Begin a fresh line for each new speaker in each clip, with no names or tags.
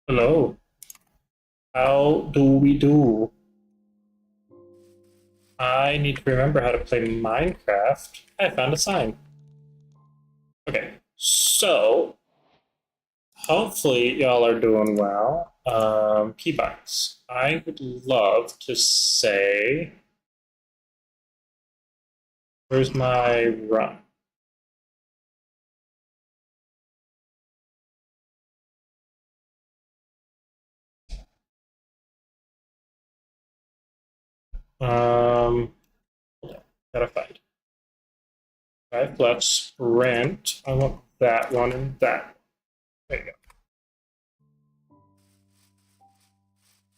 Hello. How do we do? I need to remember how to play Minecraft. I found a sign. Okay, so hopefully y'all are doing well. Keybinds. I would love to say, where's my run? Um, gotta find. Five left sprint. I want that one and that. There you go.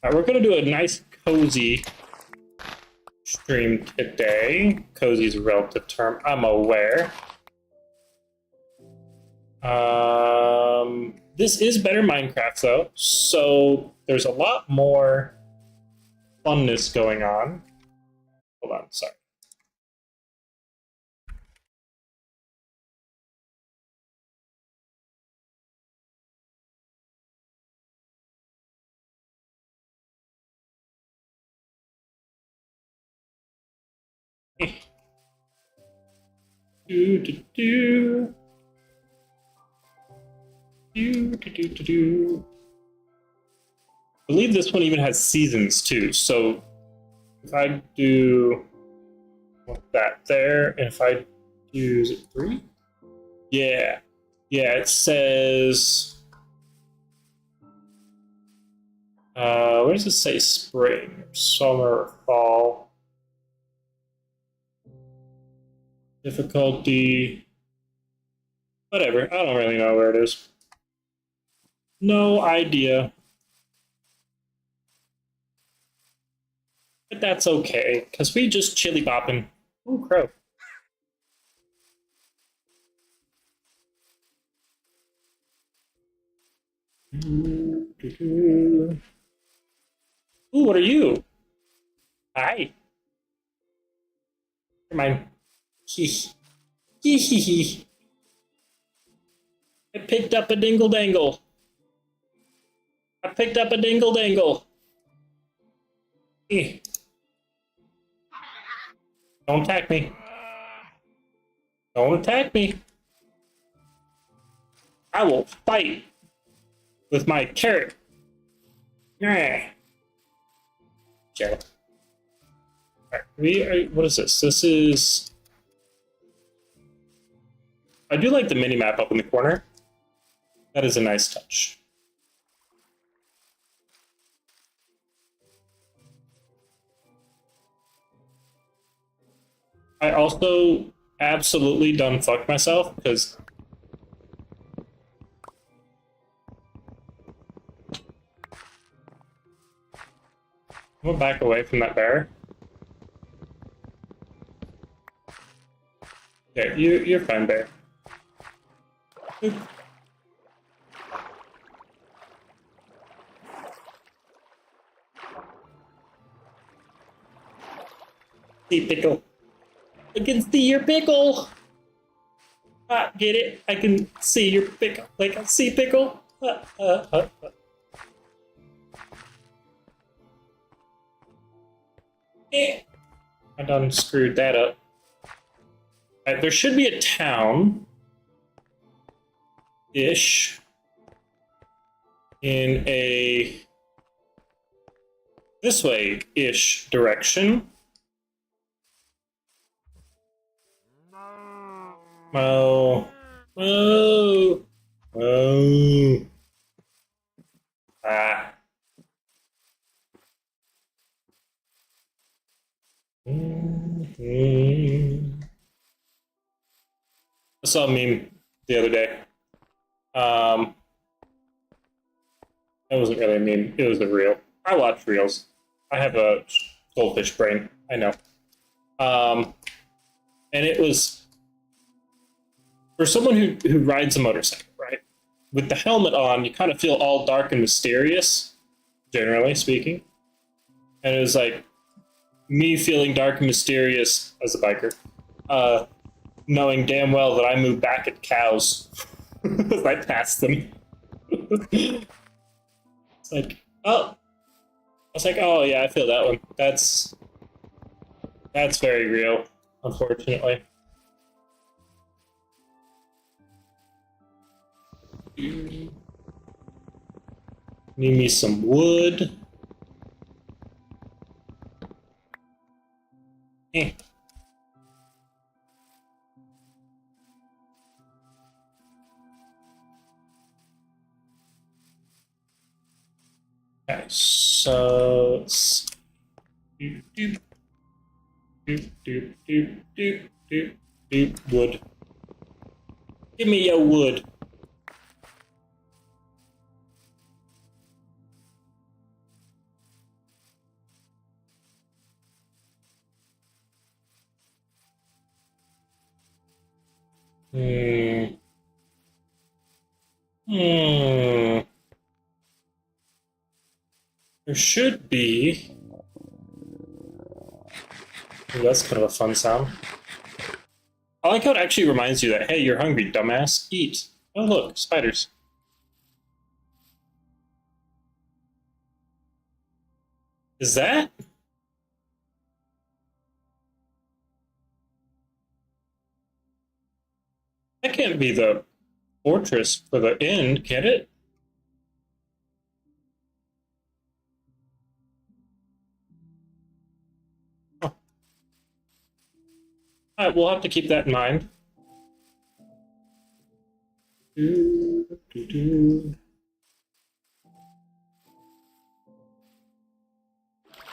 All right, we're gonna do a nice cozy stream today. Cozy is a relative term, I'm aware. This is better Minecraft though, so there's a lot more funness going on. Hold on, sorry. do, do, do. Do, do, do, do, do. I believe this one even has seasons too, so if I do that there, and if I do, is it 3? Yeah. Yeah, it says where does it say spring, summer, fall? Difficulty. Whatever. I don't really know where it is. No idea. But that's okay, because we just chili bopping. Ooh, crow. Ooh, what are you? Hi. You're mine. Hee hee hee. I picked up a dingle dangle. I picked up a dingle dangle. Don't attack me. Don't attack me. I will fight with my carrot. Yeah. Jared. Right, what is this? This is. I do like the mini map up in the corner. That is a nice touch. I also absolutely done fucked myself because I'm gonna back away from that bear. There, you're fine, bear. Oop. See pickle. I can see your pickle. Ah, get it? I can see your pickle. Like I see pickle. Eh. I done screwed that up. Right, there should be a town ish in a this way ish direction. Oh, oh, oh. Ah. Mm-hmm. I saw a meme the other day. It wasn't really a meme. It was a reel. I watch reels. I have a goldfish brain. I know. And it was for someone who rides a motorcycle, right? With the helmet on, you kind of feel all dark and mysterious, generally speaking. And it was like me feeling dark and mysterious as a biker, knowing damn well that I move back at cows as I pass them. Like, oh. I was like, oh yeah, I feel that one. That's very real, unfortunately. Need me some wood. Eh. Okay, so doop, doop, doop, doop, doop, doop, doop, doop, wood. Give me your wood. Hmm. Hmm. There should be. Ooh, that's kind of a fun sound. I like how it actually reminds you that, hey, you're hungry, dumbass. Eat. Oh, look, spiders. Is that? That can't be the fortress for the inn, can it? Oh. All right, we'll have to keep that in mind. Do, do, do.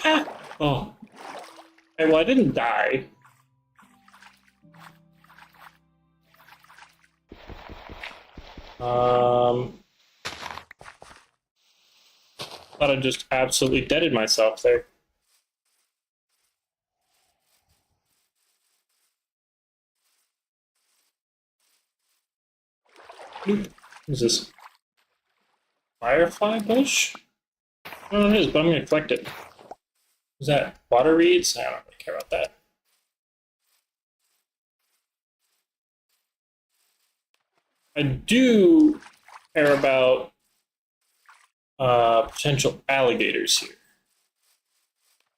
Ah! Oh. Hey, well, I didn't die. Thought I just absolutely deaded myself there. What is this? Firefly bush? I don't know what it is, but I'm gonna collect it. Is that water reeds? I don't really care about that. I do care about potential alligators here.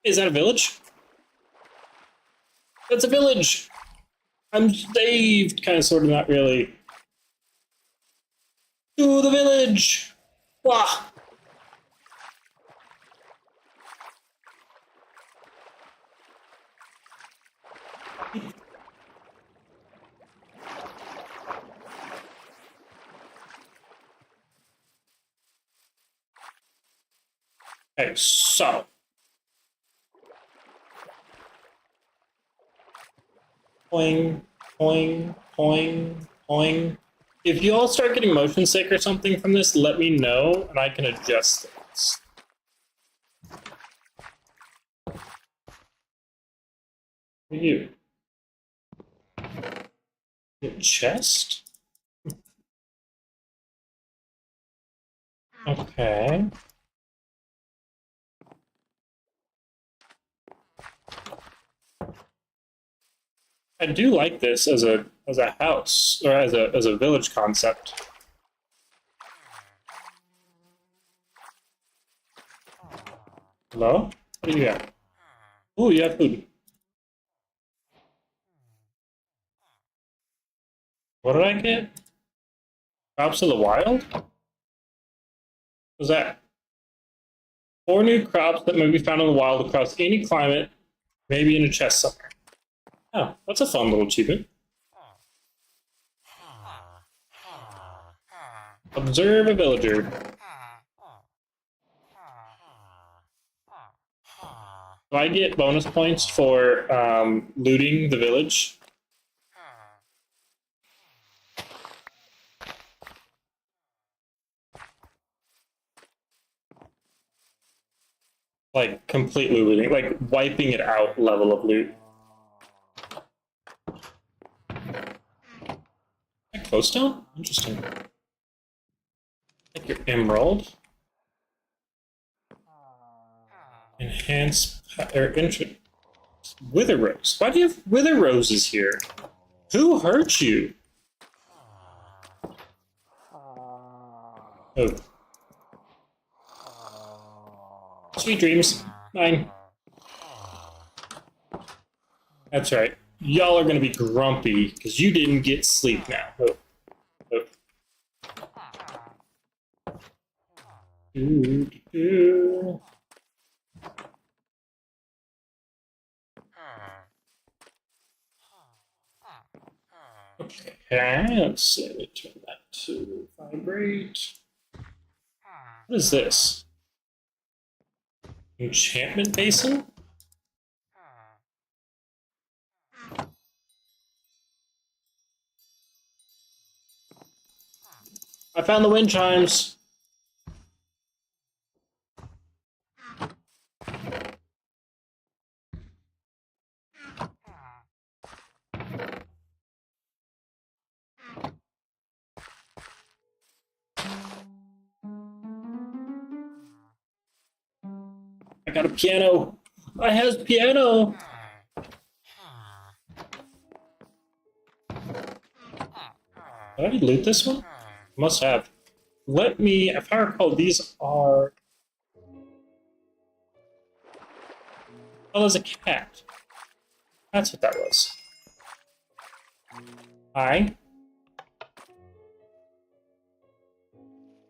Is that a village? That's a village! I'm saved! Kind of, sort of, not really. To the village! Wah! Okay, so. Poing, poing, poing, poing. If you all start getting motion sick or something from this, let me know and I can adjust things. What are you? Your chest? Okay. I do like this as a house or as a village concept. Hello? What do you got? Ooh, you have food. What did I get? Crops of the wild? What was that? 4 new crops that may be found in the wild across any climate, maybe in a chest somewhere. Oh, that's a fun little achievement. Observe a villager. Do I get bonus points for looting the village? Like, completely looting, like wiping it out level of loot. Glowstone? Interesting. Like your emerald. Enhance or Wither Rose. Why do you have Wither Roses here? Who hurt you? Oh. Sweet dreams. Mine. That's right. Y'all are gonna be grumpy because you didn't get sleep now. Oh. Oh. Okay, let's see. Let me turn that to vibrate. What is this? Enchantment basin? I found the wind chimes. I got a piano. I has piano. Did I loot this one? Must have. Let me, if I recall, these are. Oh, there's a cat. That's what that was. Hi.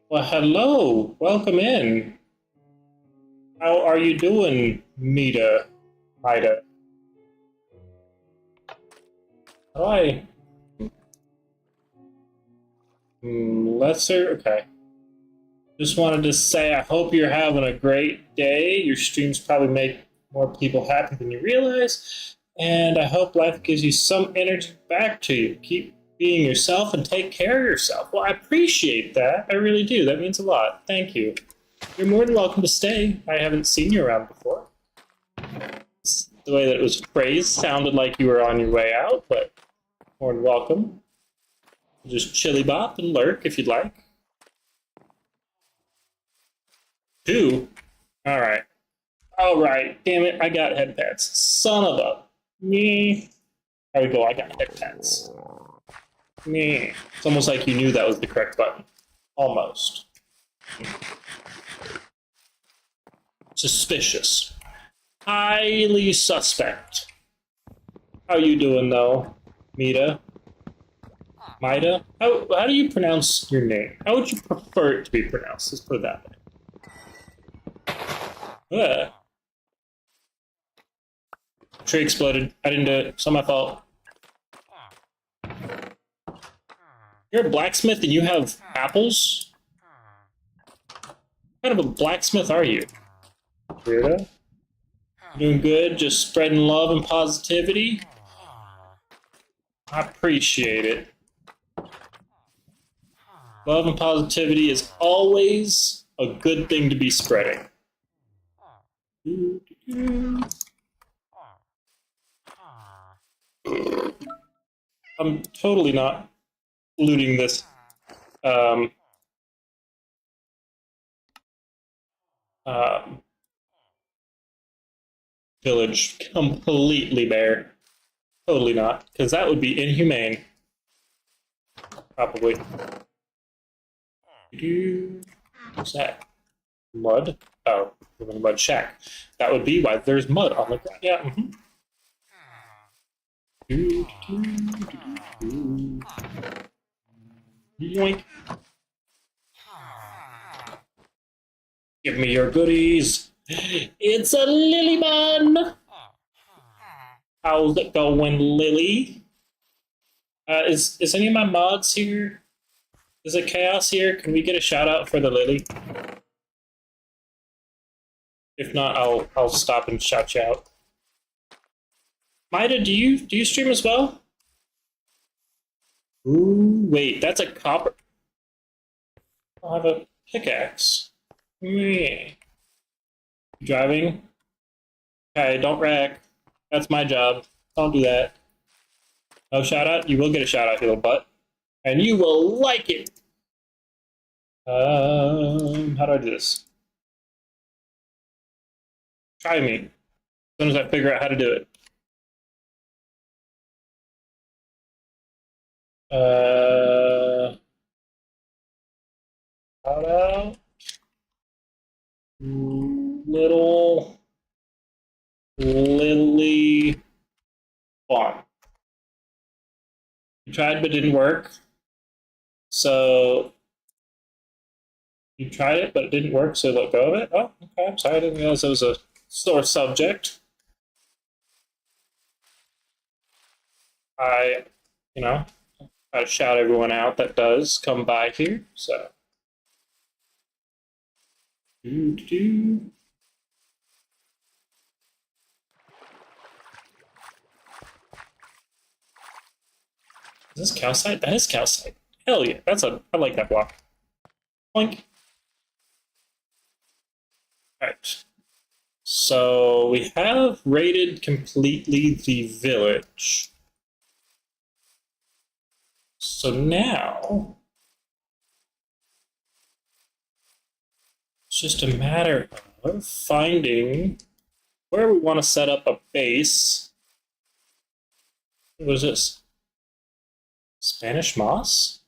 Well, hello. Welcome in. How are you doing, Mida? Mida? Hi. Lesser? Okay. Just wanted to say I hope you're having a great day. Your streams probably make more people happy than you realize. And I hope life gives you some energy back to you. Keep being yourself and take care of yourself. Well, I appreciate that. I really do. That means a lot. Thank you. You're more than welcome to stay. I haven't seen you around before. The way that it was phrased sounded like you were on your way out, but more than welcome. Just chilly bop and lurk if you'd like. 2? Alright. Alright. Damn it, I got head pats. Son of a... Me. There we go, I got head pats. Me. It's almost like you knew that was the correct button. Almost. Suspicious. Highly suspect. How you doing, though, Mida? Mida? How do you pronounce your name? How would you prefer it to be pronounced? Let's put it that way. Ugh. Tree exploded. I didn't do it. It's not my fault. You're a blacksmith and you have apples? What kind of a blacksmith are you? Weirdo? Doing good? Just spreading love and positivity? I appreciate it. Love and positivity is always a good thing to be spreading. I'm totally not looting this village completely bare. Totally not, because that would be inhumane. Probably. What's that? Mud? Oh, we're in a mud shack. That would be why there's mud on the ground. Yeah. Yoink. Give me your goodies. It's a Lily man. How's it going, Lily? Is any of my mods here? Is it Chaos here? Can we get a shout out for the Lily? If not, I'll stop and shout you out. Mida, do you stream as well? Ooh, wait, that's a copper. I'll have a pickaxe. Me. Driving? Okay, don't wreck. That's my job. Don't do that. No shout out? You will get a shout out, you little butt. And you will like it. How do I do this? Try me. As soon as I figure out how to do it. Shout out. little Lily Fawn. You tried but it didn't work. So you tried it but it didn't work, so let go of it. Oh, okay. I'm sorry, I didn't realize it was a sore subject. I, you know, I shout everyone out that does come by here. So, do. Is this calcite? That is calcite. Hell yeah, I like that block. Boink. Alright. So we have raided completely the village. So now it's just a matter of finding where we want to set up a base. What is this? Spanish moss?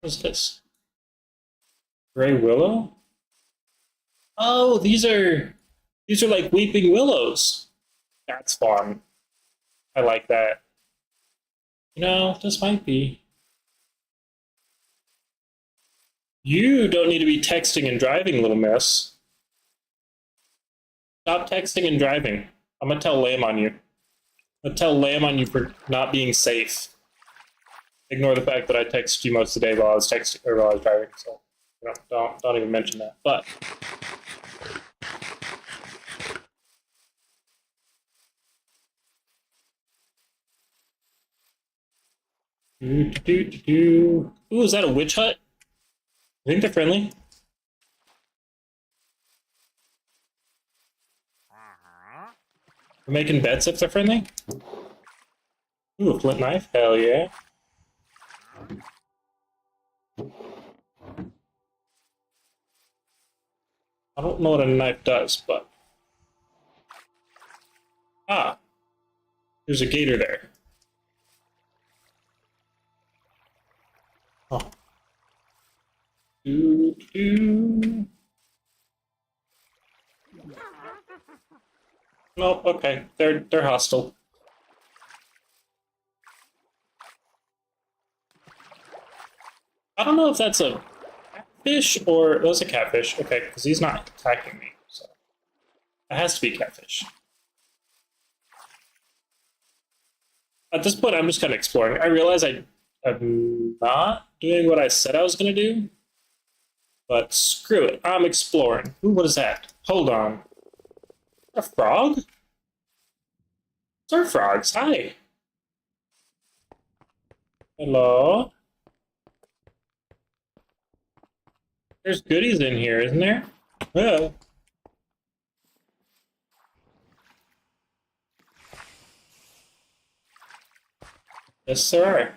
What is this? Gray willow? Oh, these are like weeping willows. That's fun. I like that. You know, this might be. You don't need to be texting and driving, little miss. Stop texting and driving. I'm gonna tell Lamb on you. I'm gonna tell Lamb on you for not being safe. Ignore the fact that I texted you most of the day while I was texting or while I was driving. So don't even mention that. But ooh, is that a witch hut? I think they're friendly. We're making bets if they're friendly. Ooh, a flint knife. Hell yeah. I don't know what a knife does, but there's a gator there. Oh. Nope. Okay, they're hostile. I don't know if that's a catfish or it was a catfish. Okay, because he's not attacking me, so it has to be catfish. At this point, I'm just kind of exploring. I realize I'm not doing what I said I was going to do, but screw it. I'm exploring. Ooh, what is that? Hold on. A frog? Surf frogs. Hi. Hello. There's goodies in here, isn't there? Oh. Yes, there are.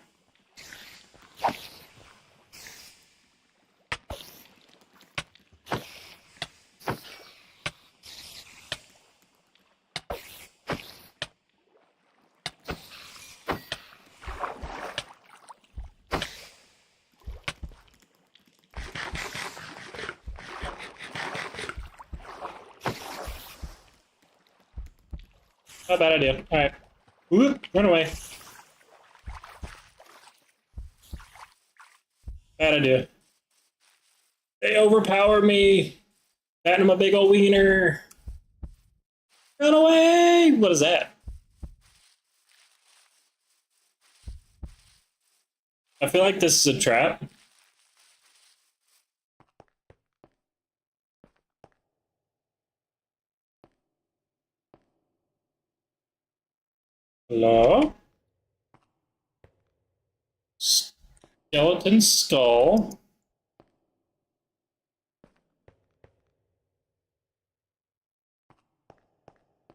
Not a bad idea. All right. Ooh, run away. Bad idea. They overpower me. Batting my big old wiener. Run away! What is that? I feel like this is a trap. Hello? Skeleton skull.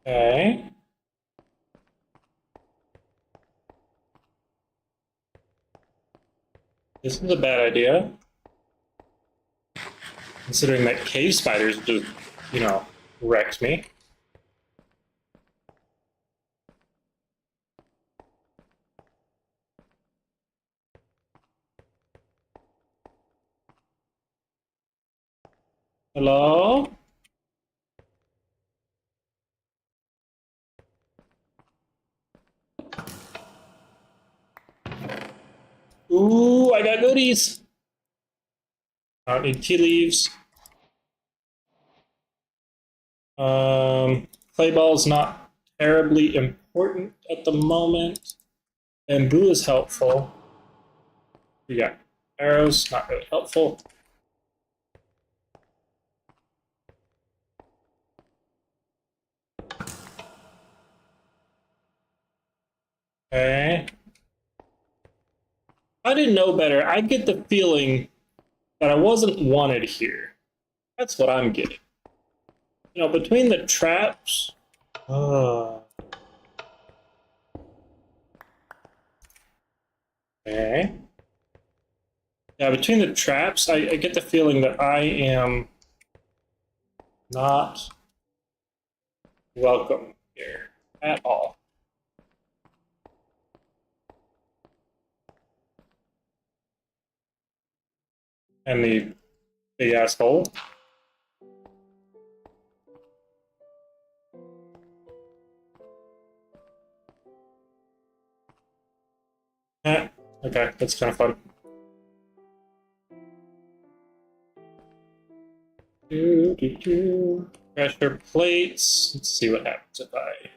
Okay. This is a bad idea. Considering that cave spiders just, wrecked me. Hello? Ooh, I got goodies. I don't need tea leaves. Clay ball's not terribly important at the moment. Bamboo is helpful. We got arrows, not really helpful. Okay. I didn't know better. I get the feeling that I wasn't wanted here. That's what I'm getting. You know, between the traps. Okay. Yeah, between the traps, I get the feeling that I am not welcome here at all. And the big ass hole. Okay, that's kind of fun. Pressure plates. Let's see what happens if I.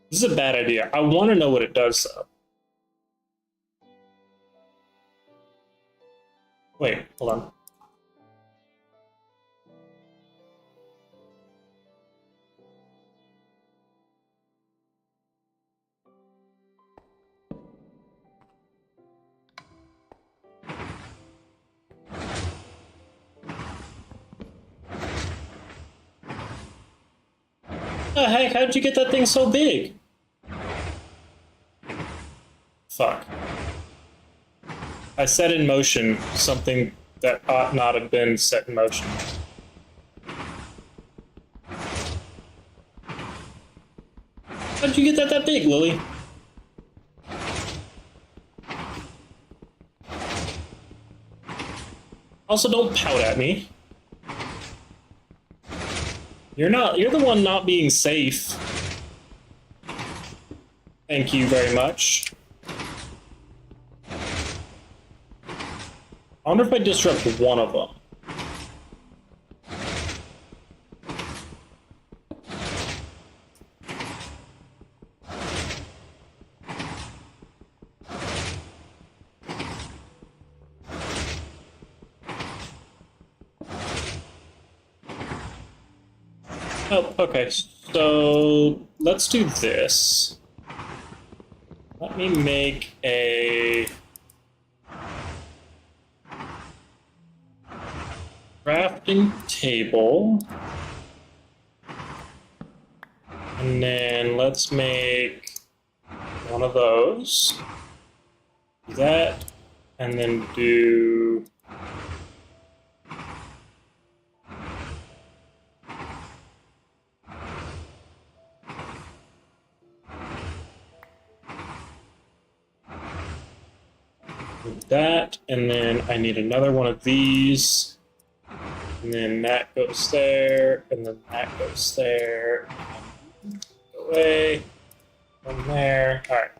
This is a bad idea. I want to know what it does, though. Wait, hold on. The heck? How'd you get that thing so big? Fuck. I set in motion something that ought not have been set in motion. How'd you get that big, Lily? Also, don't pout at me. You're the one not being safe. Thank you very much. I wonder if I disrupt one of them. Oh, okay. So let's do this. Let me make a crafting table. And then let's make one of those. Do that. And then do that, and then I need another one of these, and then that goes there, and then that goes there. Go away from there. All right.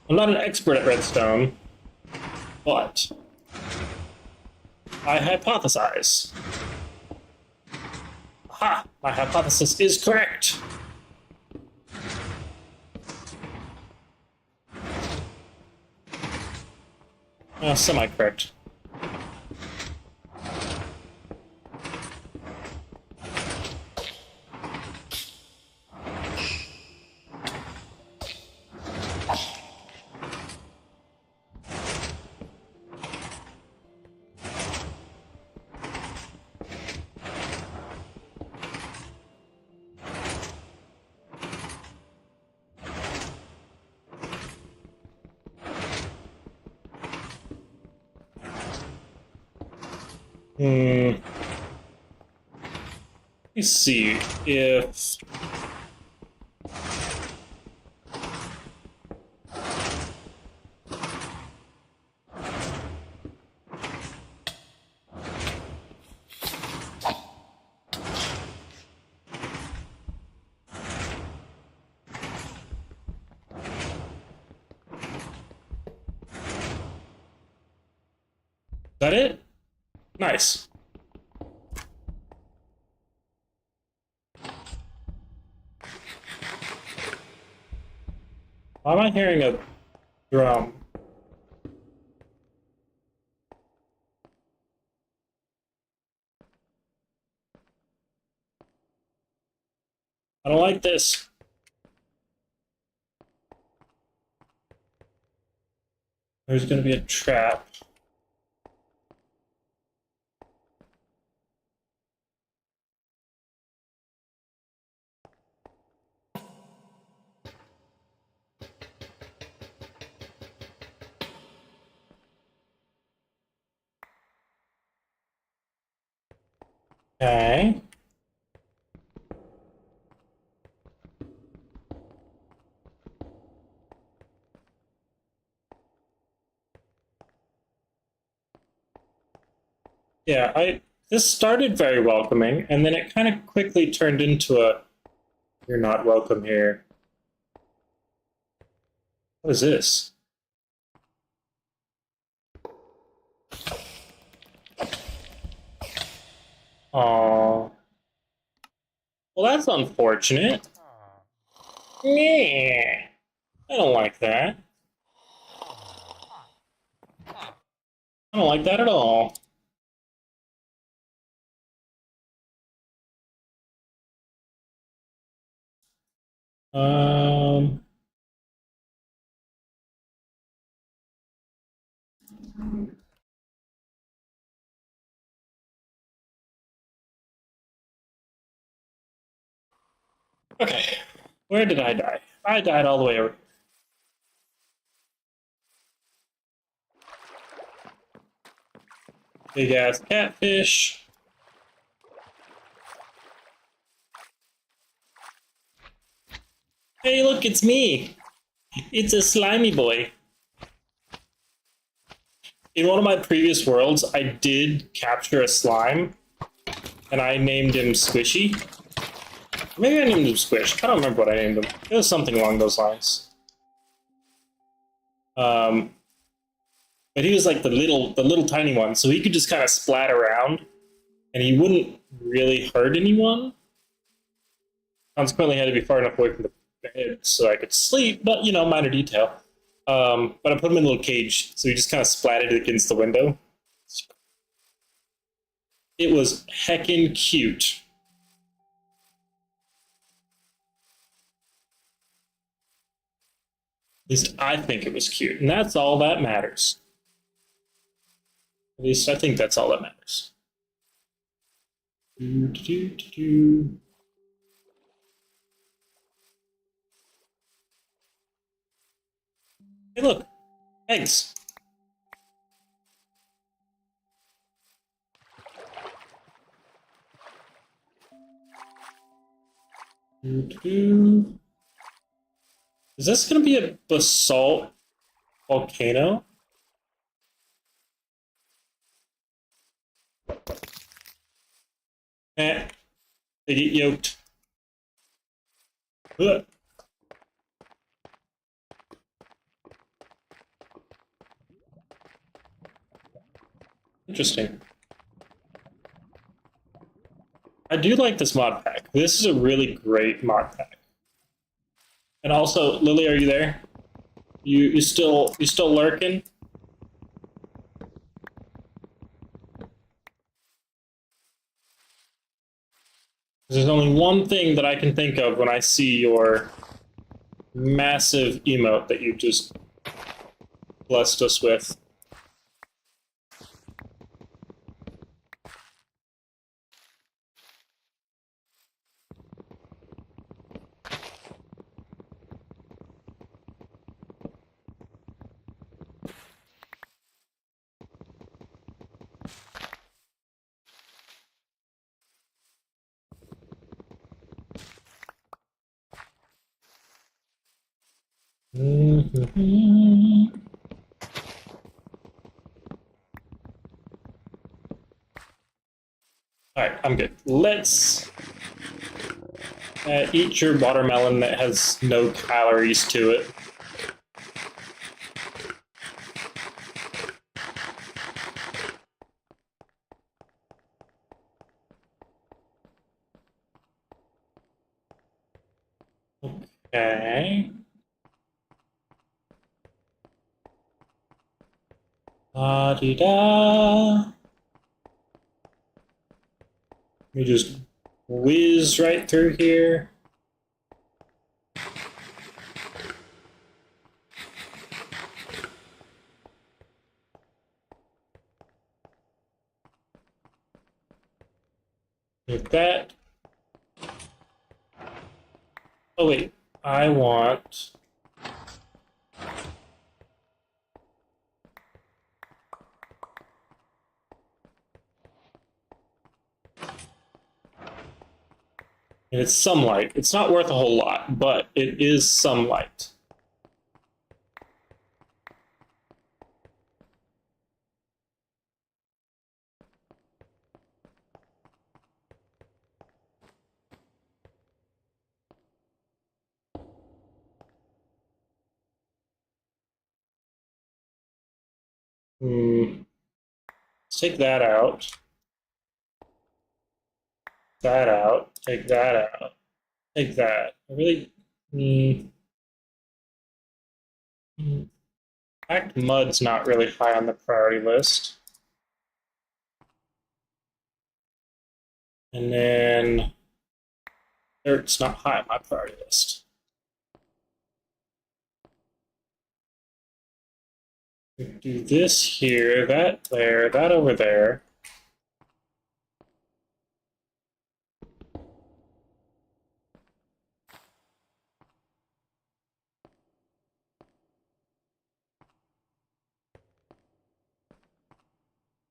I'm not an expert at redstone, but I hypothesize. Ha! My hypothesis is correct. Semi-correct. Let me see if... Is that it? Nice. Why am I hearing a drum? I don't like this. There's gonna be a trap. Okay. Yeah, this started very welcoming, and then it kind of quickly turned into a "you're not welcome here." What is this? Oh, well, that's unfortunate. Yeah, I don't like that. I don't like that at all. Um, okay, where did I die? I died all the way over. Big ass catfish. Hey, look, it's me. It's a slimy boy. In one of my previous worlds, I did capture a slime, and I named him Squishy. Maybe I named him Squish. I don't remember what I named him. It was something along those lines. Um, but he was like the little tiny one, so he could just kind of splat around, and he wouldn't really hurt anyone. Consequently, he had to be far enough away from the bed so I could sleep. But you know, minor detail. But I put him in a little cage, so he just kind of splatted against the window. It was heckin' cute. At least I think it was cute, and that's all that matters. At least I think that's all that matters. Do, do, do, do. Hey, look, eggs. Do, do, do. Is this going to be a basalt volcano? Eh, they get yoked. Ugh. Interesting. I do like this mod pack. This is a really great mod pack. And also, Lily, are you there? You still lurking? There's only one thing that I can think of when I see your massive emote that you just blessed us with. Alright, I'm good. Let's eat your watermelon that has no calories to it. Okay. La-di-da. Let me just whiz right through here. Like that. Oh wait, I want... And it's some light. It's not worth a whole lot, but it is some light. Let's take that out. That out. Take that out. Take that. I really... In fact, mud's not really high on the priority list. And then dirt's not high on my priority list. We do this here, that there, that over there.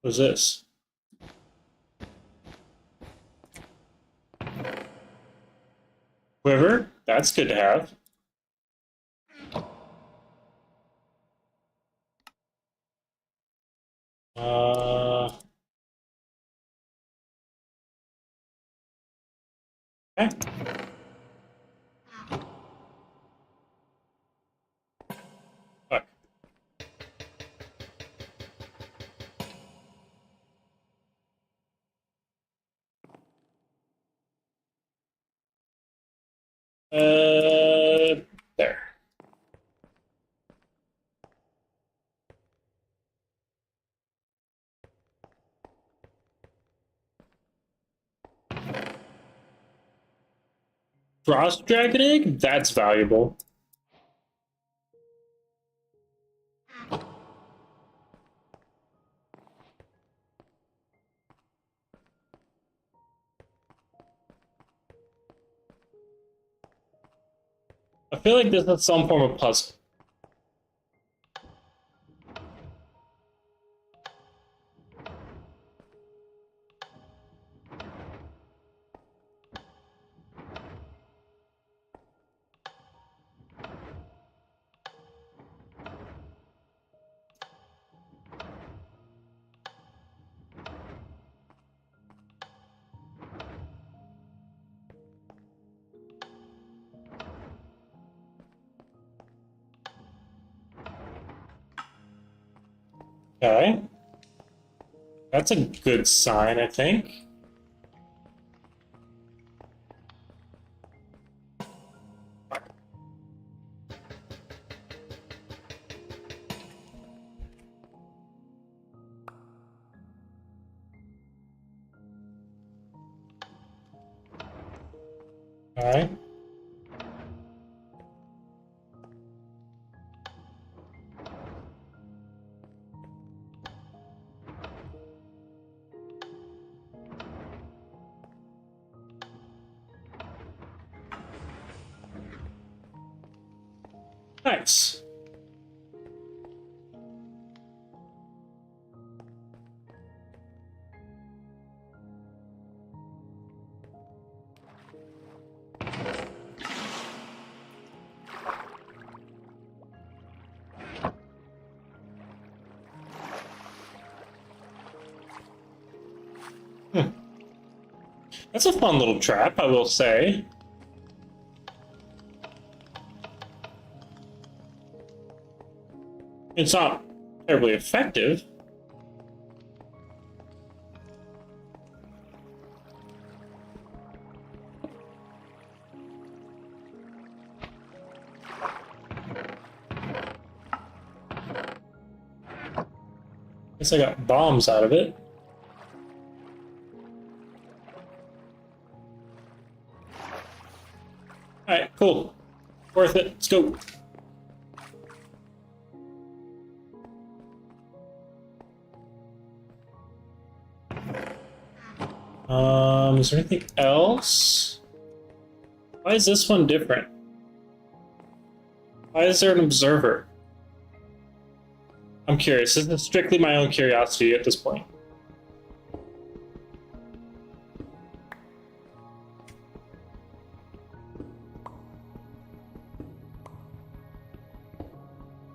What's this? Quiver? That's good to have. Okay. Fuck. There. Frost Dragon Egg? That's valuable. I feel like this is some form of puzzle. Okay. That's a good sign, I think. Alright. Nice. That's a fun little trap, I will say. It's not terribly effective. Guess I got bombs out of it. Alright, cool. Worth it. Let's go. Is there anything else? Why is this one different? Why is there an observer? I'm curious. This is strictly my own curiosity at this point.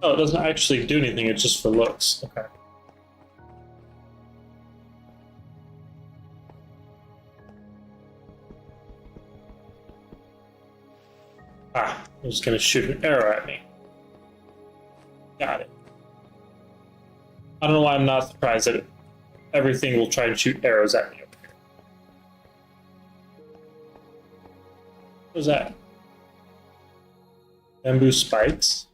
Oh, it doesn't actually do anything, it's just for looks. Okay. Ah, it was gonna shoot an arrow at me. Got it. I don't know why I'm not surprised that everything will try and shoot arrows at me over here. What was that? Bamboo spikes?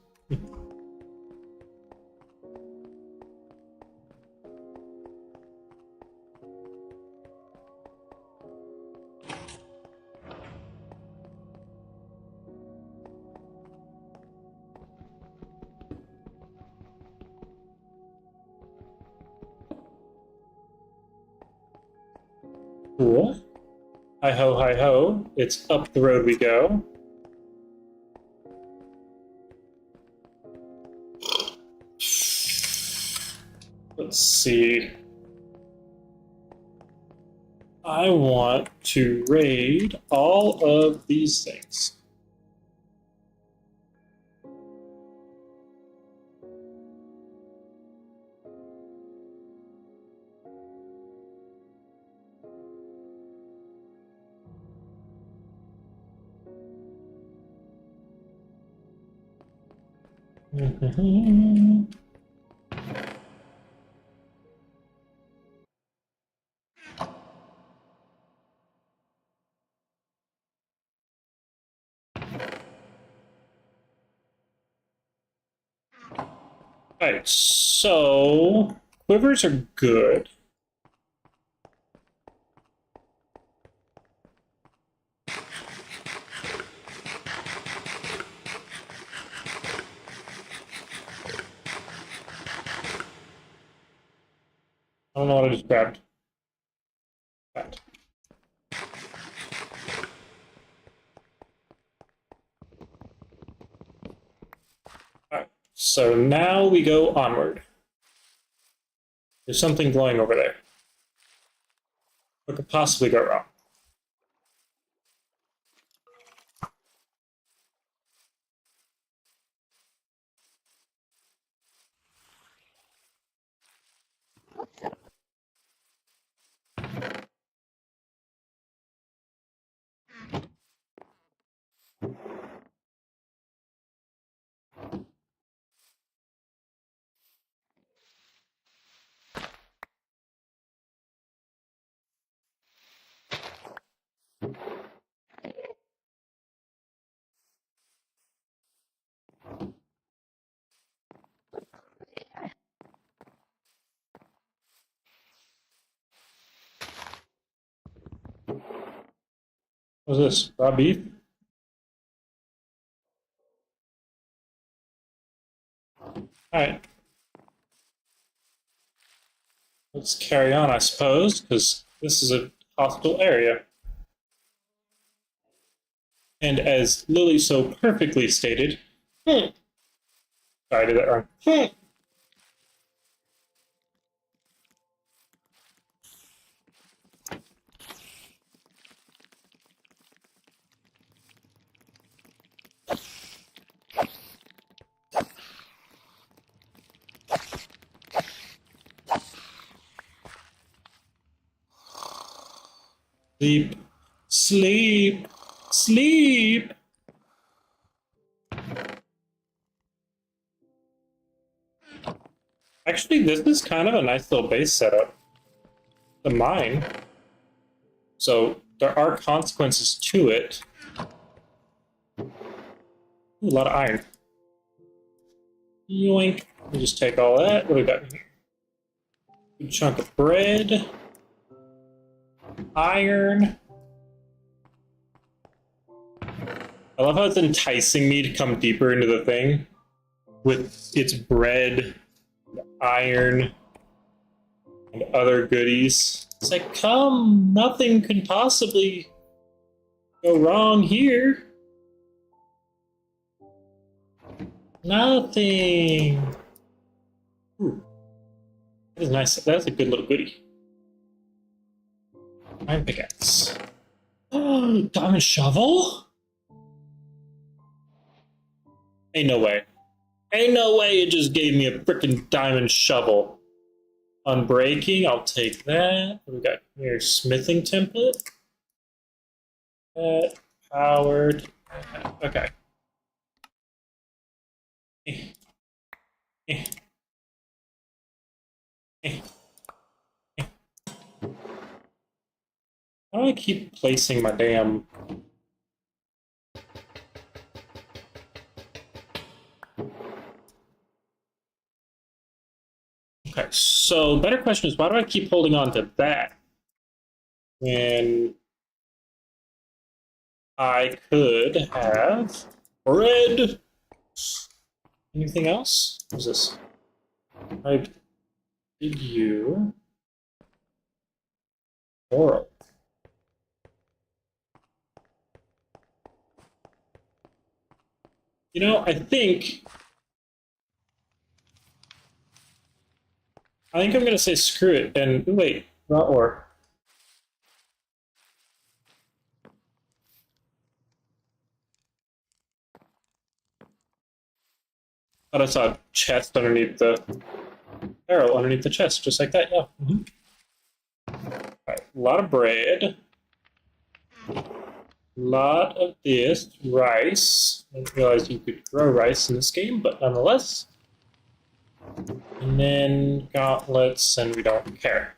Cool. Hi ho, hi ho. It's up the road we go. Let's see. I want to raid all of these things. Alright, so quivers are good. I don't know what I just grabbed. That. Alright, so now we go onward. There's something glowing over there. What could possibly go wrong? What's this? Raw beef? Alright. Let's carry on, I suppose, because this is a hostile area. And as Lily so perfectly stated, sorry, I did that wrong. Sleep, Sleep. Sleep. Actually, this is kind of a nice little base setup. The mine. So there are consequences to it. Ooh, a lot of iron. Yoink. We just take all that. What do we got here? Good chunk of bread. Iron. I love how it's enticing me to come deeper into the thing with its bread, iron, and other goodies. It's like, come, nothing can possibly go wrong here. Nothing. Ooh. That is nice. That's a good little goodie. Iron pickaxe. Oh, diamond shovel? Ain't no way. Ain't no way it just gave me a freaking diamond shovel. Unbreaking, I'll take that. What do we got here? Smithing template. Powered. Okay. How do I keep placing my damn... Okay, so better question is, why do I keep holding on to that when I could have bread? Anything else? What's this? I did you coral. You know, I think I'm gonna say screw it and wait, not ore. Thought I saw a chest underneath the barrel, underneath the chest, just like that, yeah. Right, a lot of bread. A lot of this rice. I didn't realize you could grow rice in this game, but nonetheless. And then gauntlets, and we don't care.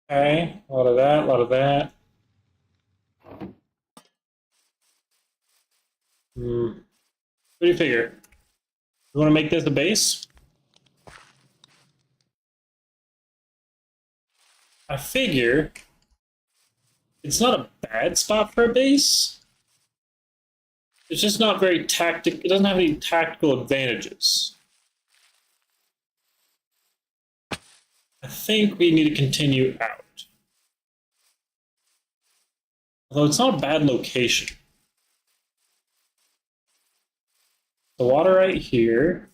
Okay, a lot of that, a lot of that. What do you figure? You want to make this a base? I figure it's not a bad spot for a base. It's just not very tactical. It doesn't have any tactical advantages. I think we need to continue out. Although it's not a bad location. The water right here.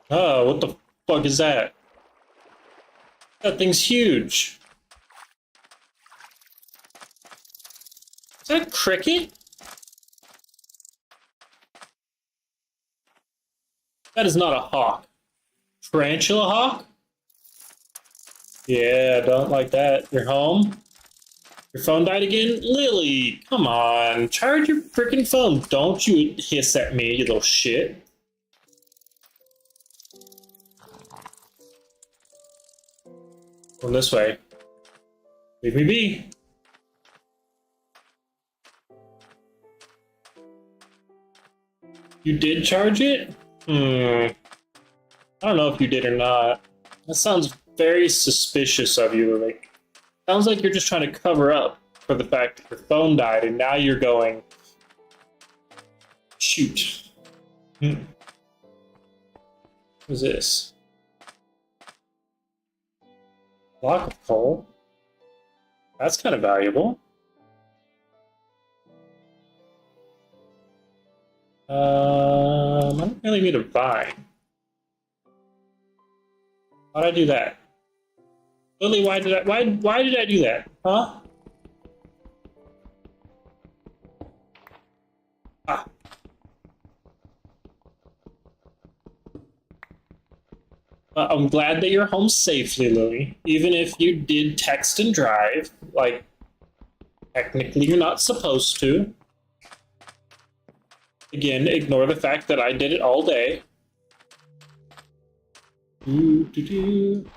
Oh, what the fuck is that? That thing's huge. Is that a cricket? That is not a hawk. Tarantula hawk? Yeah, don't like that. You're home? Your phone died again? Lily, come on. Charge your freaking phone. Don't you hiss at me, you little shit. Going this way. Leave me be. You did charge it? I don't know if you did or not. That sounds very suspicious of you, Lily. Sounds like you're just trying to cover up for the fact that your phone died and now you're going... Shoot. What is this? Block of coal. That's kind of valuable. I don't really need a vine. Why'd I do that? Lily, why did I do that? Huh? I'm glad that you're home safely, Lily. Even if you did text and drive, like, technically you're not supposed to. Again, ignore the fact that I did it all day. Doo, doo, doo.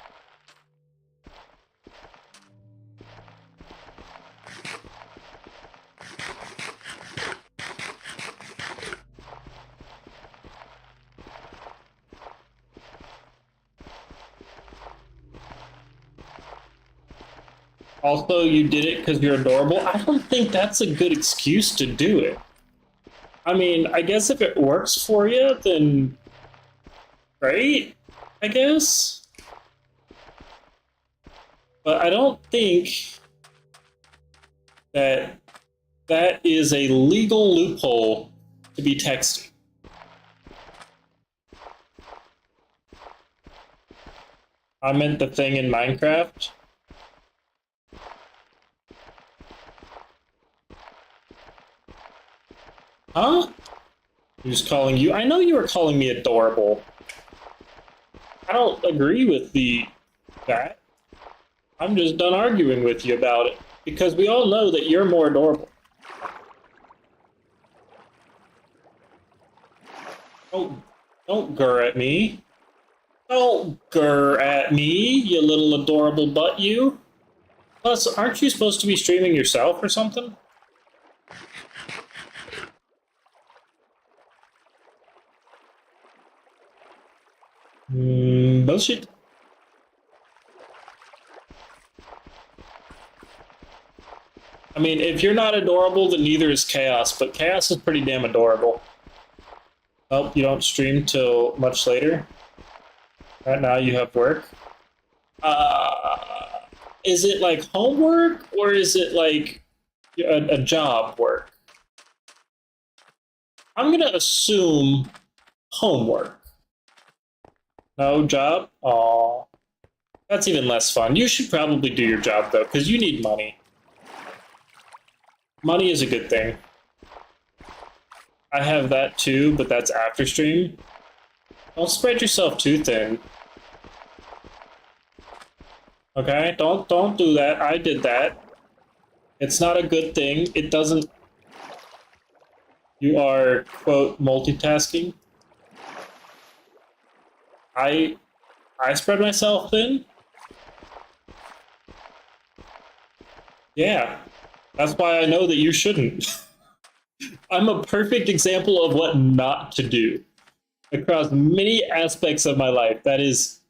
Also, you did it because you're adorable. I don't think that's a good excuse to do it. I mean, I guess if it works for you, then great, I guess. But I don't think that that is a legal loophole to be texting. I meant the thing in Minecraft. Huh? Who's calling you? I know you were calling me adorable. I don't agree with that. I'm just done arguing with you about it because we all know that you're more adorable. Don't grr at me. Don't grr at me, you little adorable butt you. Plus, aren't you supposed to be streaming yourself or something? Bullshit. I mean, if you're not adorable, then neither is Chaos, but Chaos is pretty damn adorable. Oh, you don't stream till much later? Right now you have work? Is it like homework, or is it like a job work? I'm gonna assume homework. No job? Aw. That's even less fun. You should probably do your job, though, because you need money. Money is a good thing. I have that too, but that's after stream. Don't spread yourself too thin. Okay? Don't do that. I did that. It's not a good thing. It doesn't... You are, quote, multitasking. I spread myself thin? Yeah. That's why I know that you shouldn't. I'm a perfect example of what not to do across many aspects of my life. That is...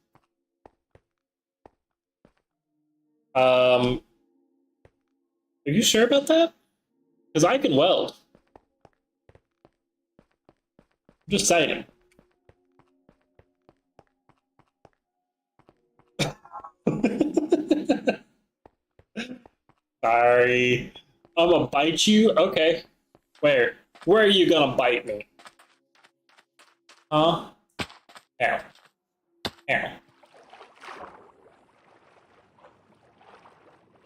Are you sure about that? Because I can weld. I'm just saying. Sorry. I'm gonna bite you? Okay. Where? Where are you gonna bite me? Huh? Ow. Ow.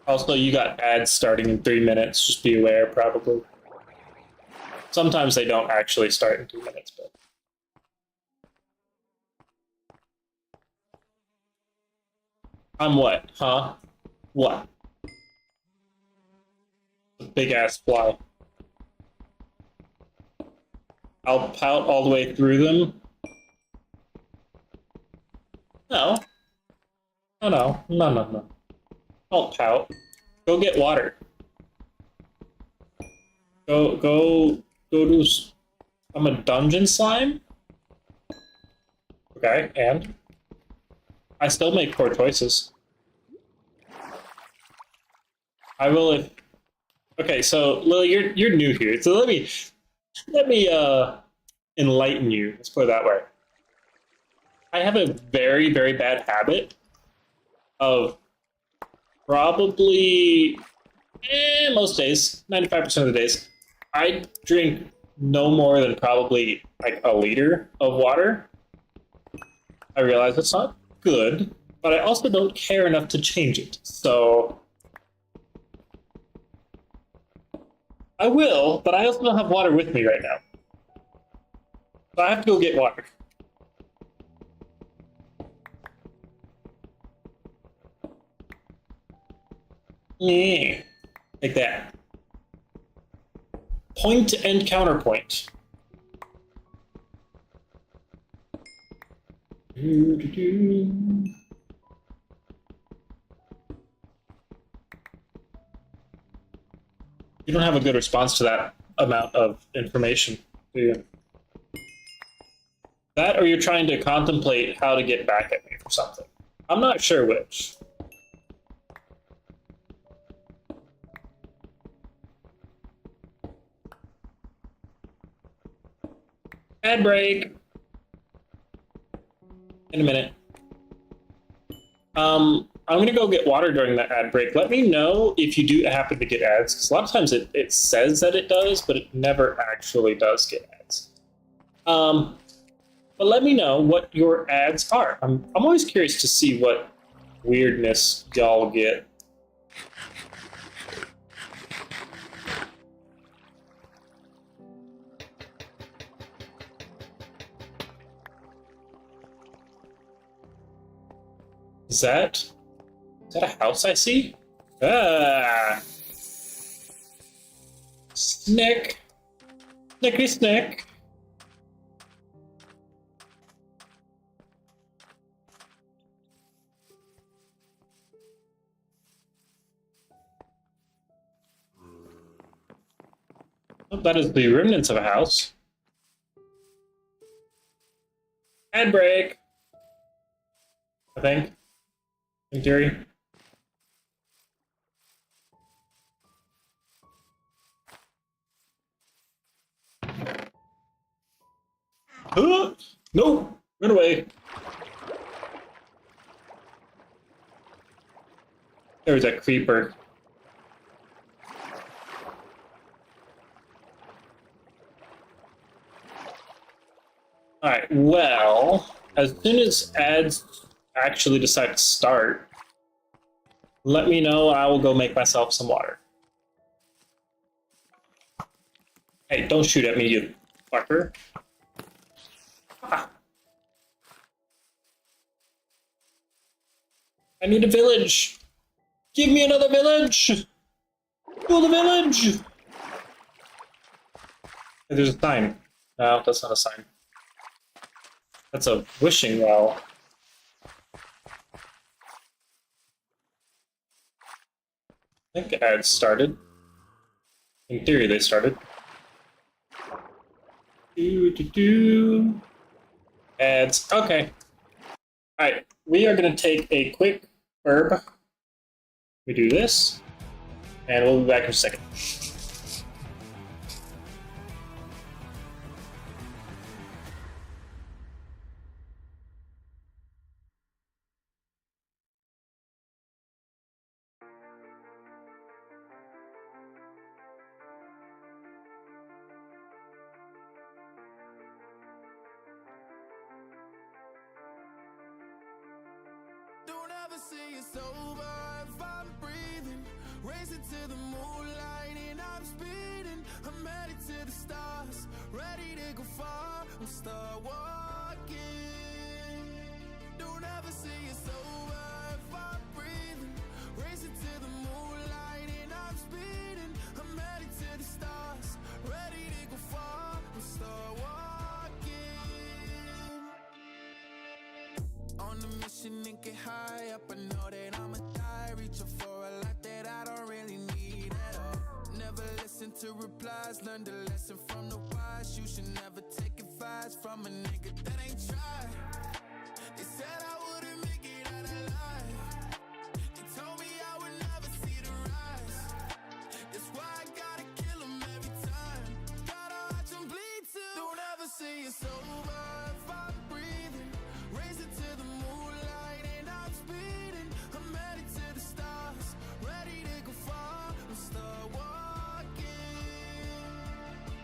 Also, you got ads starting in 3 minutes. Just be aware, probably. Sometimes they don't actually start in 2 minutes, but... I'm what? Huh? What? Big ass fly. I'll pout all the way through them. No. Oh, no. No, no, no. Don't pout. Go get water. Go do... I'm a dungeon slime? Okay, and? I still make poor choices. I will if... Okay, so, Lily, you're new here, so let me enlighten you. Let's put it that way. I have a very, very bad habit of probably most days, 95% of the days, I drink no more than probably like a liter of water. I realize it's not good, but I also don't care enough to change it. So I will, but I also don't have water with me right now. So I have to go get water. Yeah. Like that. Point and counterpoint. You don't have a good response to that amount of information, do you? That or you're trying to contemplate how to get back at me for something. I'm not sure which. Ad break. In a minute. I'm gonna go get water during that ad break. Let me know if you do happen to get ads, because a lot of times it says that it does, but it never actually does get ads. But let me know what your ads are. I'm always curious to see what weirdness y'all get. Is that a house I see? Ah, Snick, Snickety Snick. Oh, that is the remnants of a house. Ad break. I think. In theory. No! Run away. There's a creeper. Alright, well, as soon as ads actually decide to start, let me know. I will go make myself some water. Hey, don't shoot at me, you fucker. Ah. I need a village. Give me another village. Build a village. Hey, there's a sign. No, that's not a sign. That's a wishing well. I think ads started. In theory, they started. Ads. Okay. Alright, we are going to take a quick herb. We do this, and we'll be back in a second.
Don't ever say it's over if I'm breathing. Racing to the moonlight and I'm speeding. I'm headed to the stars, ready to go far. I'm start walking. Don't ever say it's over if I'm breathing. Racing to the moonlight and I'm speeding. I'm headed to the stars, ready to go far. I'm start walking. On a mission and get high up, I know that I'ma die. Reaching for a lot that I don't really need at all. Never listen to replies, learn the lesson from the wise. You should never take advice from a nigga that ain't tried. They said I wouldn't make it out alive. They told me I would never see the rise. That's why I gotta kill 'em every time. Gotta watch 'em bleed too. Don't ever say it's over if I'm breathing. Racing to the moonlight and I'm speeding. I'm headed to the stars, ready to go far. I'm start walking.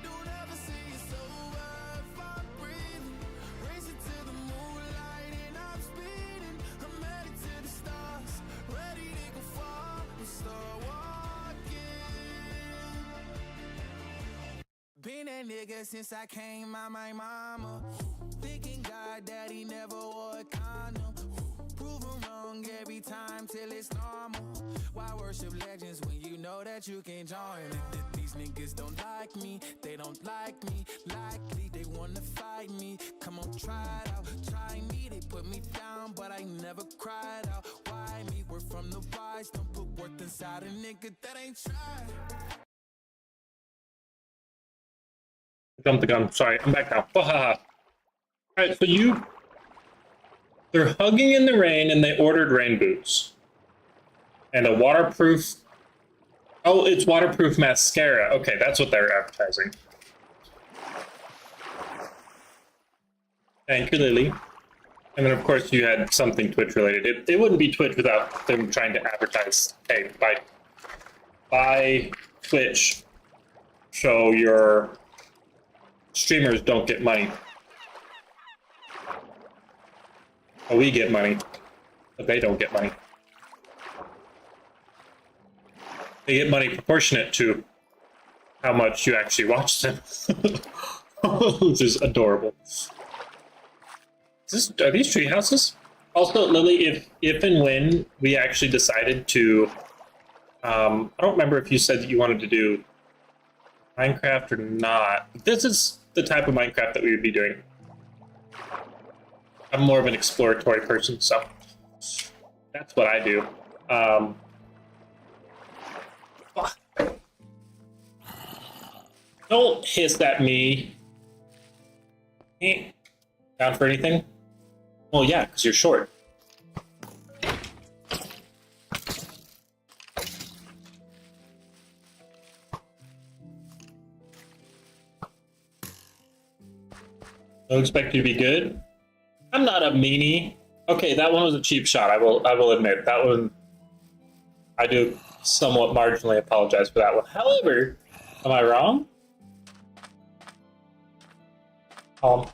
Don't ever say it's over if I'm breathing. Racing to the moonlight and I'm speeding. I'm headed to the stars, ready to go far. I'm start walking. Been that nigga since I came out my mama. Thinking God that he never wore a condom. Prove him wrong every time till it's normal. Why worship legends when you know that you can join? These niggas don't like me, they don't like me. Likely they wanna fight me. Come on, try it out, try me. They put me down, but I never cried out. Why me? We're from the wise, don't put worth inside a nigga that ain't tried.
Jump the gun. Sorry, I'm back now. All right, so they're hugging in the rain, and they ordered rain boots and a waterproof. Oh, it's waterproof mascara. Okay, that's what they're advertising. Thank you, Lily. And then, of course, you had something Twitch related. It wouldn't be Twitch without them trying to advertise. Hey, buy Twitch, so your streamers don't get money. Well, we get money, but they don't get money. They get money proportionate to how much you actually watch them, which is adorable. Are these tree houses? Also, Lily, if and when we actually decided to, I don't remember if you said that you wanted to do Minecraft or not. This is the type of Minecraft that we would be doing. I'm more of an exploratory person, so that's what I do. Don't hiss at me. Down for anything? Well, yeah, because you're short. Don't expect you to be good. I'm not a meanie. Okay, that one was a cheap shot. I will admit that one. I do somewhat marginally apologize for that one. However, am I wrong? Wah,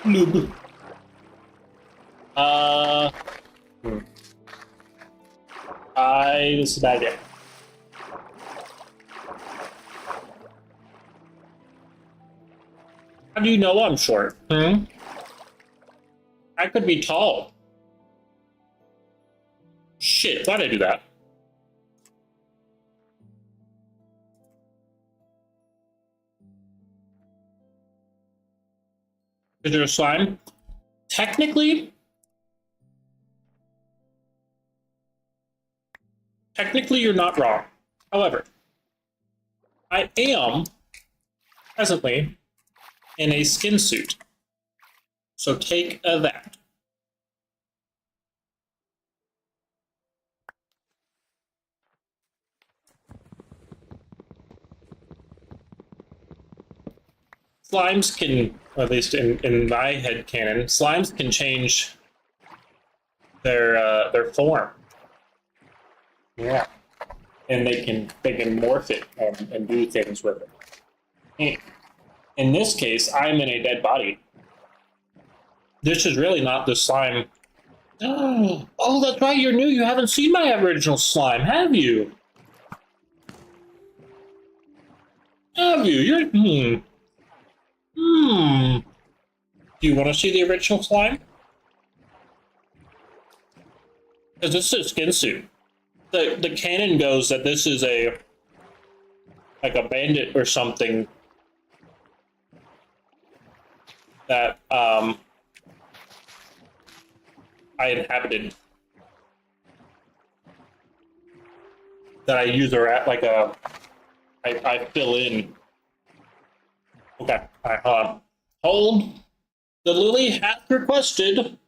noob. This is a bad idea. How do you know I'm short? I could be tall. Shit, why'd I do that? Is there a slime? Technically, you're not wrong. However, I am presently in a skin suit. So take that. Slimes can, or at least in my head canon, slimes can change their form. Yeah. And they can morph it and do things with it. In this case, I'm in a dead body. This is really not the slime. Oh, that's right, you're new. You haven't seen my original slime, have you? Have you? You're, Do you want to see the original slime? Because this is a skin suit. The canon goes that this is like a bandit or something that I inhabited. That I use like I fill in. Okay, all right, hold on. Hold. The Lily hath requested.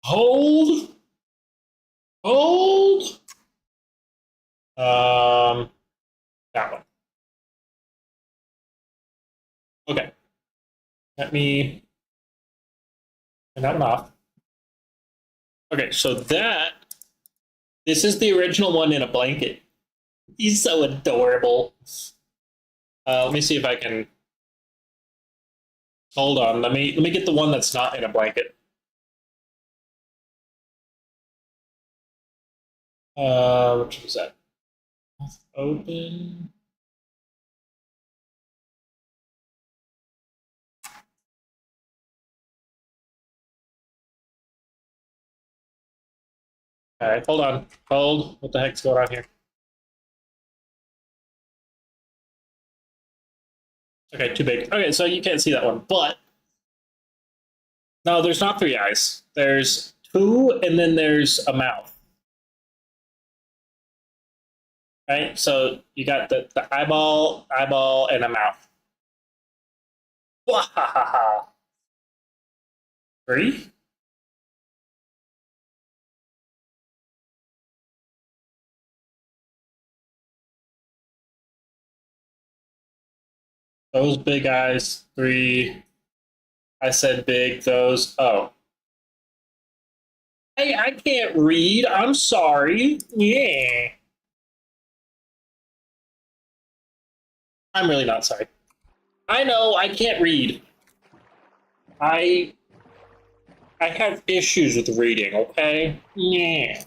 Hold. Hold. That one. Okay. Let me turn that one off. Okay, so this is the original one in a blanket. He's so adorable. Let me see if I can. Hold on. Let me get the one that's not in a blanket. Which was that? Open. Alright, hold on. Hold. What the heck's going on here? Okay, too big. Okay, so you can't see that one. But no, there's not three eyes. There's two, and then there's a mouth. Right? So you got the eyeball, and a mouth. Wahahaha. Three? Those big eyes, three. I said big, those. Oh. Hey, I can't read. I'm sorry. Yeah. I'm really not sorry. I know I can't read. I I have issues with reading, okay? Yeah.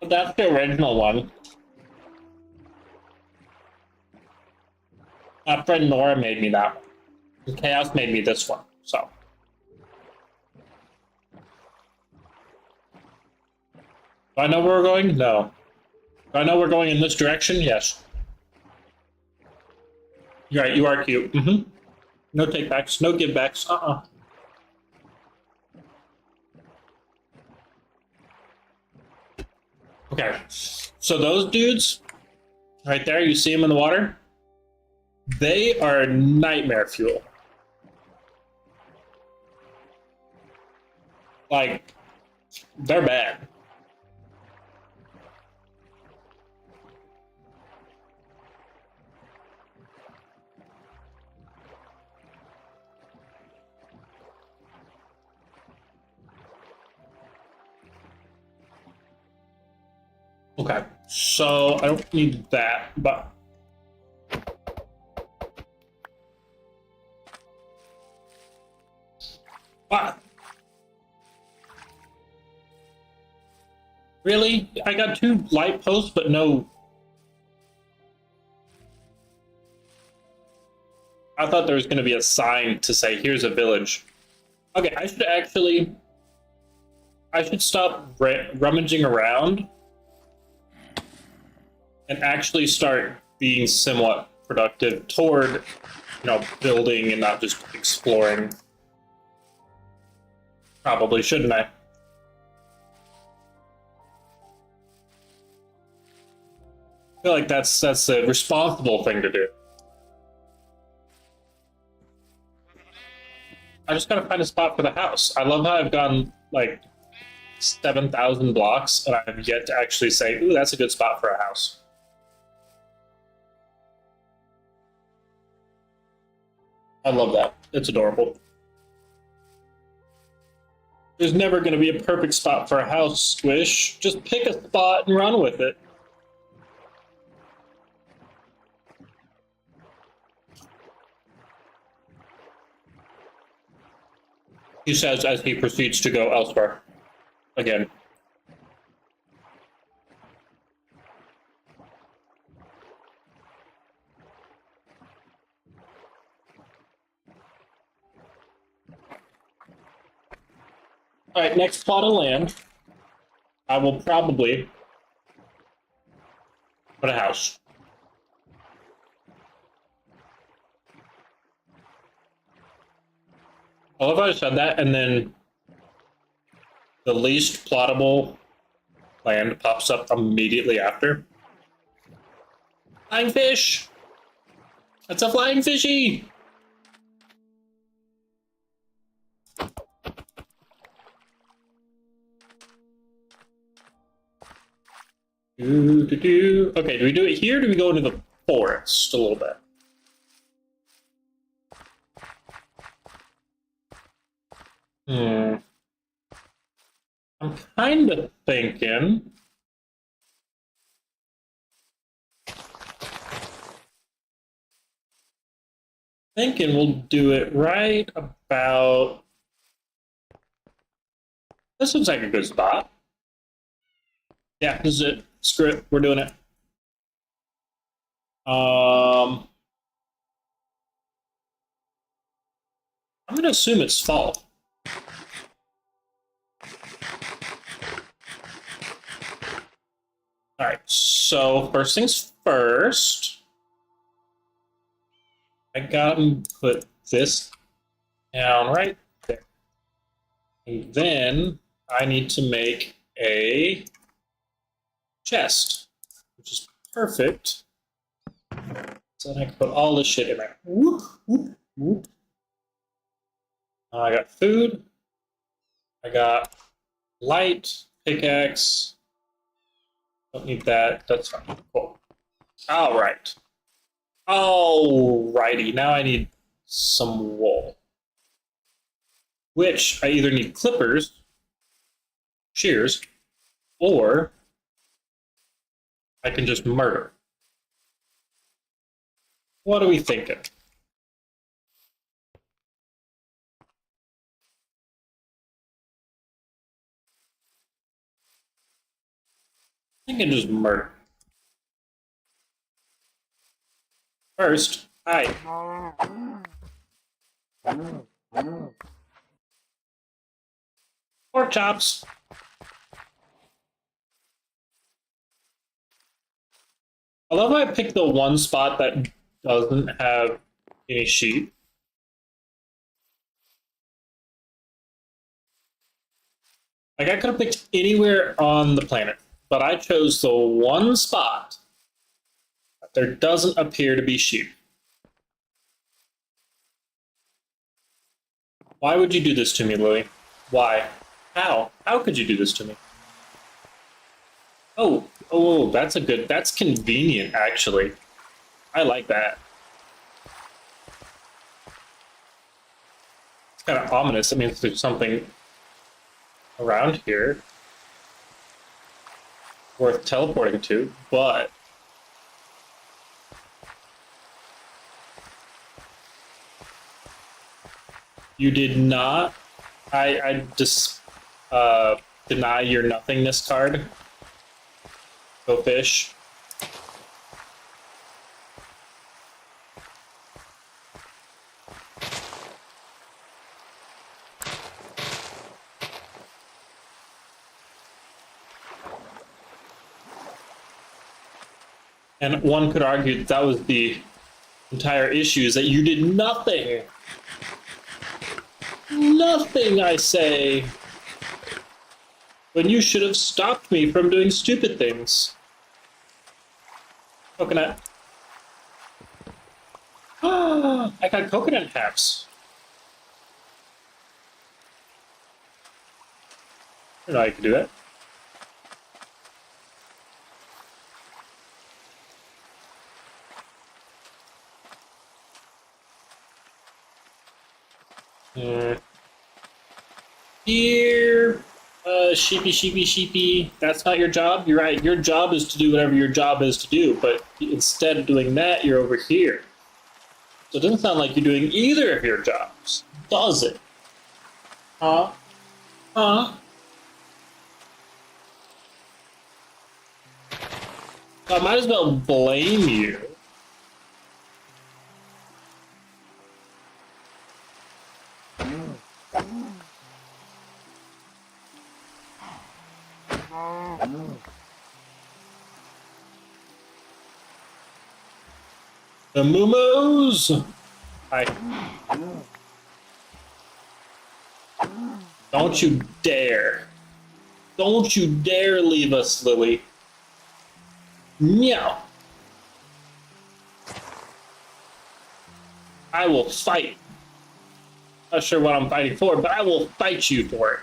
But that's the original one. My friend Nora made me that one. And Chaos made me this one, so. Do I know where we're going? No. Do I know we're going in this direction? Yes. You're right, you are cute. Mm-hmm. No takebacks, no givebacks. Okay. So those dudes, right there, you see them in the water? They are nightmare fuel. Like, they're bad. Okay, so I don't need that, but what? Really? I got two light posts, but no. I thought there was going to be a sign to say, "Here's a village." Okay, I should stop rummaging around and actually start being somewhat productive toward, building and not just exploring. Probably shouldn't I? I feel like that's a responsible thing to do. I just gotta find a spot for the house. I love how I've gone like 7,000 blocks and I've yet to actually say, "Ooh, that's a good spot for a house." I love that. It's adorable. There's never going to be a perfect spot for a house, Squish. Just pick a spot and run with it. He says as he proceeds to go elsewhere. Again. All right, next plot of land. I will probably put a house. I love how I said that, and then the least plottable land pops up immediately after. Flying fish! That's a flying fishy! Okay, do we do it here or do we go into the forest a little bit? I'm kind of thinking we'll do it right about. This looks like a good spot. Yeah, this is it. Screw it. We're doing it. I'm gonna assume it's fall. Alright, so first things first. I gotta put this down right there. And then I need to make a chest, which is perfect. So then I can put all this shit in there. Whoop, whoop, whoop. I got food. I got light, pickaxe. Don't need that. That's fine. Cool. All right. Alrighty. Now I need some wool, which I either need clippers, shears, or I can just murder. What are we thinking? I can just murder. First, hi. Pork chops. I love how I picked the one spot that doesn't have any sheep. Like, I could have picked anywhere on the planet, but I chose the one spot that there doesn't appear to be sheep. Why would you do this to me, Lily? Why? How? How could you do this to me? Oh, that's convenient, actually. I like that. It's kind of ominous. It means there's something around here worth teleporting to, but you did not. I just deny your nothingness card. Go fish. And one could argue that that was the entire issue, is that you did nothing. Nothing, I say. When you should have stopped me from doing stupid things. Coconut. I got coconut caps. I didn't know I could do that. Here, sheepy. That's not your job. You're right. Your job is to do whatever your job is to do. But instead of doing that, you're over here. So it doesn't sound like you're doing either of your jobs, does it? Huh? Huh? I might as well blame you. The Moomos! Hi. Don't you dare. Don't you dare leave us, Lily. Meow. I will fight. Not sure what I'm fighting for, but I will fight you for it.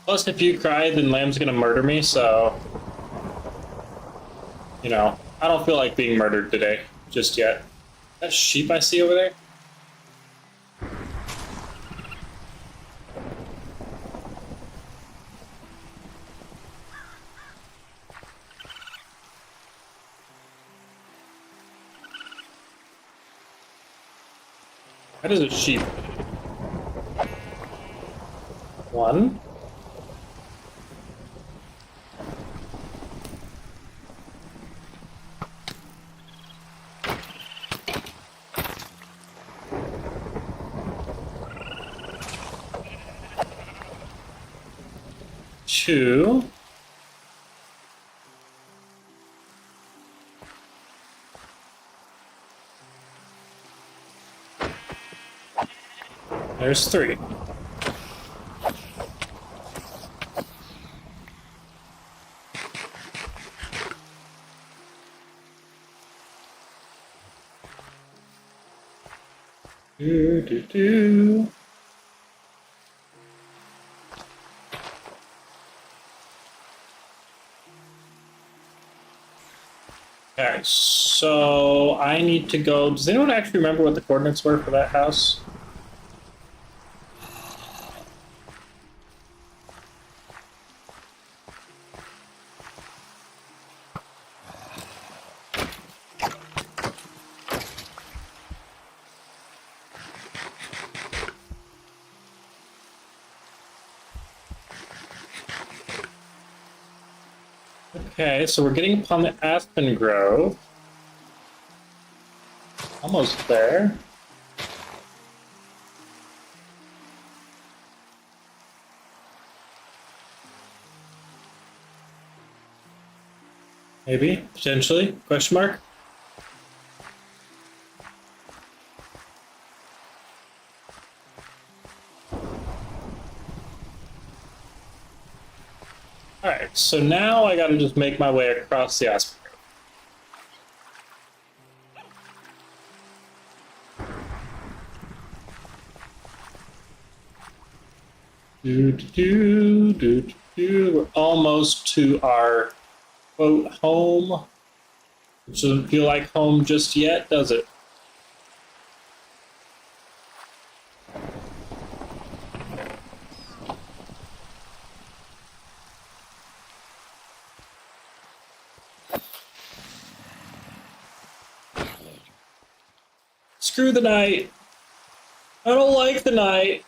Plus, if you cry, then Lamb's gonna murder me, so... You know, I don't feel like being murdered today, just yet. That sheep I see over there? How does a sheep? One. Two. There's three. Do, do, do. Alright, so I need to go. Does anyone actually remember what the coordinates were for that house? Okay, so we're getting upon the Aspen Grove. Almost there. Maybe, potentially, question mark? Alright, so now I gotta just make my way across the Aspen Grove. Do, do, do, do, do. We're almost to our quote home. Which doesn't feel like home just yet, does it? Screw the night. I don't like the night.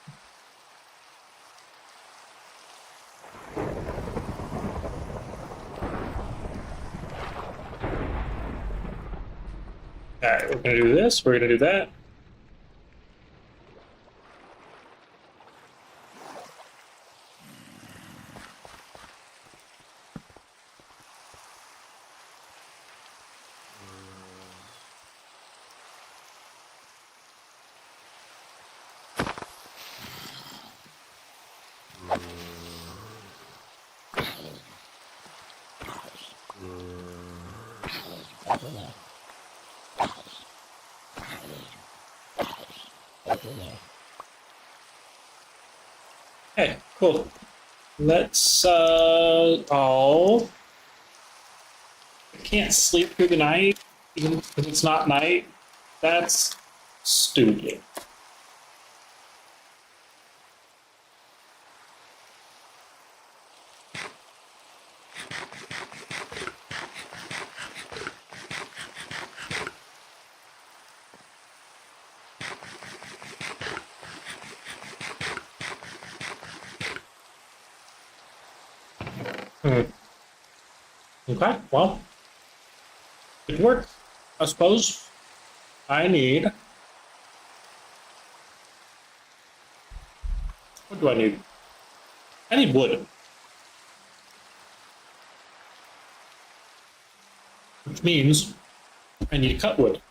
Alright, we're gonna do this, we're gonna do that. Okay, cool. Let's, oh. I can't sleep through the night, even if it's not night. That's stupid. Okay, well, it worked. I suppose I need. What do I need? I need wood. Which means I need to cut wood.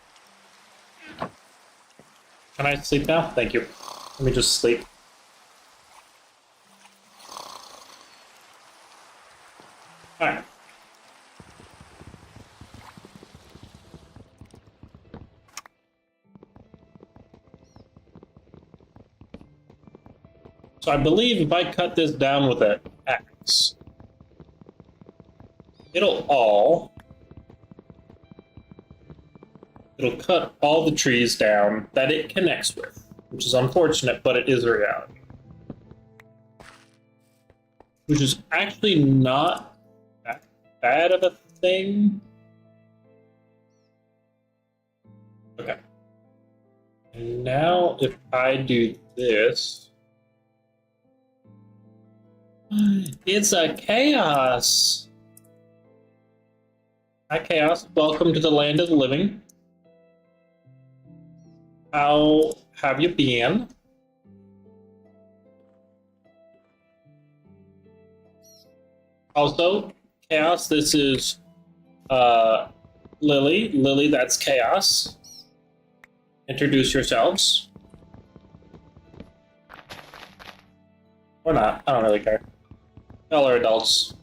Can I sleep now? Thank you. Let me just sleep. Alright. So I believe if I cut this down with an axe, it'll cut all the trees down that it connects with, which is unfortunate, but it is a reality. Which is actually not that bad of a thing. Okay. And now if I do this, it's a chaos. Hi, Chaos. Welcome to the land of the living. How have you been? Also, Chaos, this is Lily. Lily, that's Chaos. Introduce yourselves. Or not. I don't really care. Y'all are adults.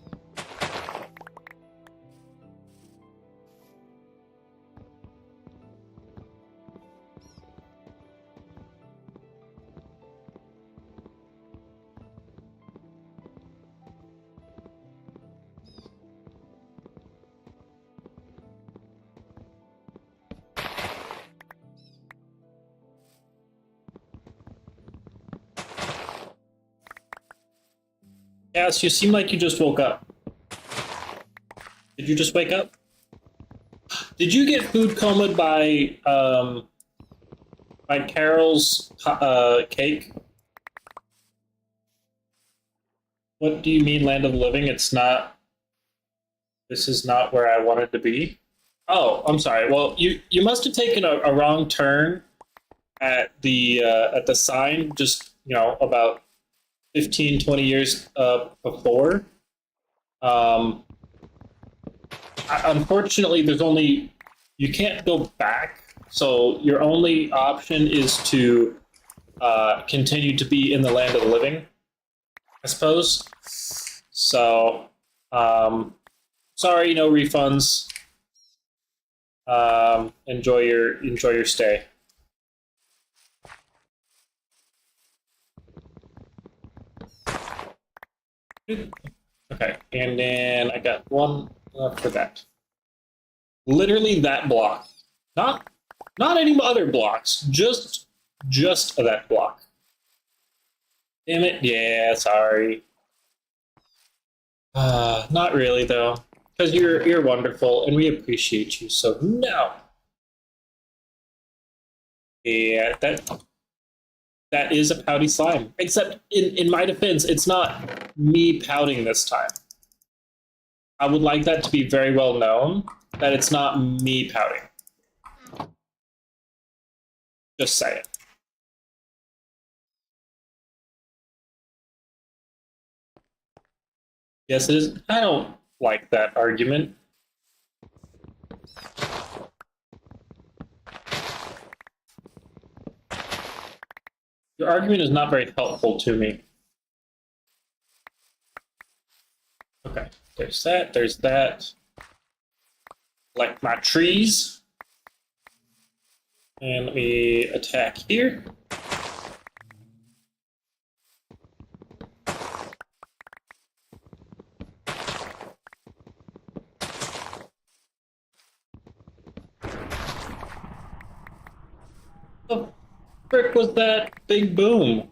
Cass, you seem like you just woke up. Did you just wake up? Did you get food comaed by Carol's cake? What do you mean, land of the living? It's not. This is not where I wanted to be. Oh, I'm sorry. Well, you must have taken a wrong turn at the sign. Just about 15, 20 years before. Unfortunately, you can't go back. So your only option is to continue to be in the land of the living, I suppose. So, sorry, no refunds. Enjoy your stay. Okay, and then I got one for that. Literally that block, not any other blocks, just that block. Damn it! Yeah, sorry. Not really though, because you're wonderful and we appreciate you. So no. Yeah, that is a pouty slime. Except in my defense, it's not me pouting this time. I would like that to be very well known that it's not me pouting. Just say it. Yes, it is. I don't like that argument. Your argument is not very helpful to me. Okay, there's that, there's that. Like my trees. And let me attack here. The frick was that big boom?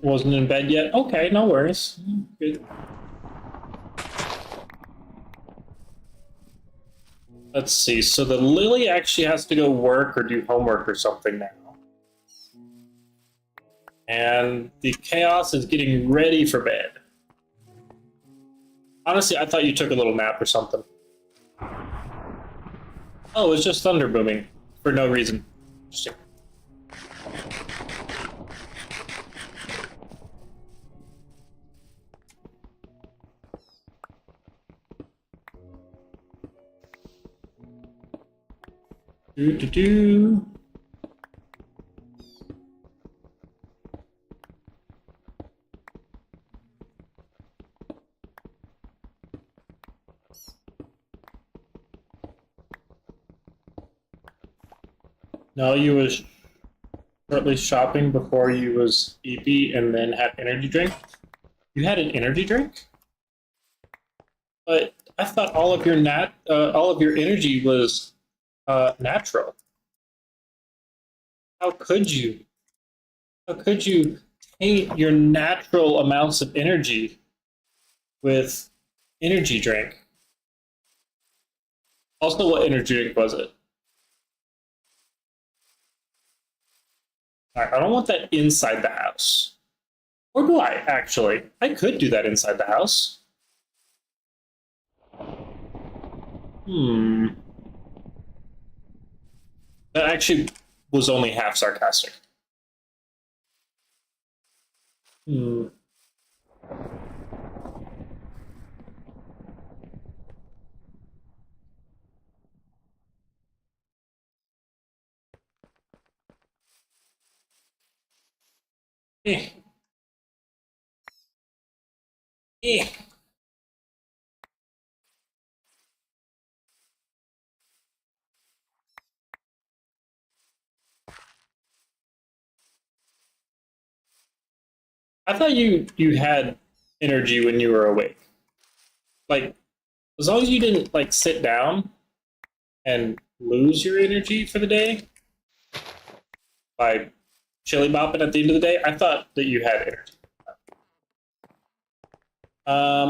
Wasn't in bed yet? Okay, no worries. Good. Let's see. So the Lily actually has to go work or do homework or something now. And the Chaos is getting ready for bed. Honestly, I thought you took a little nap or something. Oh, it's just thunder booming for no reason. Interesting. Do. No, you was shortly shopping before you was EP and then had energy drink. You had an energy drink? But I thought all of your energy was natural. How could you? How could you taint your natural amounts of energy with energy drink? Also, what energy drink was it? I don't want that inside the house. Or do I, actually? I could do that inside the house. Hmm. That actually was only half sarcastic. Hmm. Eh. Eh. I thought you had energy when you were awake. Like, as long as you didn't like sit down and lose your energy for the day by chili bopping at the end of the day, I thought that you had energy.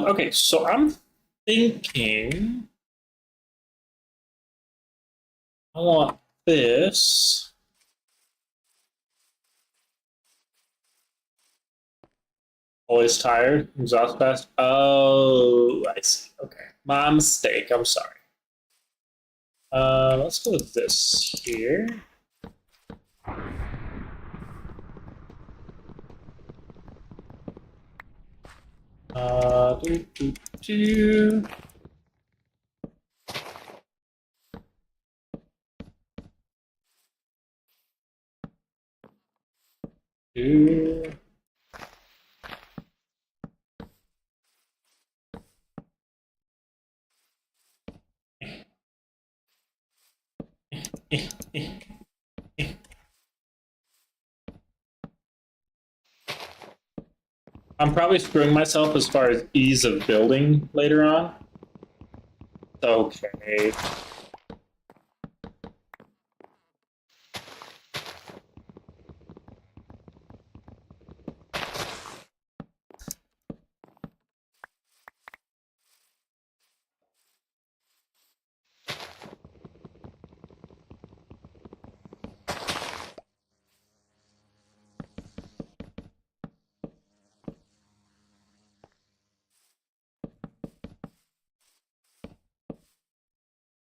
Okay, so I'm thinking I want this. Always tired, exhaust fast. Oh, I see. Okay, my mistake. I'm sorry. Let's go with this here. Do, do, do. Do. I'm probably screwing myself as far as ease of building later on. Okay.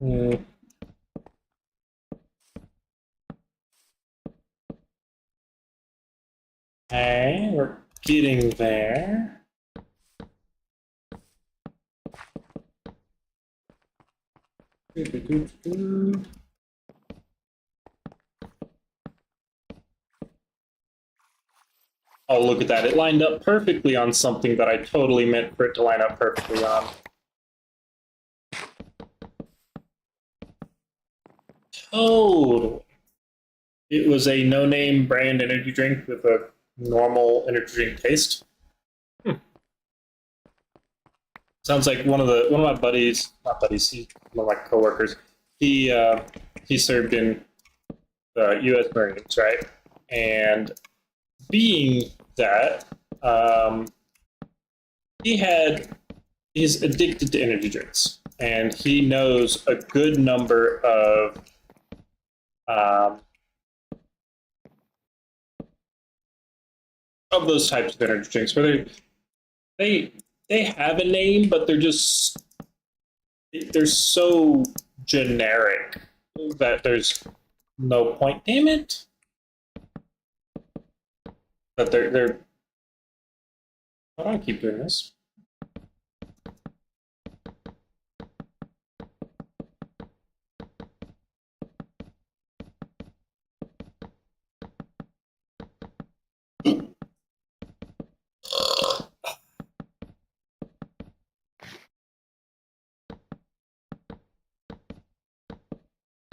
Hmm. Okay, we're getting there. Do, do, do, do. Oh, look at that. It lined up perfectly on something that I totally meant for it to line up perfectly on. Totally. It was a no-name brand energy drink with a normal energy drink taste. Sounds like one of my buddies, not buddies, one of my coworkers. He he served in the U.S. Marines, right? And being that, um, he had he's addicted to energy drinks, and he knows a good number um, of those types of energy drinks where they they have a name, but they're so generic that there's no point. Damn it! That they're. Why do I keep doing this?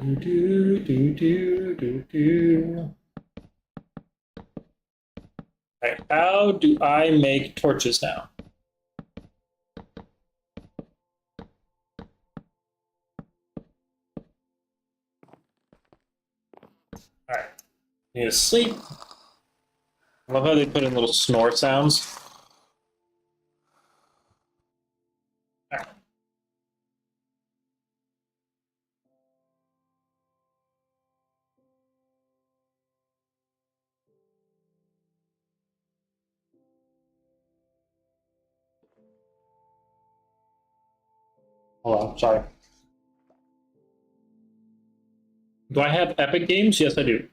Do do do do do. Right, how do I make torches now? All right, Need to sleep. I love how they put in little snore sounds. Alright. Hold on, sorry. Do I have Epic Games? Yes, I do.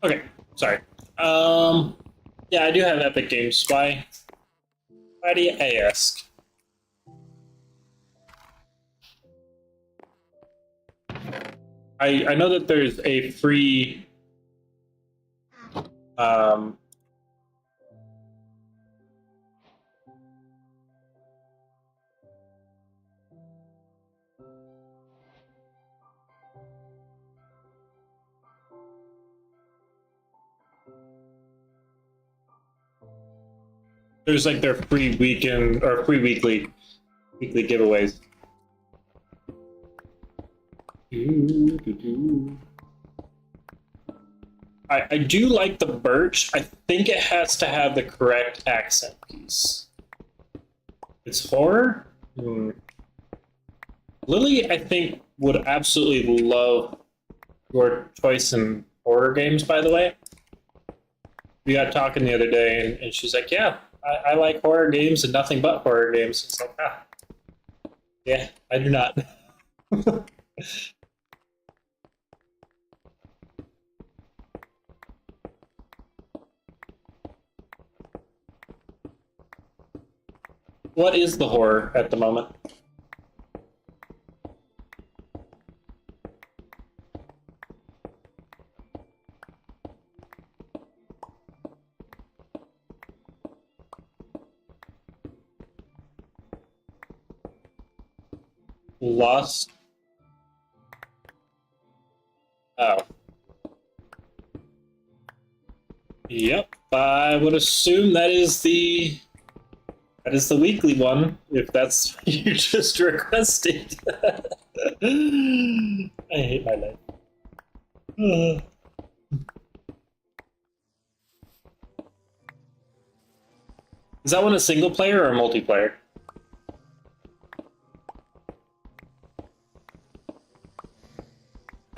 Okay, sorry. Yeah, I do have Epic Games. Why? Why do you ask? I know that there's a free um there's like their free weekend or free weekly giveaways. I do like the birch. I think it has to have the correct accent piece. It's horror? Hmm. Lily, I think, would absolutely love your choice in horror games, by the way. We got talking the other day, and she's like, yeah, I like horror games and nothing but horror games. It's like, ah, yeah, I do not. What is the horror at the moment? Lost. Oh. Yep. I would assume that is the weekly one, if that's what you just requested. I hate my life. Is that one a single player or a multiplayer?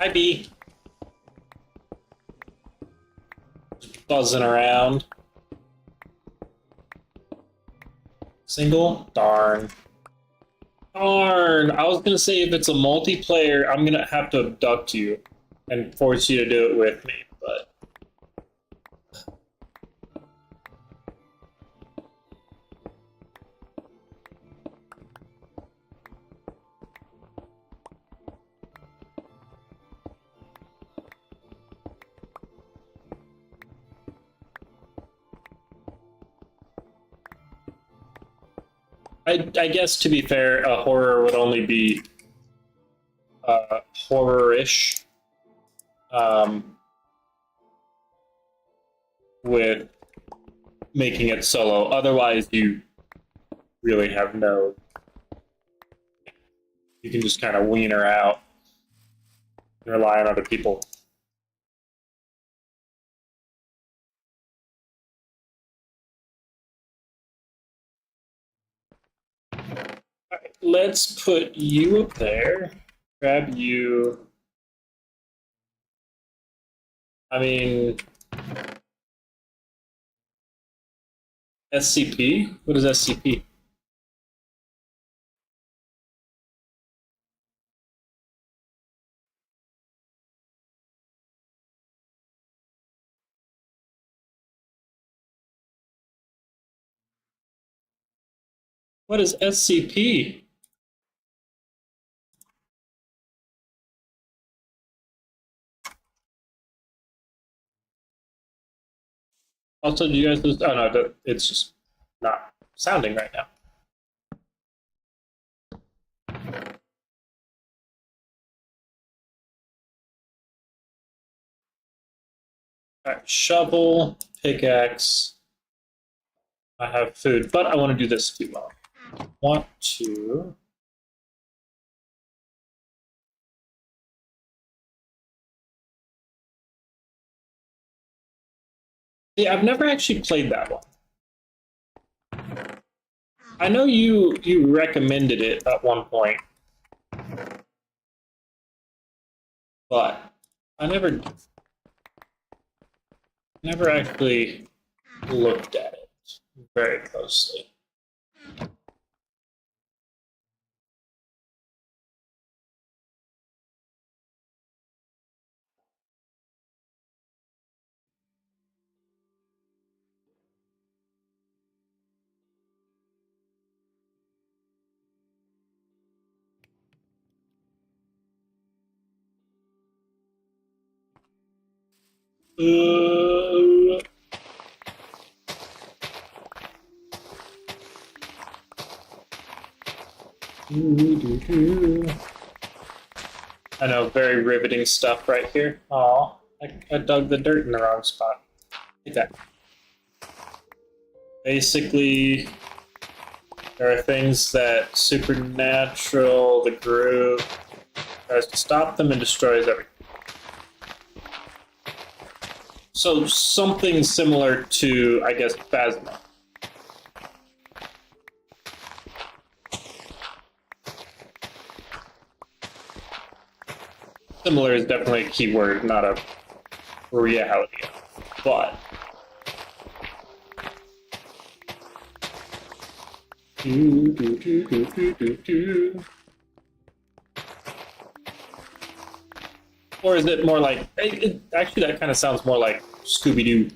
Hi B. Buzzing around. Single? Darn. Darn. I was gonna say if it's a multiplayer, I'm gonna have to abduct you and force you to do it with me, but I guess to be fair, a horror would only be horror-ish, um, with making it solo. Otherwise, you really have no. You can just kind of wean her out and rely on other people. All right, let's put you up there. Grab you. I mean, SCP? What is SCP? What is SCP? Also, do you guys lose? Oh no, it's just not sounding right now. All right, shovel, pickaxe. I have food, but I want to do this too. Well, want to. Yeah, I've never actually played that one. I know you recommended it at one point, but I never actually looked at it very closely. Uh, I know, very riveting stuff right here. Aw, I dug the dirt in the wrong spot. Like that. Basically, there are things that Supernatural, the group, tries to stop them and destroys everything. So something similar to, I guess, Phasma. Similar is definitely a keyword, not a reality. But or is it more like actually that kind of sounds more like Scooby-Doo.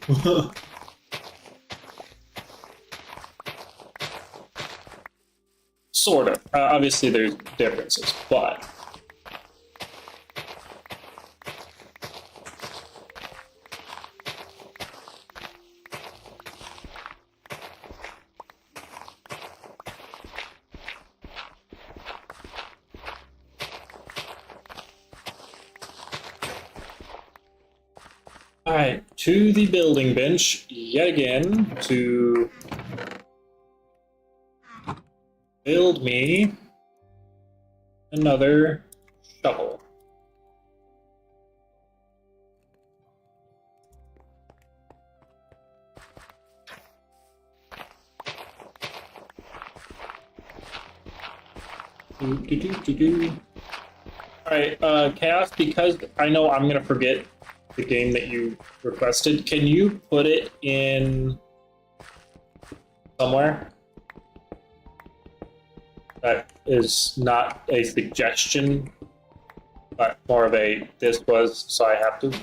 Sort of. Obviously there's differences, but all right, to the building bench yet again to build me another shovel. All right, Chaos, because I know I'm gonna forget the game that you requested, can you put it in somewhere that is not a suggestion, but more of a this was, so I have to?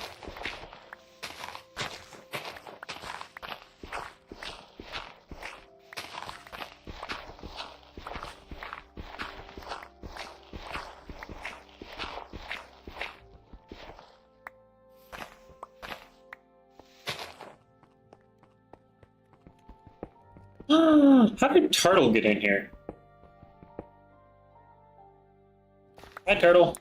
How did Turtle get in here? Hi, Turtle.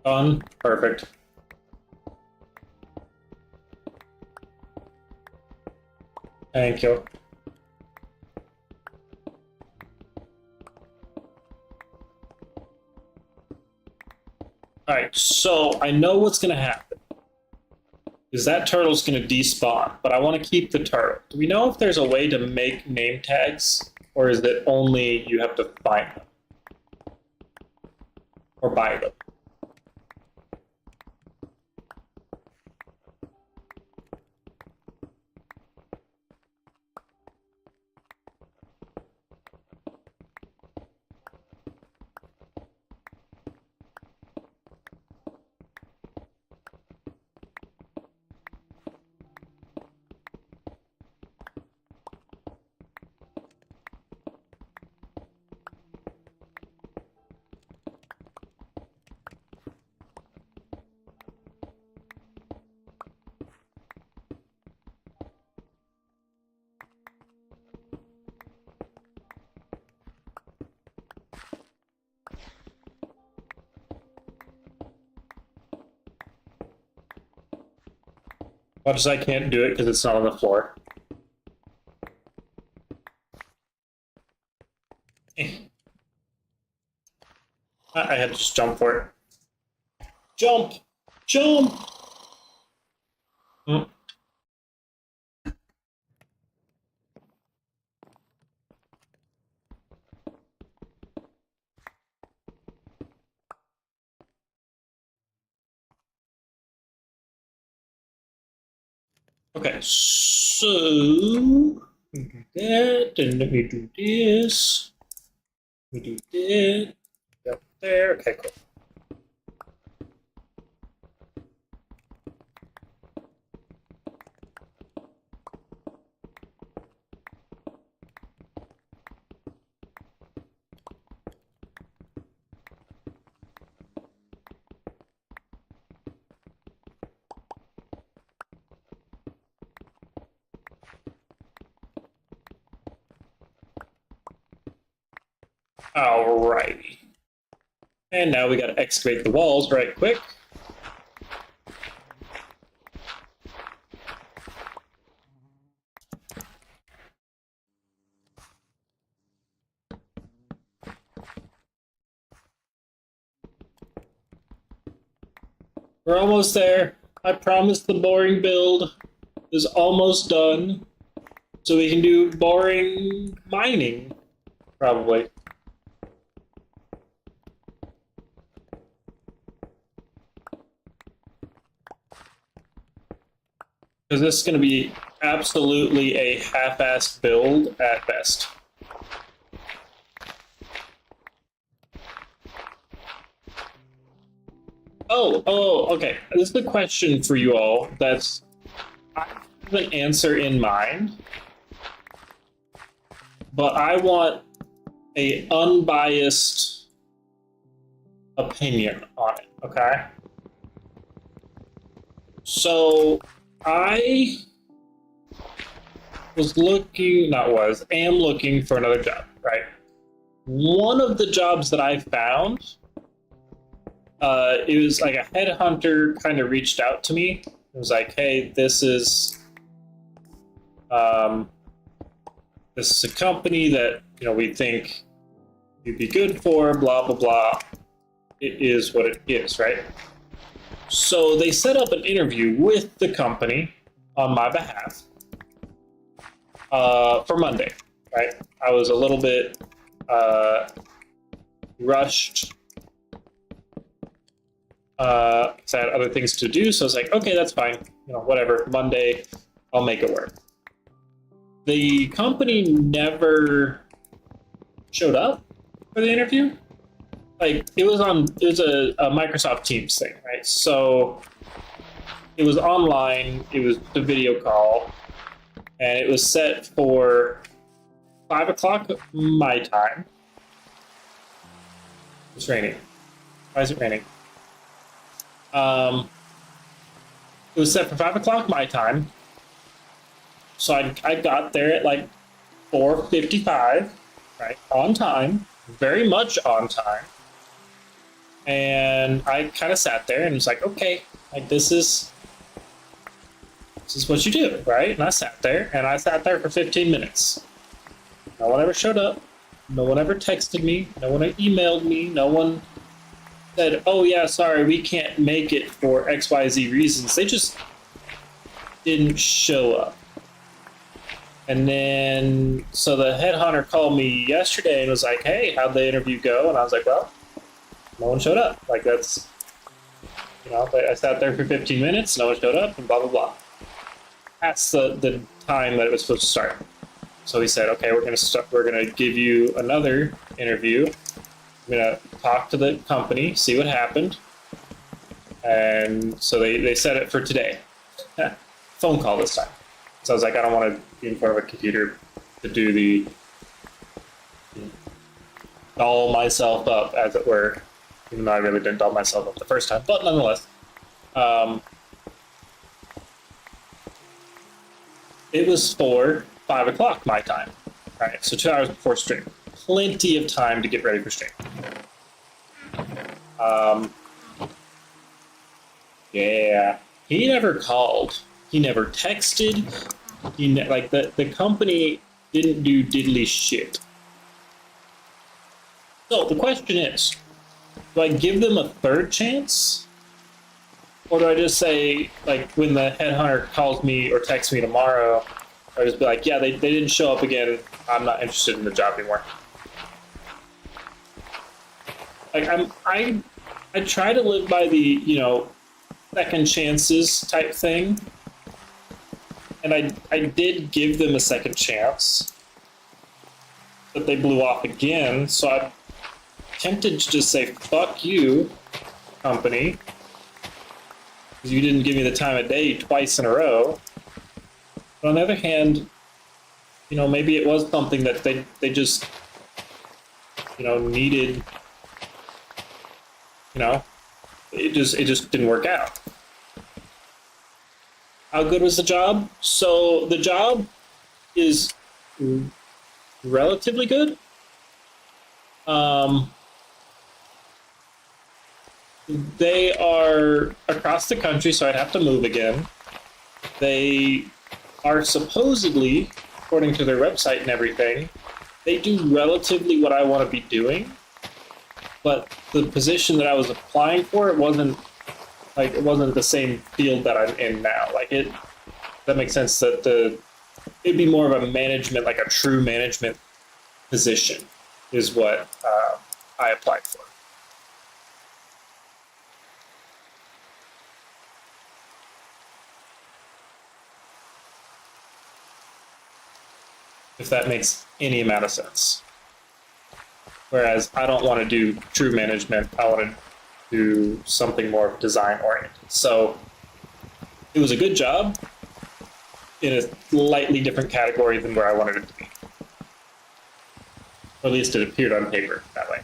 Done. Perfect. Thank you. All right, so I know what's going to happen. Is that turtle's going to despawn, but I want to keep the turtle. Do we know if there's a way to make name tags, or is it only you have to find them? Or buy them? Much as I can't do it because it's not on the floor. I had to just jump for it. Jump! Jump! Mm. Okay, so we do that, and let me do this. We do that. Up there. Okay, cool. Alrighty. And now we gotta excavate the walls right quick. We're almost there. I promise the boring build is almost done. So we can do boring mining, probably. Because this is going to be absolutely a half-assed build at best. Okay. This is the question for you all. That's I have an answer in mind, but I want a unbiased opinion on it. Okay. So I am looking for another job, right? One of the jobs that I found, it was like a headhunter kind of reached out to me. It was like, hey, this is a company that, we think you'd be good for, blah, blah, blah. It is what it is, right? So they set up an interview with the company on my behalf for Monday, right? I was a little bit rushed because I had other things to do, so I was like, okay, that's fine. Whatever. Monday, I'll make it work. The company never showed up for the interview. Like it was a Microsoft Teams thing, right? So it was online, it was a video call, and it was set for 5 o'clock my time. It's raining. Why is it raining? It was set for 5 o'clock my time. So I got there at like 4:55, right? On time, very much on time. And I kind of sat there and was like, okay, like this is what you do, right? And I sat there for 15 minutes. No one ever showed up. No one ever texted me. No one emailed me. No one said, oh yeah, sorry, we can't make it for XYZ reasons. They just didn't show up. And then, so the headhunter called me yesterday and was like, hey, how'd the interview go? And I was like, well, no one showed up. Like that's, I sat there for 15 minutes, no one showed up, and blah, blah, blah. That's the time that it was supposed to start. So he said, okay, we're gonna give you another interview. I'm gonna talk to the company, see what happened. And so they set it for today. Phone call this time. So I was like, I don't want to be in front of a computer to do the doll myself up, as it were, even though I really didn't doll myself up the first time, but nonetheless. It was for 5 o'clock my time, right? So 2 hours before stream. Plenty of time to get ready for stream. Yeah, he never called. He never texted. Like the company didn't do diddly shit. So the question is, do I give them a third chance? Or do I just say, like, when the headhunter calls me or texts me tomorrow, I just be like, yeah, they didn't show up again. I'm not interested in the job anymore. Like, I try to live by the, you know, second chances type thing. And I did give them a second chance. But they blew off again, so I'm tempted to just say, fuck you, company. Because you didn't give me the time of day twice in a row. But on the other hand, you know, maybe it was something that they just, you know, needed, you know, it just didn't work out. How good was the job? So the job is relatively good. They are across the country, so I'd have to move again. They are supposedly, according to their website and everything, they do relatively what I want to be doing. But the position that I was applying for, it wasn't the same field that I'm in now. Like that makes sense that it'd be more of a management, like a true management position is what I applied for. If that makes any amount of sense. Whereas I don't want to do true management. I want to do something more design oriented. So it was a good job in a slightly different category than where I wanted it to be. Or at least it appeared on paper that way.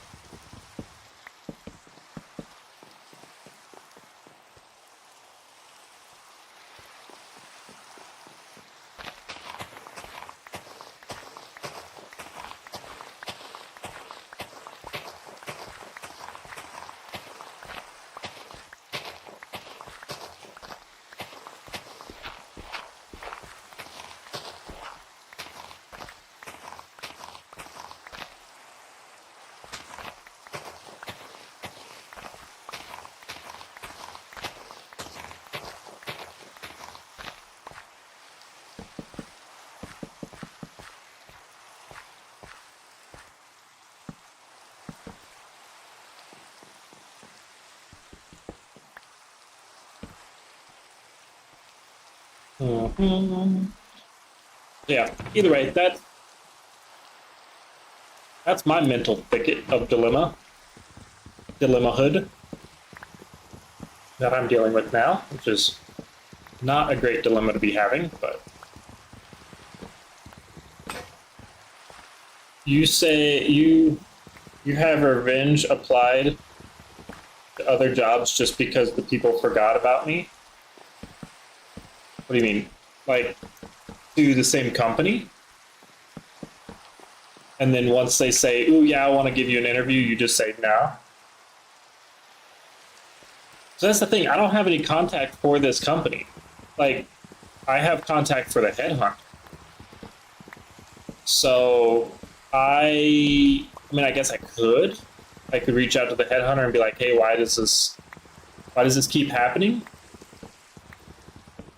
Yeah, either way, that's my mental thicket of dilemmahood that I'm dealing with now, which is not a great dilemma to be having, but you say you have revenge applied to other jobs just because the people forgot about me? What do you mean? Like, to the same company? And then once they say, ooh, yeah, I want to give you an interview, you just say no? So that's the thing. I don't have any contact for this company. Like, I have contact for the headhunter. So I mean, I guess I could reach out to the headhunter and be like, hey, why does this keep happening?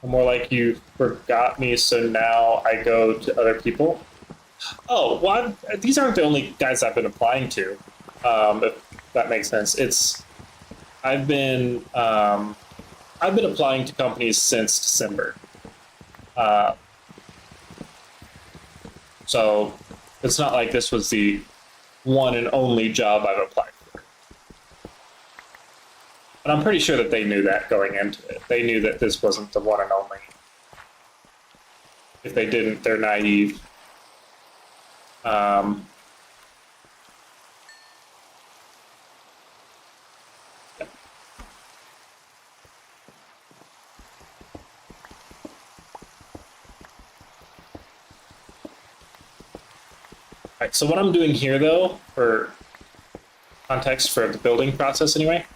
Or more like, you forgot me, so now I go to other people. Oh, well, these aren't the only guys I've been applying to, if that makes sense. I've been applying to companies since December. So it's not like this was the one and only job I've applied for. But I'm pretty sure that they knew that going into it. They knew that this wasn't the one and only. If they didn't, they're naive. Alright, so what I'm doing here, though, for context for the building process anyway,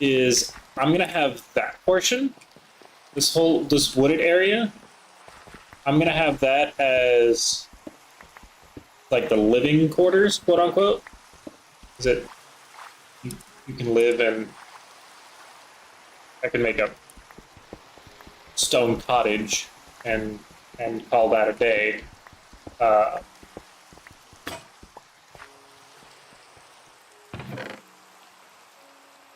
is I'm going to have that portion, this wooded area, I'm gonna have that as like the living quarters, quote unquote. Is it you can live in? I can make a stone cottage and call that a day. Uh,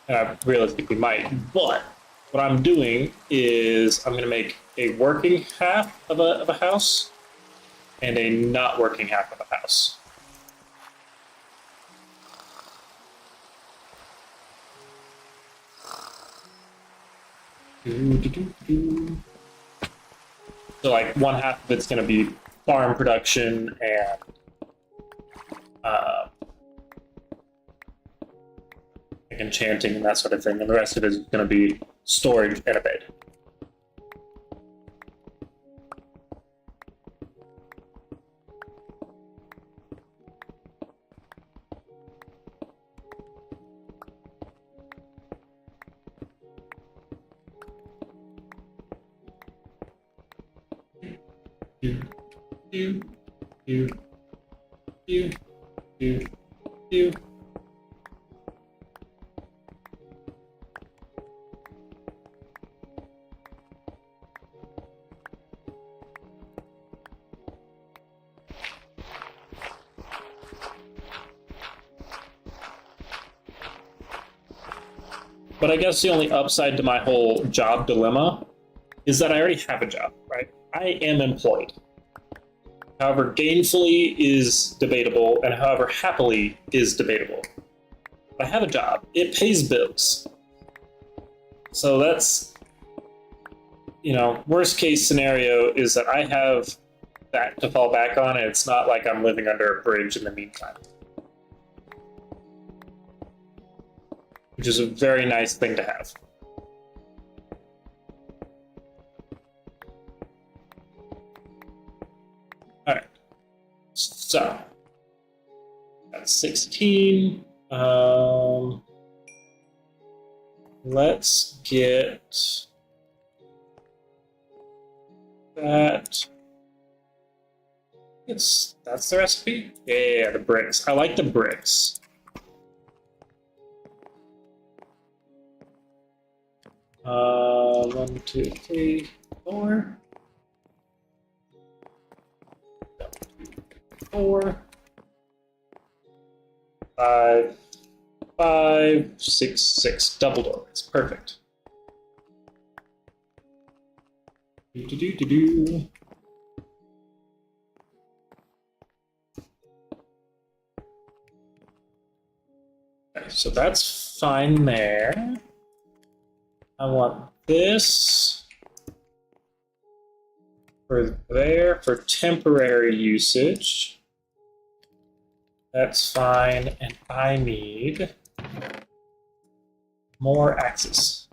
and I realistically might, but what I'm doing is I'm going to make a working half of a house and a not working half of a house. So like one half of it's going to be farm production and like enchanting and that sort of thing, and the rest of it is going to be storage and a bed. Do, do, do, do, do, do. But I guess the only upside to my whole job dilemma is that I already have a job, right? I am employed. However, gainfully is debatable, and however happily is debatable. But I have a job. It pays bills. So that's, worst case scenario is that I have that to fall back on, and it's not like I'm living under a bridge in the meantime. Which is a very nice thing to have. All right. So that's 16. Let's get that. That's the recipe. Yeah, the bricks. I like the bricks. One, two, three, four. 4, 5, 5, 6, 6. Double doors. Perfect. Do. Okay, so that's fine there. I want this for there for temporary usage. That's fine, and I need more axes.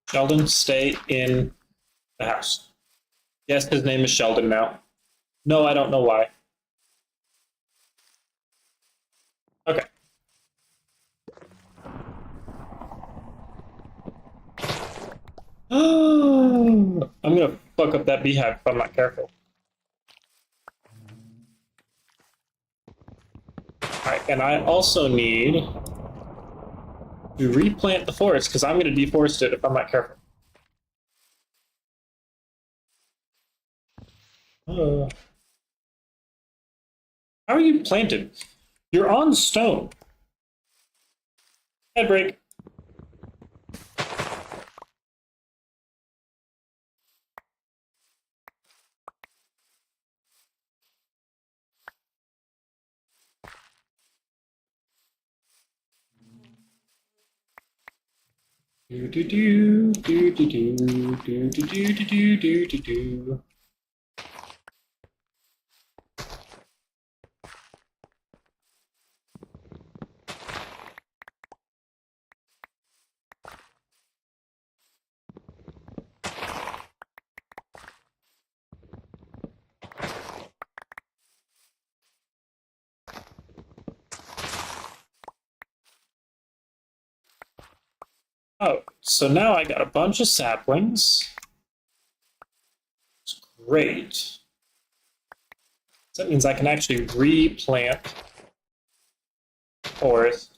Sheldon, stay in the house. Yes, his name is Sheldon now. No, I don't know why. Okay. I'm gonna fuck up that beehive if I'm not careful. Alright, and I also need to replant the forest because I'm gonna deforest it if I'm not careful. How are you planted? You're on stone. Head break. Do do do do do do do do do do do do do. Oh, so now I got a bunch of saplings. It's great. So that means I can actually replant forest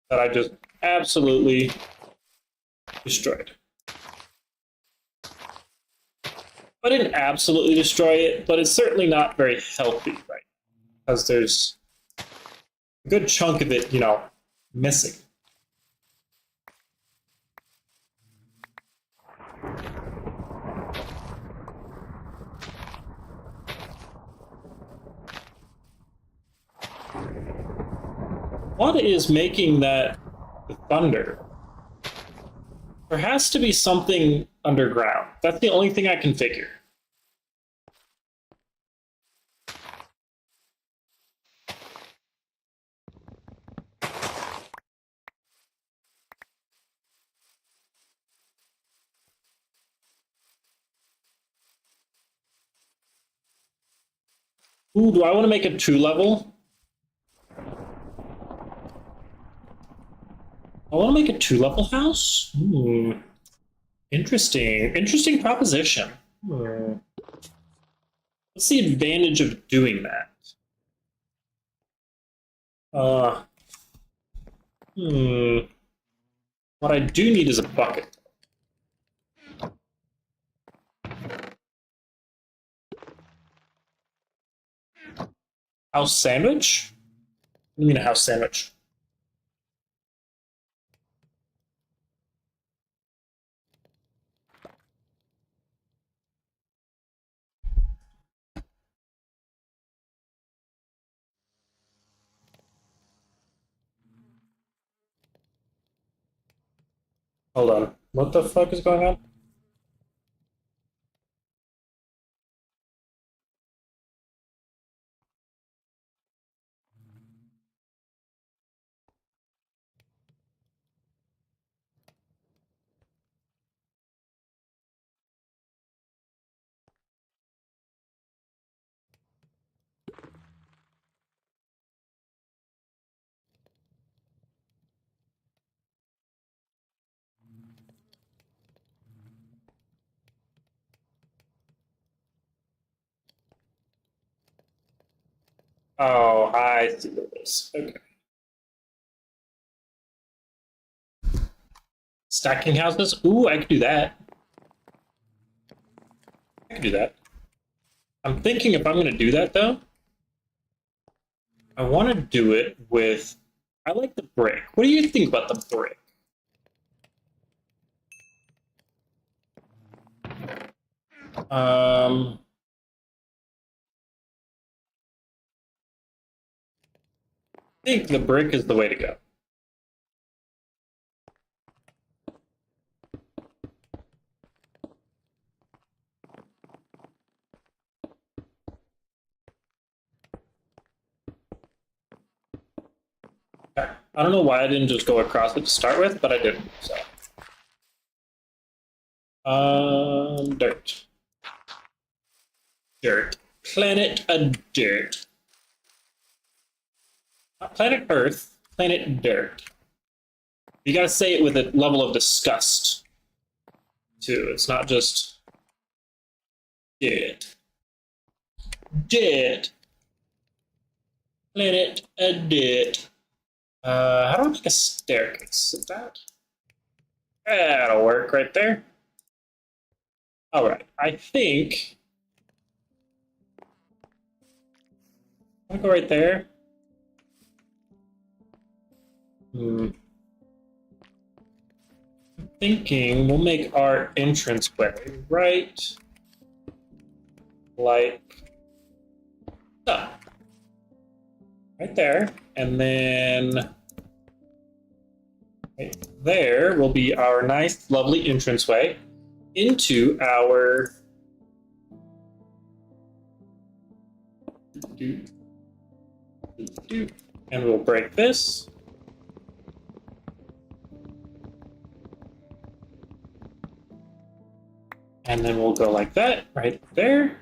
that I just absolutely destroyed. I didn't absolutely destroy it, but it's certainly not very healthy, right? Because there's a good chunk of it, missing. What is making that thunder? There has to be something underground. That's the only thing I can figure. Ooh, do I want to make a 2-level? I want to make a 2-level house? Interesting. Interesting proposition. What's the advantage of doing that? What I do need is a bucket. House sandwich? What do you mean a house sandwich? Hold on. What the fuck is going on? Oh, I see what it is. Okay. Stacking houses? Ooh, I could do that. I could do that. I'm thinking if I'm going to do that, though, I want to do it with... I like the brick. What do you think about the brick? I think the brick is the way to go. I don't know why I didn't just go across it to start with, but I didn't. So, dirt, dirt, planet a dirt, not planet Earth, planet dirt. You gotta say it with a level of disgust, too. It's not just dirt, dirt, planet a dirt. How do I make a staircase? Is that? That'll work right there. All right, I think I'll go right there. I'm thinking we'll make our entranceway right like so. Right there, and then wait, there will be our nice, lovely entranceway into our and we'll break this. And then we'll go like that, right there,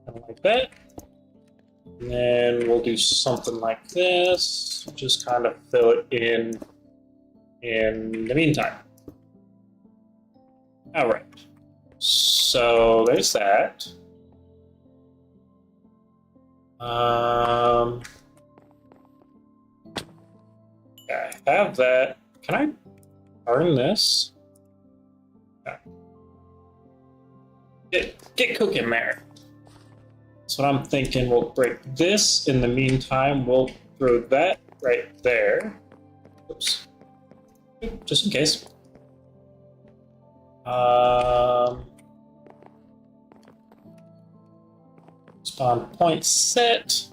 and like that. And then we'll do something like this, just kind of fill it in the meantime. All right, so there's that. I have that. Can I earn this? Yeah. Get cooking there. That's what I'm thinking. We'll break this. In the meantime, we'll throw that right there. Oops. Just in case. Spawn point set.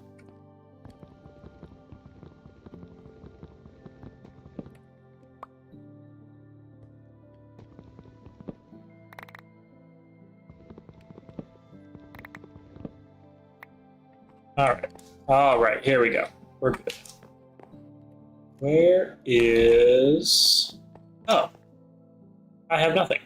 All right, here we go. We're good. Where is... Oh, I have nothing.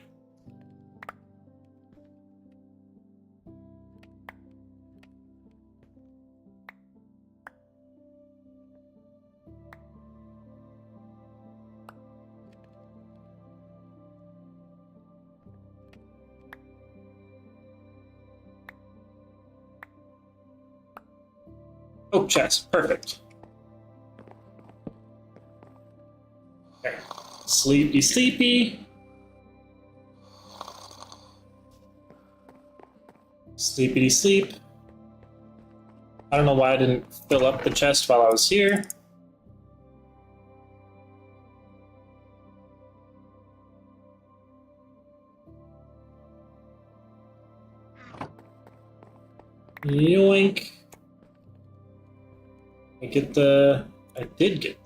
Oh, chest. Perfect. Okay. Sleepy, sleepy. Sleepity sleep. I don't know why I didn't fill up the chest while I was here. Yoink. I did get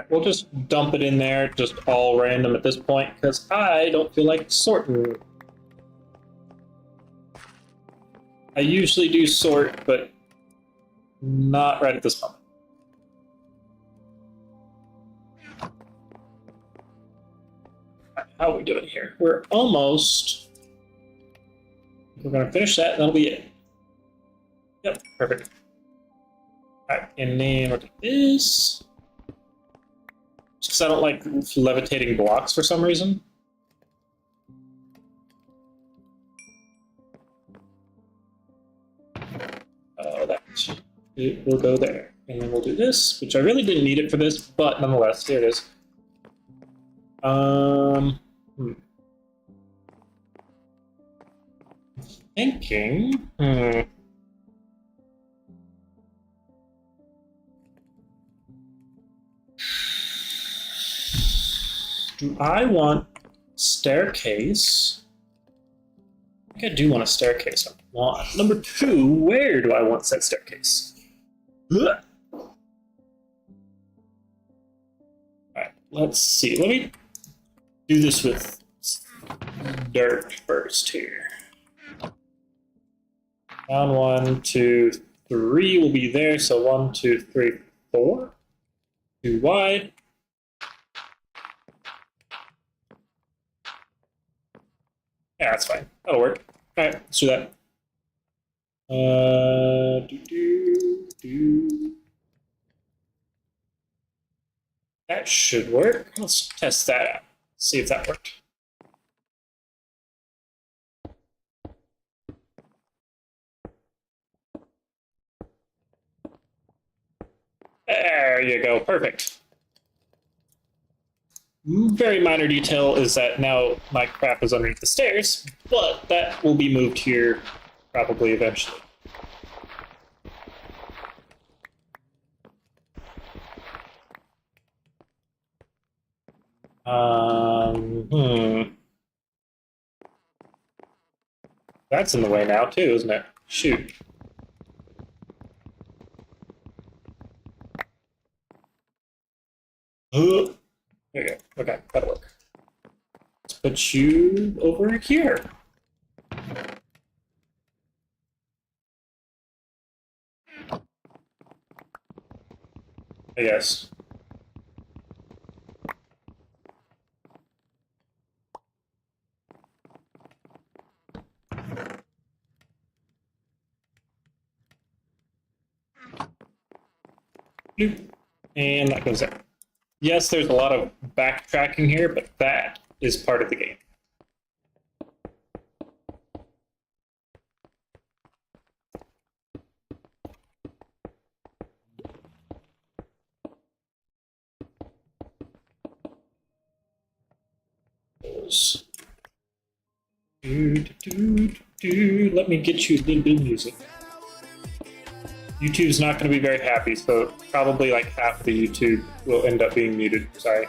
we'll just dump it in there, just all random at this point, because I don't feel like sorting. I usually do sort, but not right at this moment. How are we doing here? We're almost... We're going to finish that, and that'll be it. Yep, perfect. Alright, and then we'll do this. Just because I don't like levitating blocks for some reason. That it will go there. And then we'll do this, which I really didn't need it for this, but nonetheless, here it is. Thinking. Do I want staircase? I think I do want a staircase. Number 2, where do I want said staircase? Ugh. Alright, let's see. Let me do this with dirt first here. Down 1, 2, 3 will be there. So 1, 2, 3, 4. 2 wide. Yeah, that's fine. That'll work. All right, let's do that. That should work. Let's test that out. See if that worked. There you go. Perfect. Very minor detail is that now my crap is underneath the stairs, but that will be moved here probably eventually. That's in the way now too, isn't it? Shoot. There you go. Okay, that'll work. Let's put you over here. I guess. Bloop. And that goes there. Yes, there's a lot of backtracking here, but that is part of the game. Let me get you a little bit of music. YouTube's not going to be very happy, so probably like half the YouTube will end up being muted. Sorry.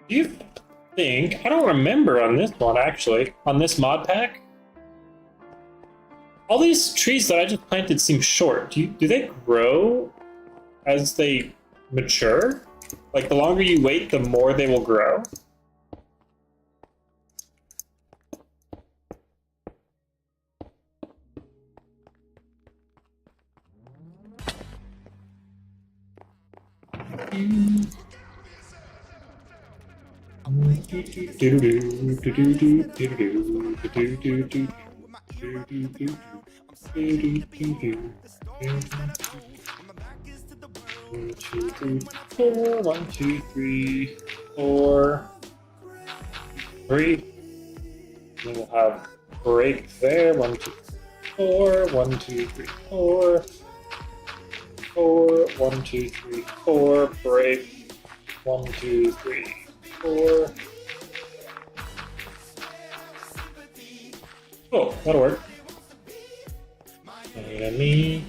Do you think, I don't remember on this one actually, on this mod pack, all these trees that I just planted seem short. Do they grow as they mature? Like the longer you wait, the more they will grow? One, two, three, four, 3. Then we'll have break there. 1, 2, 4. 1, 2, 3, 4. 4. 1, 2, 3, 4. Break. 1, 2, 3, 4. Oh, that'll work. Me,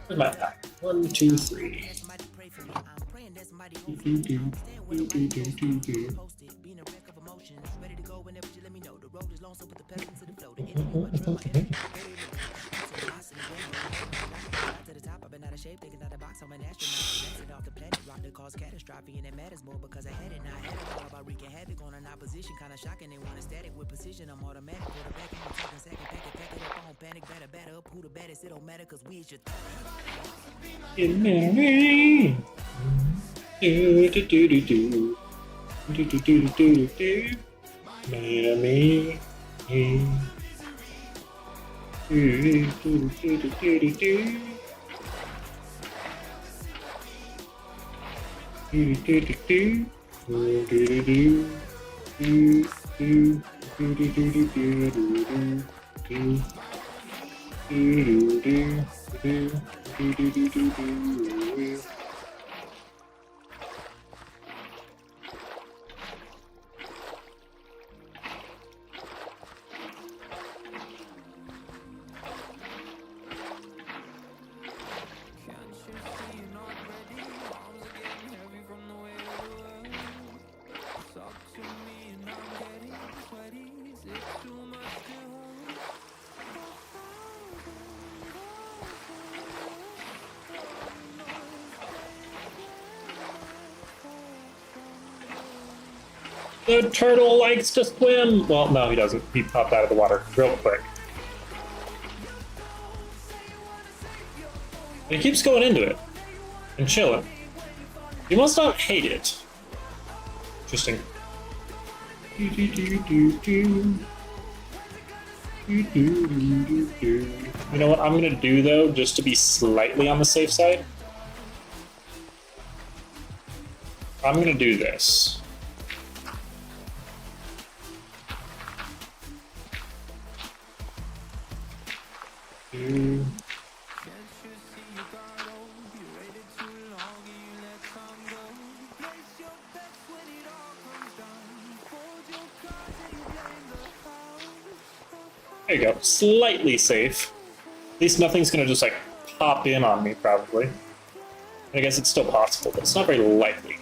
Where's my pack? 1, 2, 3. Cause catastrophe and it matters more because I had it. Now I had it all about wreaking havoc on an opposition. Kinda shocking, they want a static with precision. I'm automatic, quarterback, and I'm talking second, pack it up on panic, batter up. Who the baddest? It don't matter cause we is your The turtle likes to swim. Well, no, he doesn't. He popped out of the water real quick. He keeps going into it and chilling. He must not hate it. Interesting. You know what I'm gonna do though, just to be slightly on the safe side? I'm gonna do this. There you go. Slightly safe. At least nothing's gonna just like pop in on me, probably. I guess it's still possible, but it's not very likely.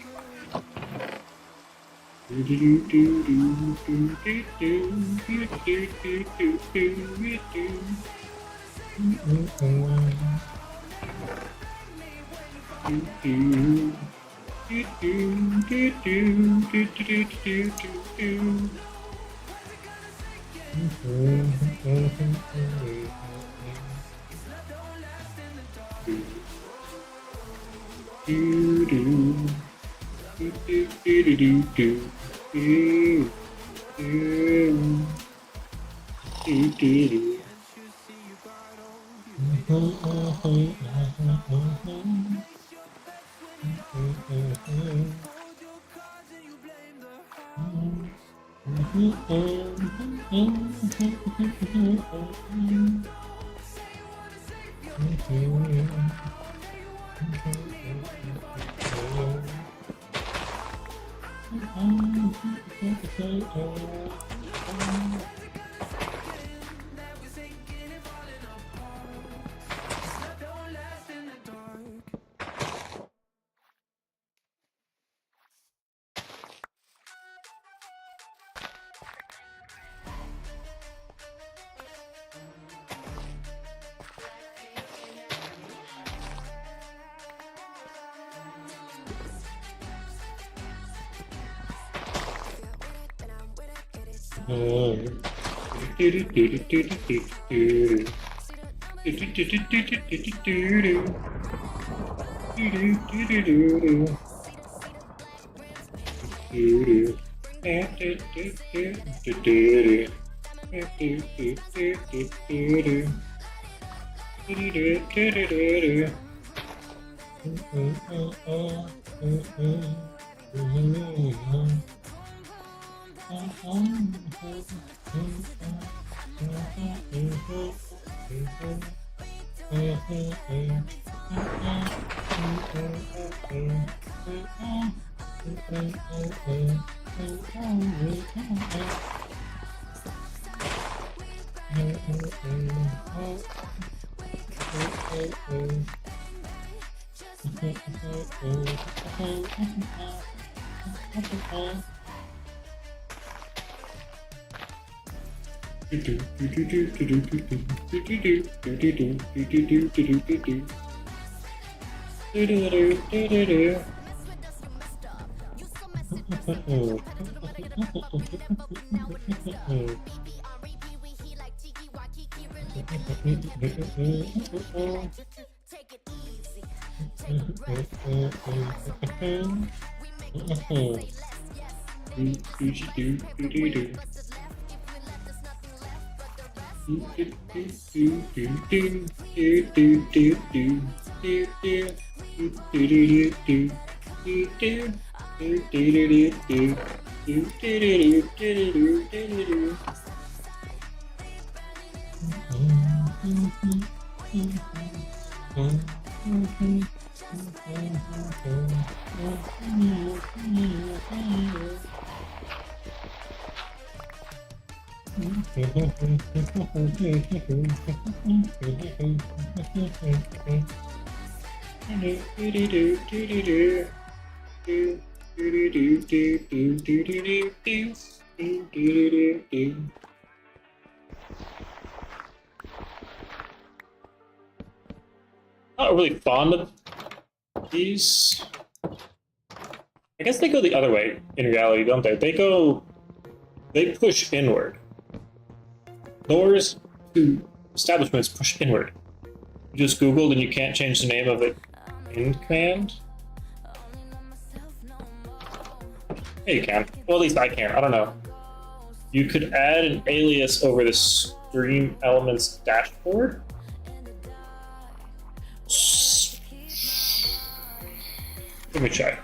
Not really fond of these. I guess they go the other way in reality, don't they? They push inward. Doors to establishments push inward. You just Googled and you can't change the name of it in command? Yeah, you can. Well, at least I can. I don't know. You could add an alias over the Stream Elements dashboard. Let me check.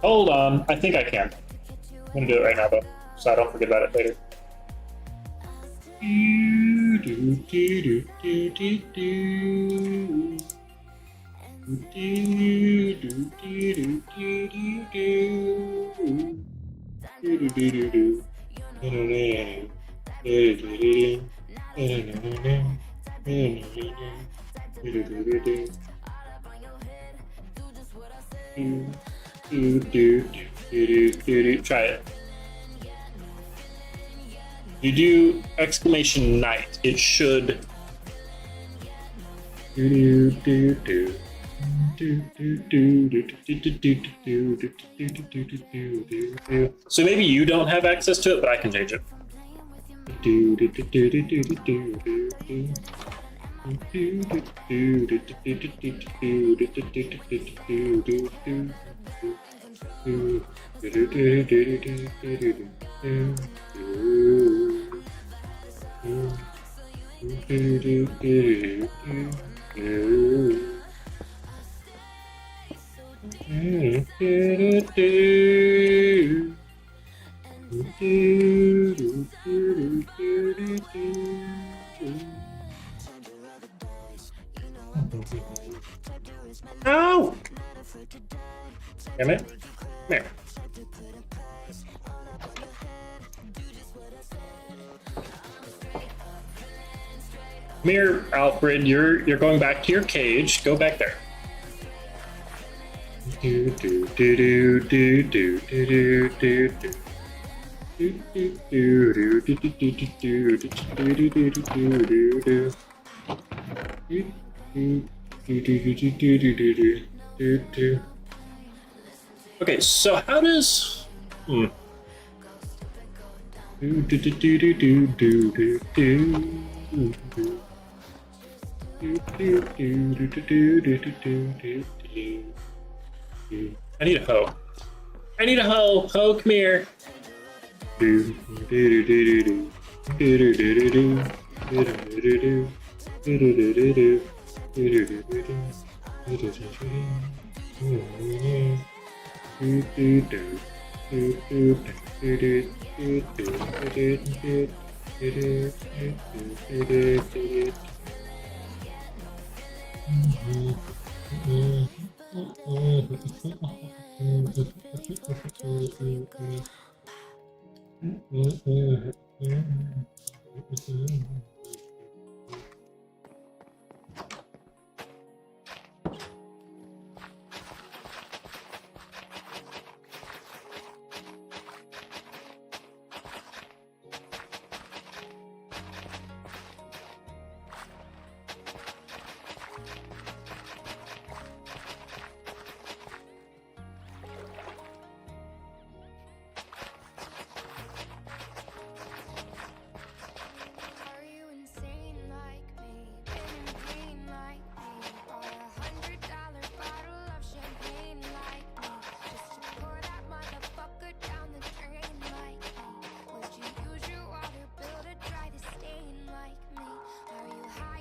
Hold on. I think I can. I'm gonna do it right now, though, so I don't forget about it later. Try it. You do exclamation night. It should. So maybe you don't have access to it, but I can change it. Ow! Damn it. Come here. Come here, Alfred. You're going back to your cage. Go back there. Okay, so how does I need a hoe. I need a hoe. Hoe, come here.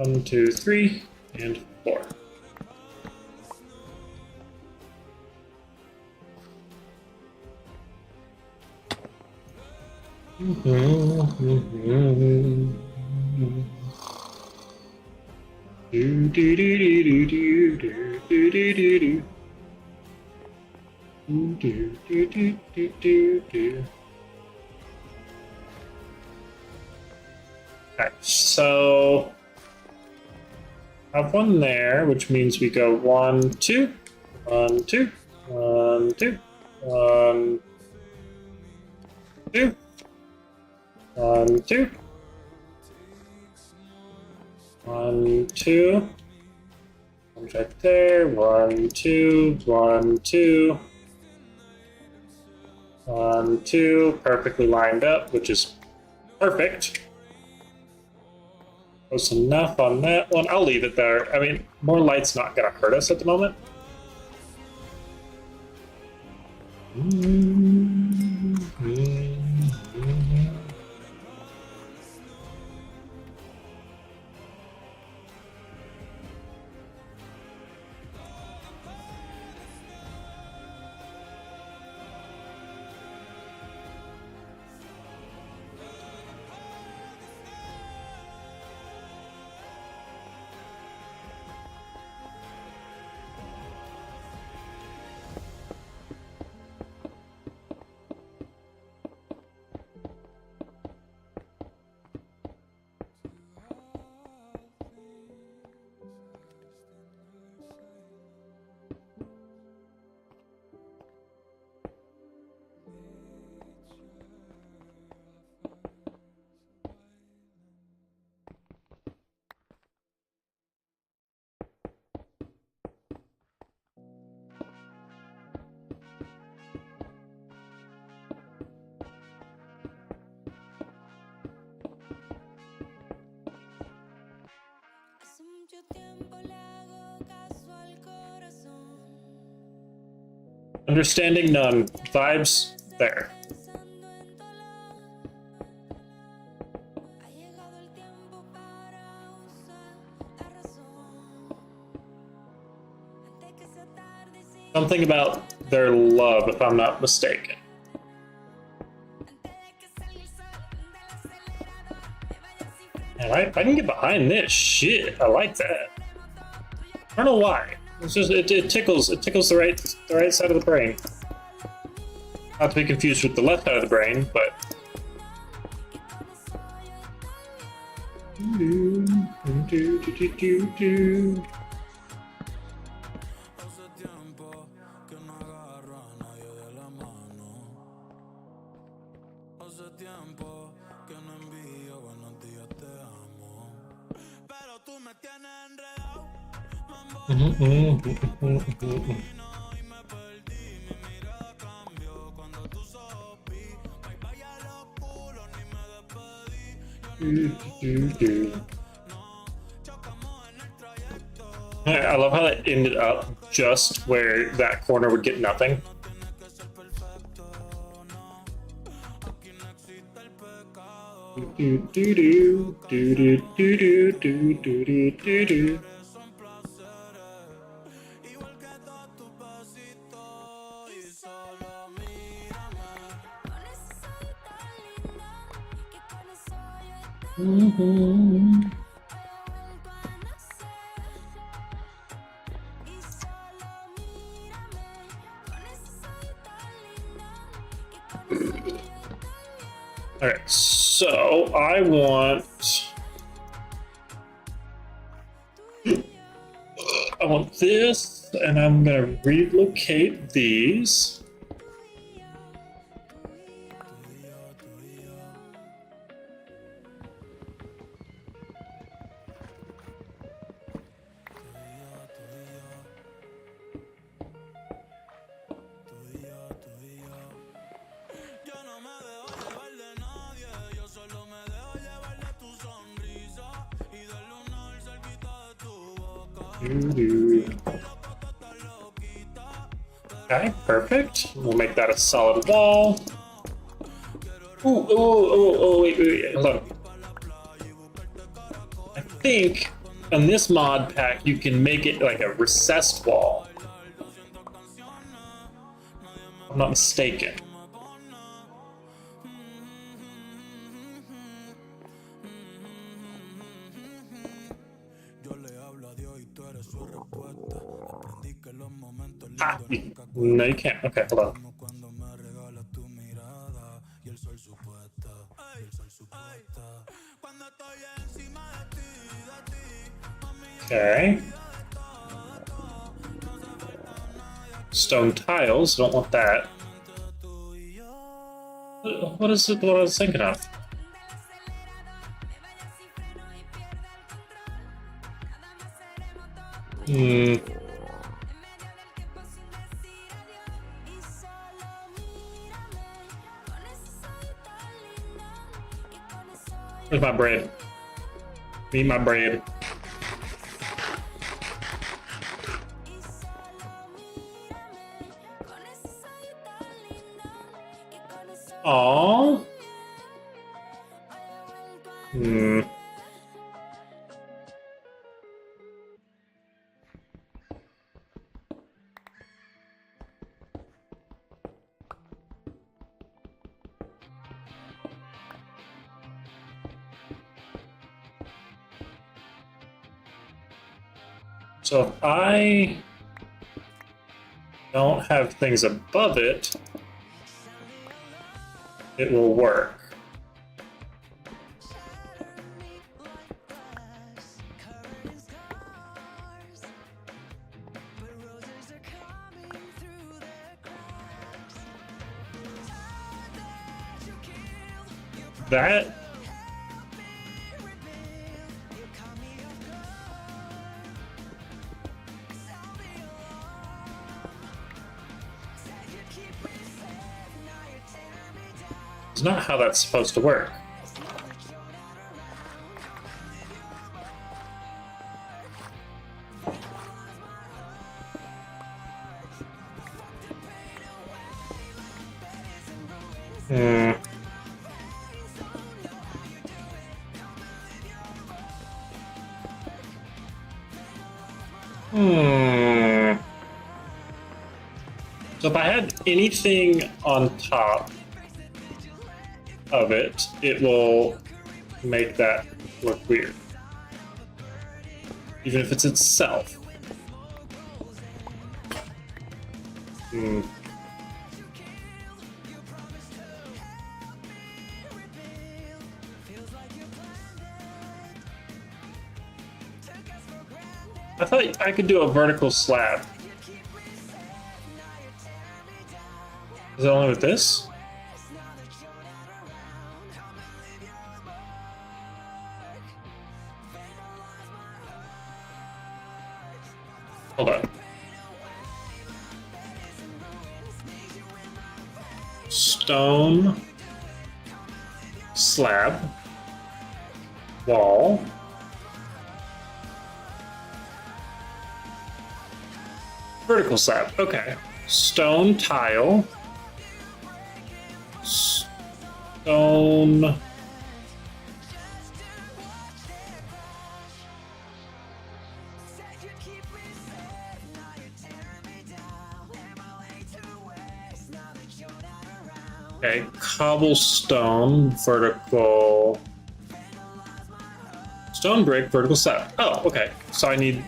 1, 2, 3, and 4. Alright, so I have one there, which means we go 1, 2, 1, 2, 1, 2, 1, 2, 1, 2, 1, 2. One's right there. 1, 2, 1, 2, 1, 2. Perfectly lined up, which is perfect. Close enough on that one. I'll leave it there. I mean, more light's not going to hurt us at the moment. Understanding none. Vibes there. Something about their love, if I'm not mistaken. And I can get behind this shit. I like that. I don't know why. It's just it tickles the right side of the brain. Not to be confused with the left side of the brain, but I love how it ended up just where that corner would get nothing. All right, so I want this, and I'm gonna relocate these. Okay, perfect. We'll make that a solid wall. Wait, hold on. I think on this mod pack, you can make it like a recessed wall. If I'm not mistaken. Ah, no, you can't. Okay, hold on. Okay. Stone tiles, don't want that. What is it? What I was thinking of? Hmm. Where's my bread? Need my bread. Aww. Hmm. So if I don't have things above it, it will work. That is not how that's supposed to work. Hmm. Hmm. So if I had anything on top of it, it will make that look weird. Even if it's itself. Hmm. I thought I could do a vertical slab. Is it only with this? Hold on. Stone slab wall. Vertical slab. Okay. Stone tile. Stone. Okay, cobblestone, vertical. Stone brick, vertical slab. Oh, okay. So I need.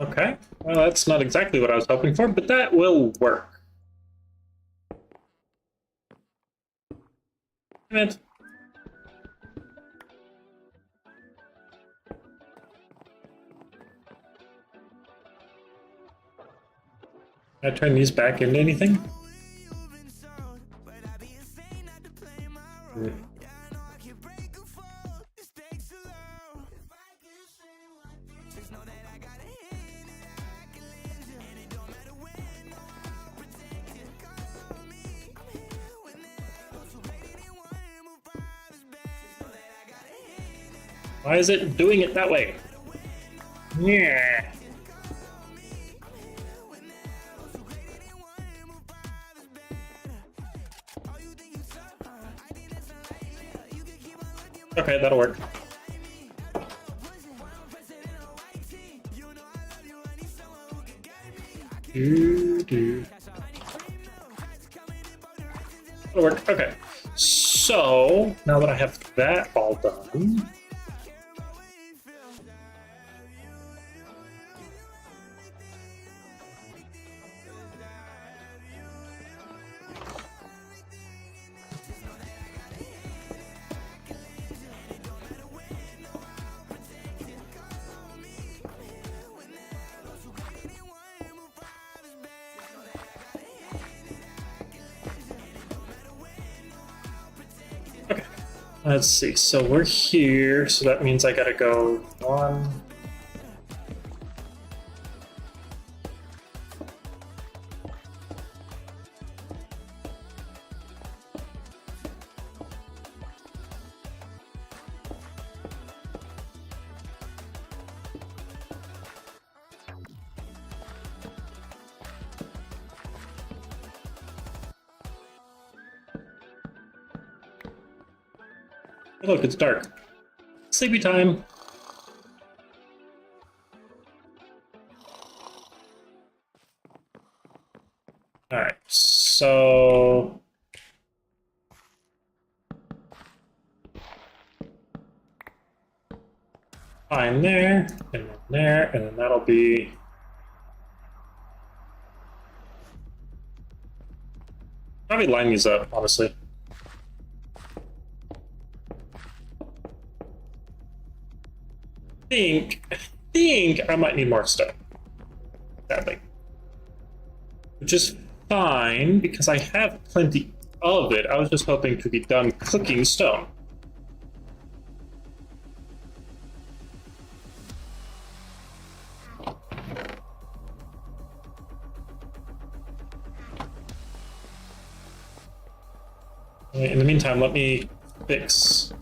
Okay, well, that's not exactly what I was hoping for, but that will work. Damn it. Can I turn these back into anything? Why is it doing it that way? Yeah. Okay, that'll work. That'll work. Okay. So now that I have that all done. Okay, let's see. So we're here, so that means I gotta go 1. Hey, look, it's dark. Sleepy time. All right, so fine there, and then that'll be probably line these up, honestly. I think I might need more stone, sadly. Which is fine, because I have plenty of it. I was just hoping to be done cooking stone. In the meantime, let me fix.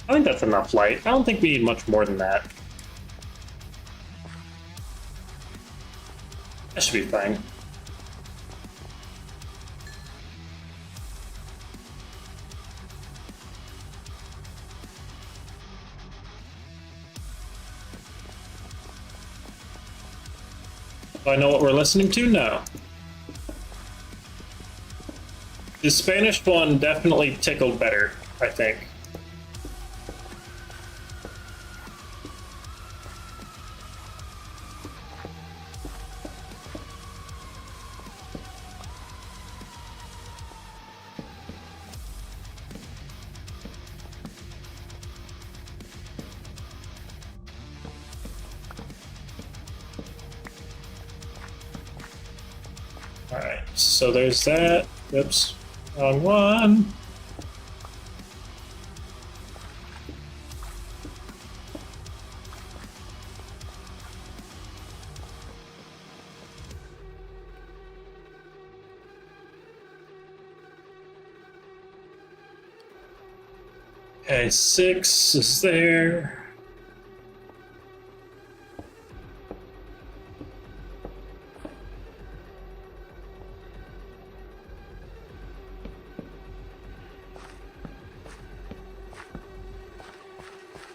I think that's enough light. I don't think we need much more than that. That should be fine. Do I know what we're listening to? No. The Spanish one definitely tickled better, I think. Alright, so there's that. Oops, wrong one. Okay, 6 is there.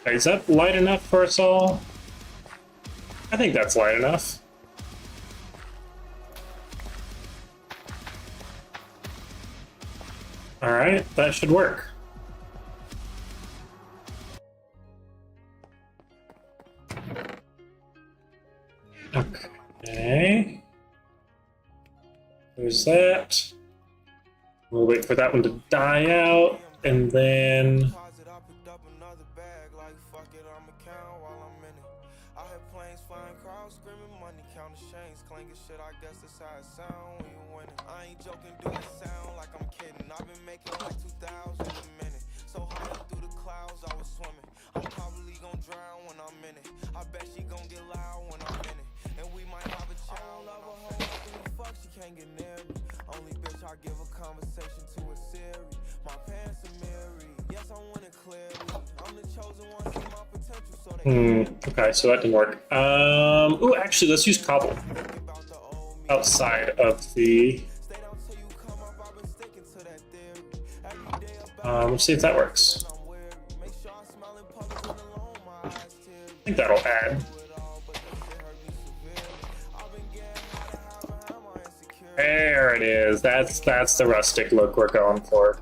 Okay, is that light enough for us all? I think that's light enough. Alright, that should work. Okay. There's that. We'll wait for that one to die out, and then
I ain't joking, do it sound like I'm kidding. I've been making like 2,000 a minute. So high up through the clouds, I was swimming. I'm probably gonna drown when I'm in it. I bet she gonna get loud when I'm in it. And we might have a child. I love her whole life, fuck, she can't get near me. Only bitch I give a conversation to a Siri. My pants are mirrored. Yes, I want it clearly. I'm the chosen one, see my potential, so they
okay, so that didn't work. Oh, actually, let's use cobble outside of the. Let's see if that works. I think that'll add. There it is. That's the rustic look we're going for.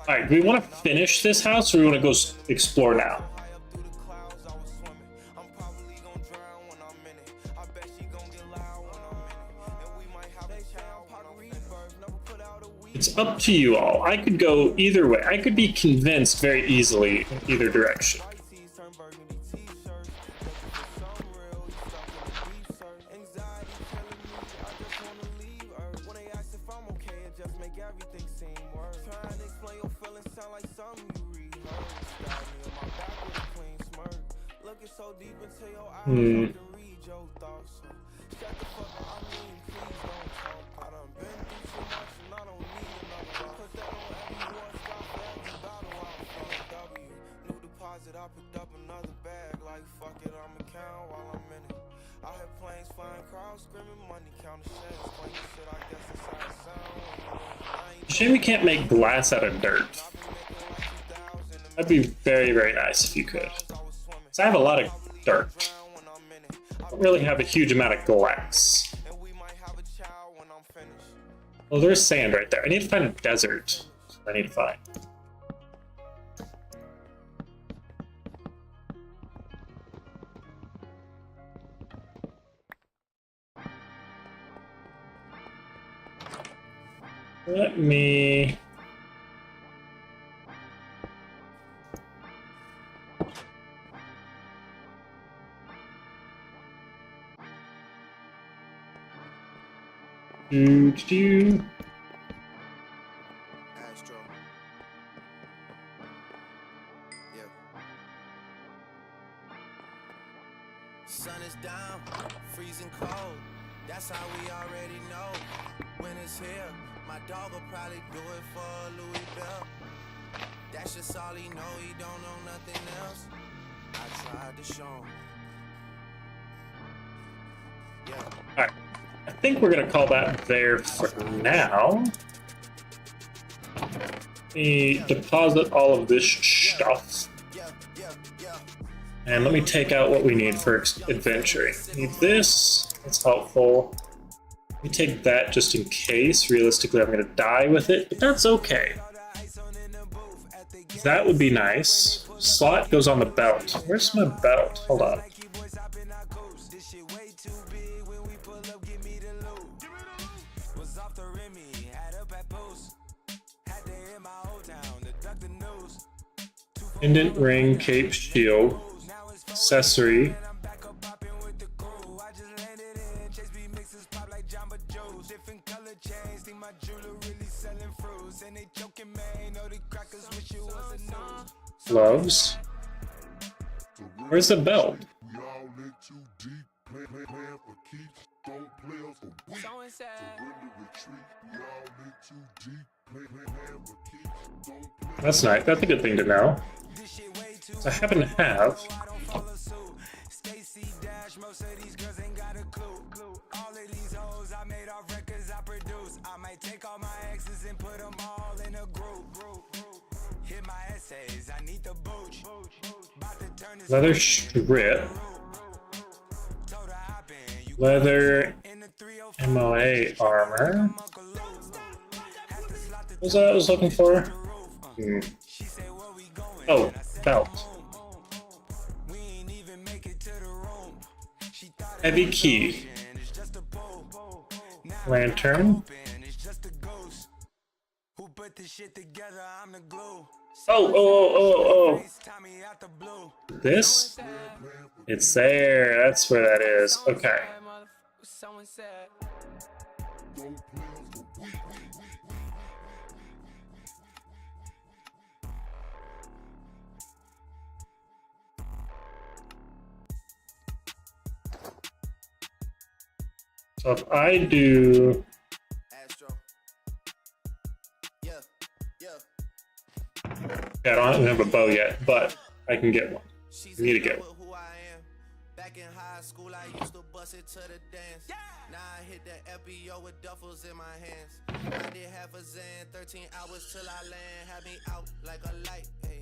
Alright, do we want to finish this house or do we want to go explore now? It's up to you all. I could go either way. I could be convinced very easily in either direction. Shame we can't make glass out of dirt. That'd be very, very nice if you could. So I have a lot of dirt. I don't really have a huge amount of glass. Well, there's sand right there. I need to find a desert. That's what I need to find. Let me... do.
Astro. Yeah. Sun is down, freezing cold. That's how we already know. Winter's here. My dog will probably do it for Louis Bell. That's just all he know. He don't know nothing else. I tried to show him. Yeah.
All right. I think we're gonna call that there for now. Let me deposit all of this stuff. And let me take out what we need for adventuring. Need this, that's helpful. Let me take that just in case. Realistically, I'm gonna die with it, but that's okay. That would be nice. Slot goes on the belt. Where's my belt? Hold on. Pendant, ring, cape, shield, accessory. Gloves. Where's the belt? That's nice. That's a good thing to know. So I happen to have leather strip, leather MOA armor. What was that I was looking for? Oh, belt. Heavy key. Lantern. Oh. This? It's there. That's where that is. Okay. So if I do I don't have a bow yet, but I can get one. I need to get one.
Back in high school, I used to bust it to the dance. Now I hit the FBO with duffels in my hands. I did half a Zan, 13 hours till I land. Had me out like a light, hey,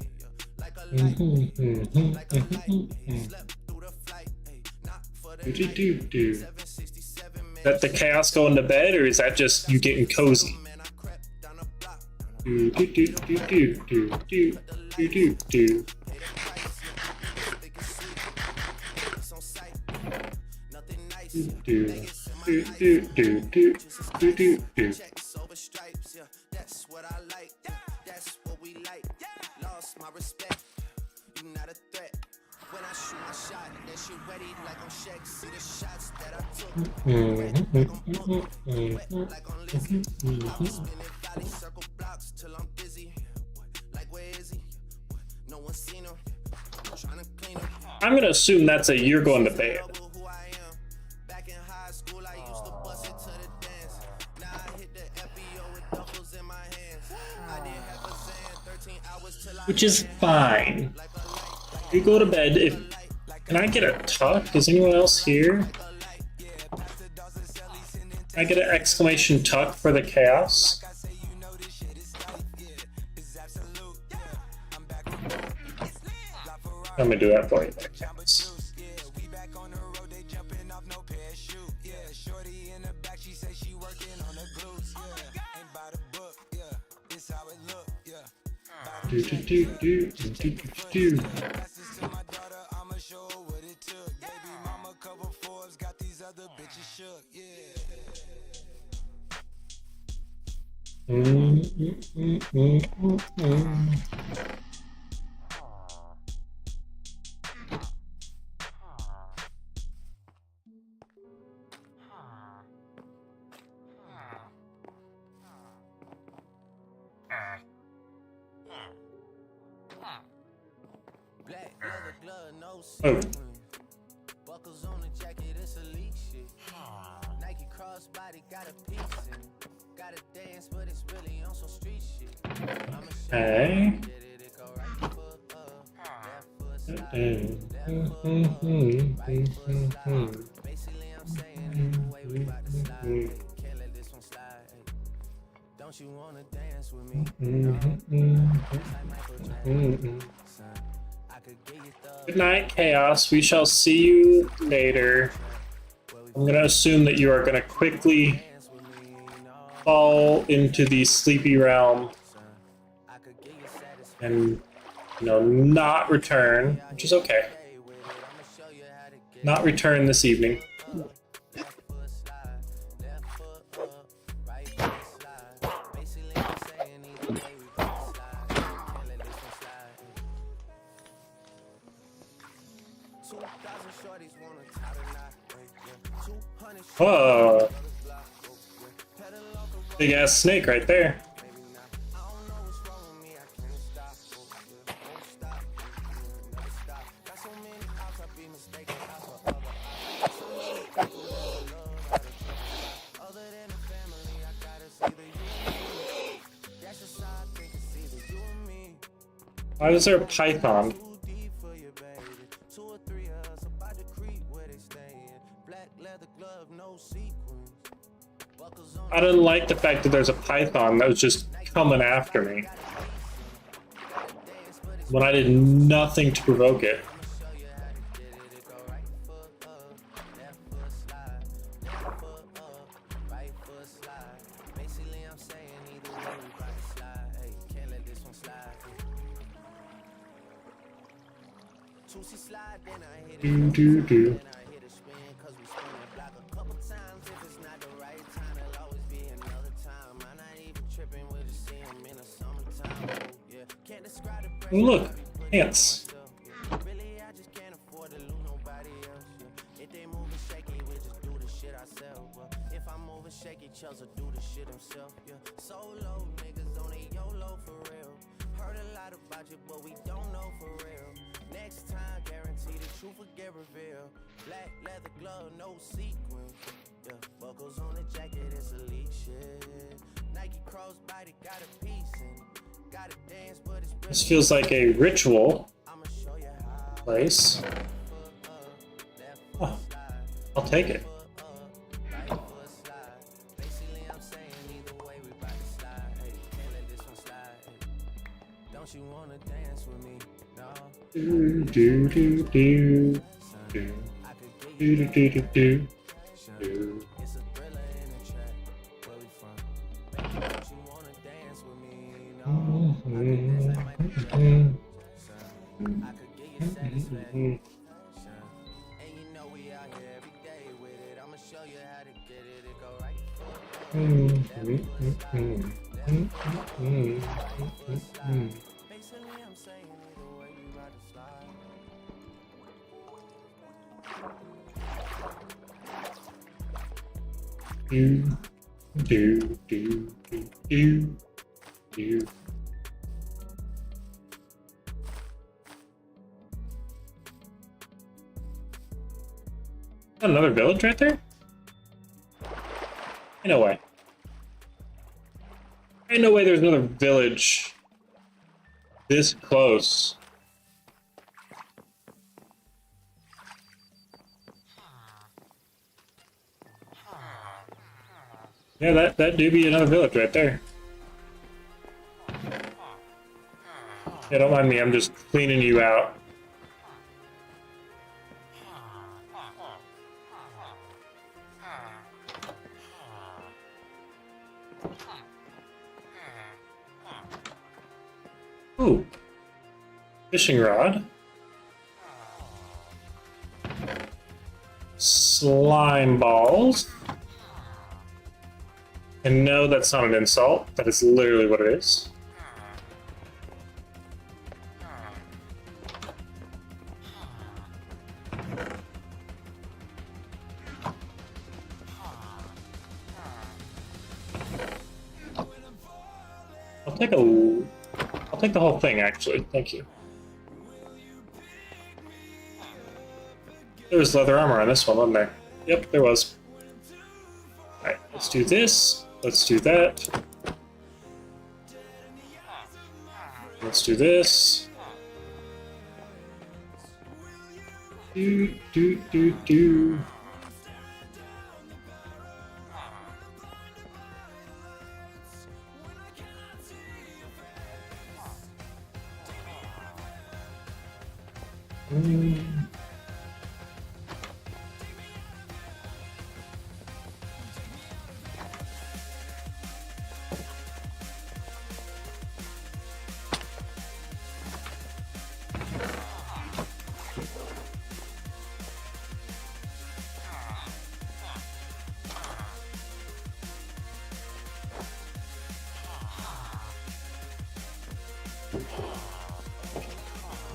like a light, like a light. Slept through the flight, not for the night. 767,
Is that the chaos going to bed, or is that just you getting cozy? Do.
Checks over stripes, yeah, that's what I like. That's what we like. Lost my respect. You not a threat. When I shoot my shot, that shit ready like I'm Shaq. See the shots that I took. Red like I'm Book. Wet like I'm Lizzie. I'm spinning valley circle blocks till I'm dizzy. Like where is he? No one seen him. Trying to clean him.
I'm gonna assume that's a you're going to bed.
Who I am. Back in high school, I used to bust it to the dance. Now I hit the FBO with duffels in my hands. I did half a Zan, 13 hours till I
Which is fine. You go to bed. Can I get a tuck? Is anyone else here? Can I get an exclamation tuck for the chaos? I'm gonna do that for you, chaos. Do.
black leather glove, no
Oh.
buckles on the jacket, it's elite shit. Nike crossbody got a piece in it. Gotta dance, but it's really on some street shit. I'ma show
Okay.
you did it go right foot up, left foot slide, right foot slide. Basically, I'm saying either way we bout to slide. Can't let this one slide. Don't you wanna dance with me? No. Like Michael Jackson, son. I could get you the
Good night, chaos. We shall see you later. I'm gonna assume that you are gonna quickly
dance with me, no.
fall into the sleepy realm
I could get you satisfied.
and, not return, which is okay.
With it, I'ma show you how to get
Not return this evening.
left foot slide, left foot up, right foot slide. Basically, I'm saying either way we bout to slide. Can't let this one slide. 2,000 shorties wanna tie the knot. 200
Whoa,
shorties block. Pedal off the road,
big ass snake right there.
maybe not. I don't know what's wrong with me, I can't stop. Won't stop, never stop. Got so many outs, I be mistaken out for other options. So many people that I love how to trust. Other than the family, I gotta say that you and me. That's just how I think it's either you and me.
Why is there a python?
Too deep for you, baby. 2 or 3 of us about to creep where they stayin'. Black leather glove, no sequins. Buckles on
I didn't like the fact that there's a python that was just coming after me when I did nothing to provoke it.
show you how to get it. It go right foot up, left foot slide, left foot up,
Do do do. Oh, look, ants.
Shaky Chelsea do the shit himself, yeah. Solo niggas on a YOLO for real. Heard a lot about you, but we don't know for real. Next time, guarantee the truth will get revealed. Black leather glove, no sequin. Yeah, buckles on the jacket, it's elite shit. Nike crossbody got a piece and gotta dance, but it's
This feels like a ritual
I'ma show you how.
place. Oh, I'll take it.
Don't you wanna dance with me? No.
Do do do do do do do do do do.
It's a thriller in the track. Where we from? Don't you wanna dance with me? No. I could dance like Michael Jackson. I could get you satisfaction. And you know we out here every day with it. I'ma show you how to get it. It go right foot. Basically, I'm saying either way you ride the slide.
Do do do do do do. Another village right there? Ain't no way. Ain't no way there's another village this close. Yeah, that do be another village right there. Yeah, don't mind me, I'm just cleaning you out. Ooh. Fishing rod. Slime balls. And no, that's not an insult. That is literally what it is. I'll take the whole thing, actually. Thank you. There was leather armor on this one, wasn't there? Yep, there was. Alright, let's do this. Let's do that. Let's do this. Do, do, do, do.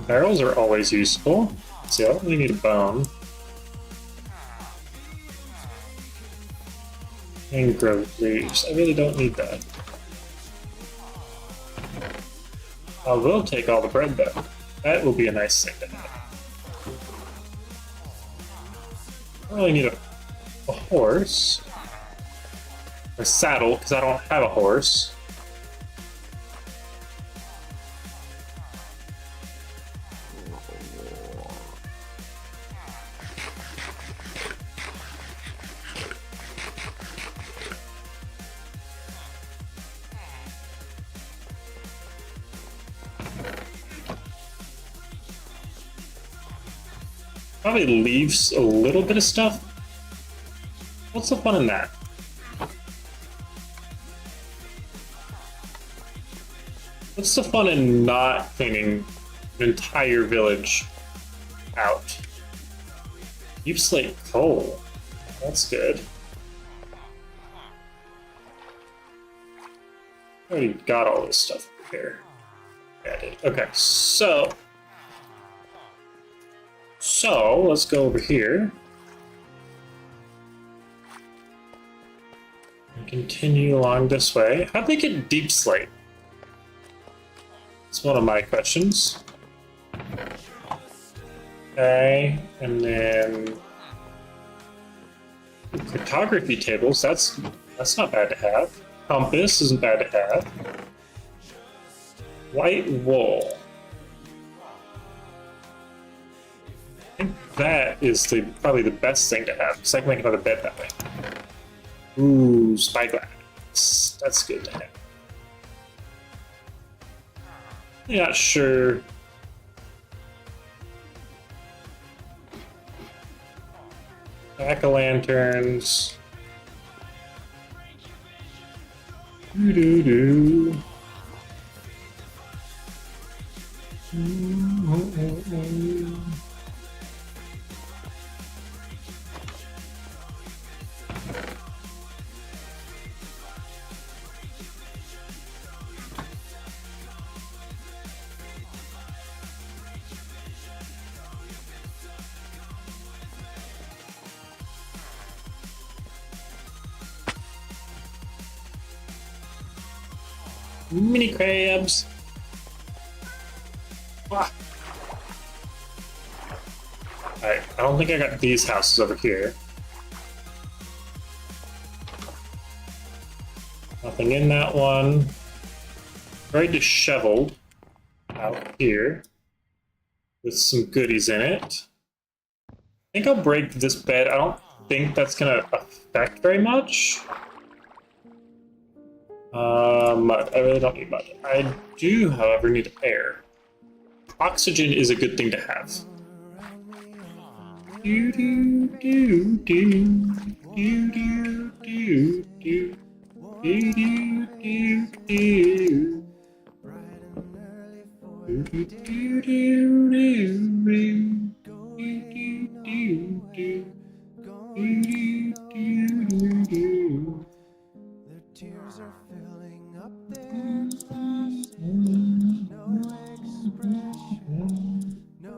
Barrels are always useful. See, I don't really need a bone. Mangrove leaves. I really don't need that. I will take all the bread though. That will be a nice thing to have. I don't really need a horse. Or a saddle, because I don't have a horse. Probably leaves a little bit of stuff. What's the fun in that? What's the fun in not cleaning an entire village out. Deep slate coal. That's good. I already got all this stuff here. Yeah, I did. Okay, so let's go over here and continue along this way. How'd they get deep slate? It's one of my questions. Okay, and then cartography tables. That's not bad to have. Compass isn't bad to have. White wool. I think that is probably the best thing to have, because I can make another bed that way. Ooh, spyglass. That's good to have. I'm not sure. Jack-o'-lanterns. Doo-doo-doo. Mini crabs. Ah. Alright, I don't think I got these houses over here. Nothing in that one. Very disheveled out here with some goodies in it. I think I'll break this bed. I don't think that's gonna affect very much. Mud. I really don't need mud. I do, however, need air. Oxygen is a good thing to have. Do do do do do do do do do do do do. Do do do do do.
Their tears are filling up their glasses. No expression, no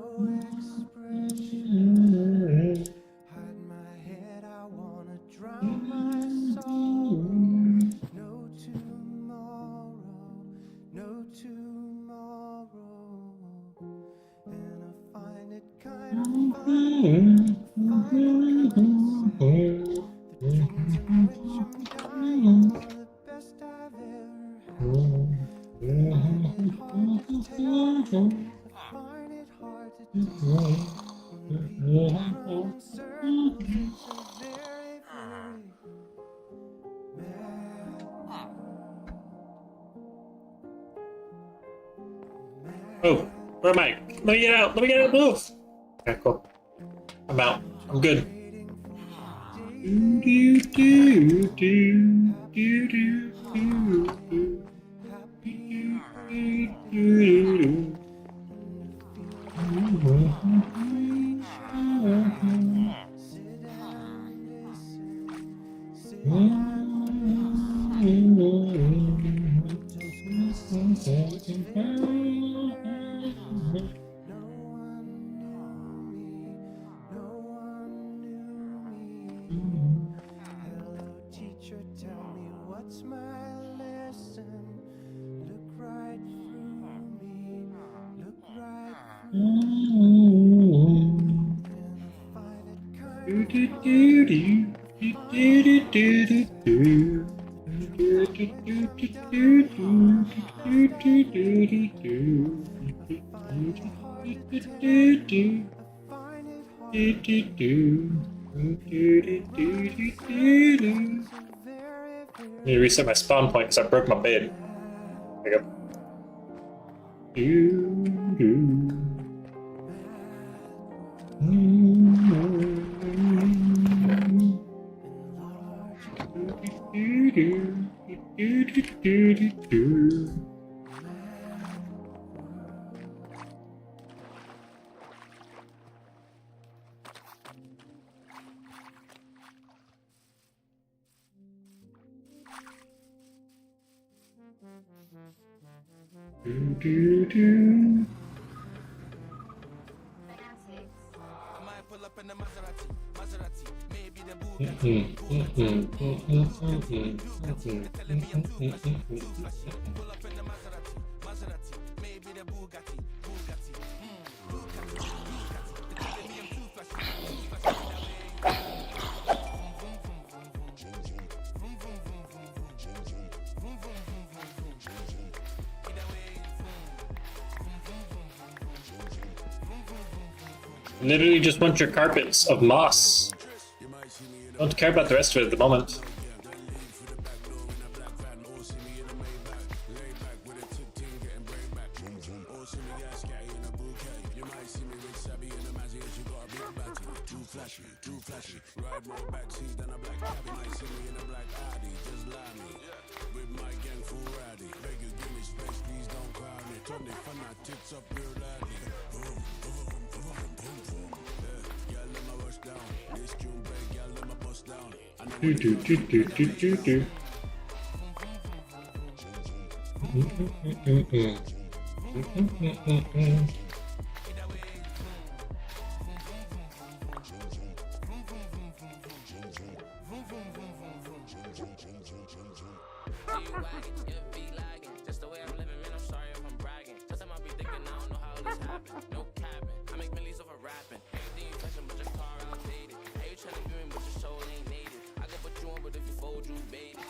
expression. Hide my head, I wanna drown my soul. No tomorrow, no tomorrow. And I find it kind of funny, the dreams in which I'm dying are the best I've ever had. I find it hard to tell. When people run in circles, it's a very,
Oh, where am I? Let me get out! Let me get out! Move! Okay, cool. I'm out. I'm good. Do do do do do do do do.
Hello, teacher, tell me what's my lesson. Look right through me, look right through me. And I find it kind
Do
of
do
hard
do do do do do do. Do do do do do do do do do do.
find it hard
Do do do. Do do do do do do.
very,
I need to reset my spawn point because I broke my bed. There you go. Do do. Do do do do do do do. Do, do, do.
I might pull up in the Maserati, maybe the
Mm-mm, mm-mm, mm-mm, mm-mm,
pull up in the Maserati, maybe the Bugatti,
Literally just want your carpets of moss. Don't care about the rest of it at the moment. Do do do do do do do.
just the way I'm living, man, I'm sorry if I'm bragging. Sometimes I be thinking I don't know how this happened. No capping, I make millions off of rapping. Everything you touching, but your car outdated. Hey, you tryna be me, but your soul ain't native. I can put you on, but if you fold, you bait it.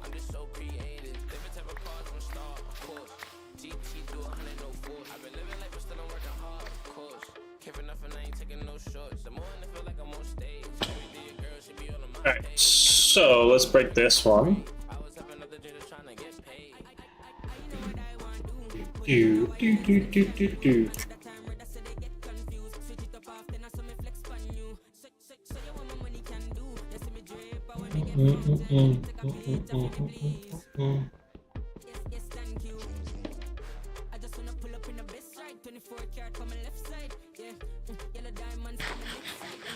I'm just so creative. Different type of cars, I'm a star, of course. GT do 100, no force. I've been living life, but still I'm working hard, of course. Care for nothing, I ain't taking no shorts. The more I feel like I'm on stage. Every day a girl should be on my
Alright, so let's break this one. Do do do do do do.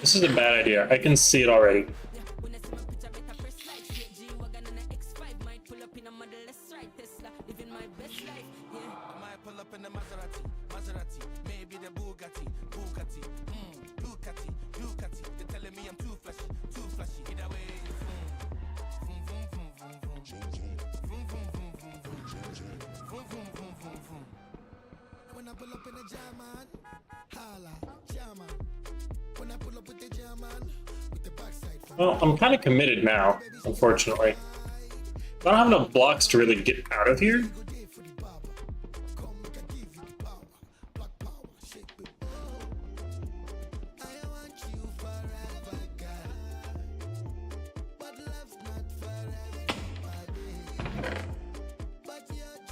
This is a bad idea. I can see it already.
Pull up in the Maserati, maybe the Bugatti, Ducati. They're telling me I'm too flashy. Either way, when I pull up in the German, holla, German. When I pull up with the German, with the backside.
Well, I'm kind of committed now, unfortunately. I don't have enough blocks to really get out of here.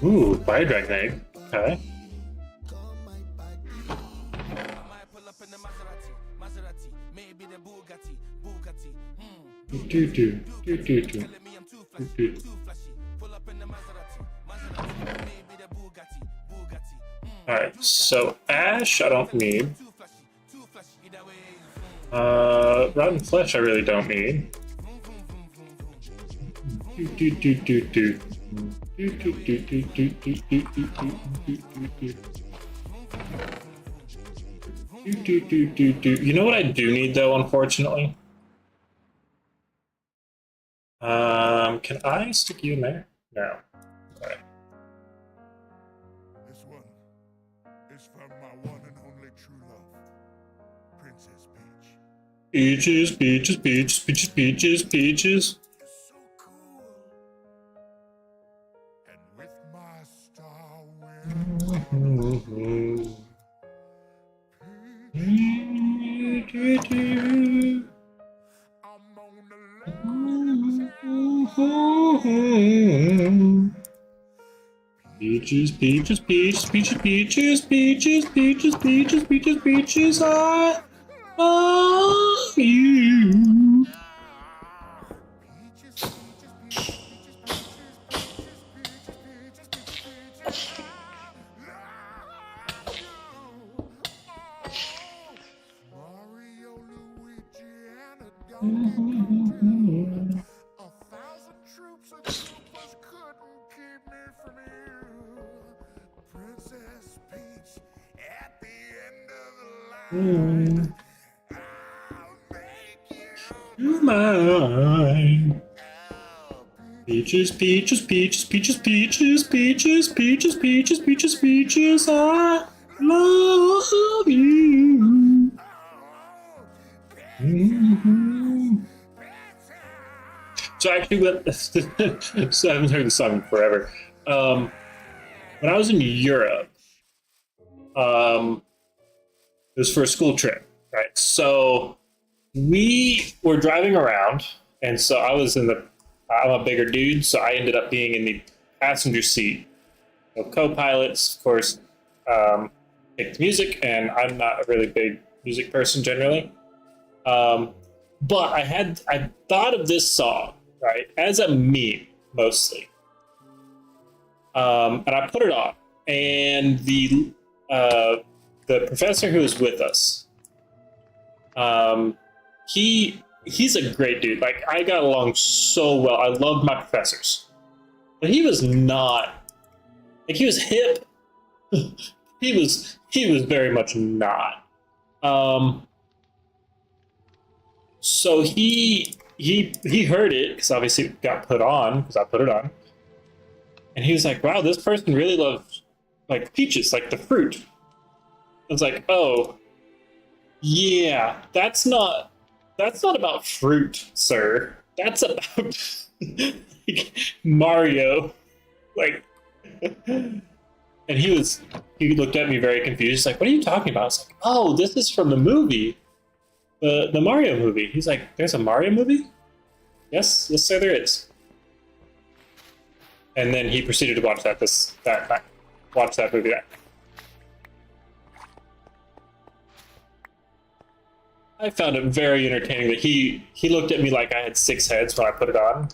Ooh, Fire Dragon Egg. Okay. Do do do do do. Alright, so Ash I don't need. Rotten Flesh I really don't need. Do do do do do. Do do do do do do do do do do do. You know what I do need though, unfortunately? Can I stick you in there? No. Okay.
This one is from my one and only true love, Princess Peach.
Peaches.
You're so cool. And with my star will I'm on the
Peaches, I love you.
Mario, Luigi, and a Donkey Kong. 1,000 troops of Koopas couldn't keep me
Mine. Peaches, peaches, peaches, peaches, peaches, peaches, peaches, peaches, peaches, peaches, I love you. Mhm. So actually, so I haven't heard the song in forever. When I was in Europe, it was for a school trip, right? So we were driving around, and so I'm a bigger dude, so I ended up being in the passenger seat. Co-pilots, of course, picked music, and I'm not a really big music person generally. But I thought of this song, right, as a meme mostly. And I put it on, and the professor who was with us, he's a great dude. Like, I got along so well. I loved my professors, but he was not like, he was hip. he was very much not. So he heard it because obviously it got put on because I put it on, and he was like, "Wow, this person really loves like peaches, like the fruit." I was like, "Oh, yeah, that's not about fruit, sir. That's about like, Mario." Like, and he looked at me very confused. He's like, "What are you talking about?" I was like, "Oh, this is from the movie, the Mario movie." He's like, "There's a Mario movie?" Yes, sir, there is. And then he proceeded to watch that night. Watch that movie that. I found it very entertaining that he looked at me like I had 6 heads when I put it on.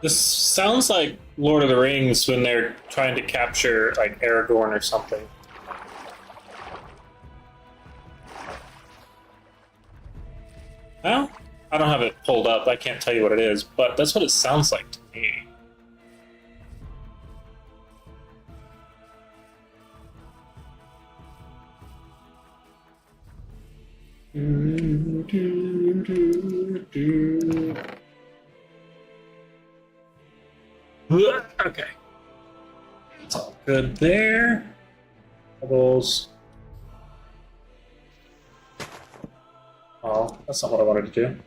This sounds like Lord of the Rings when they're trying to capture like Aragorn or something. Well, I don't have it pulled up. I can't tell you what it is, but that's what it sounds like to me. Okay. It's all good there. Bubbles. Oh, that's not what I wanted to do.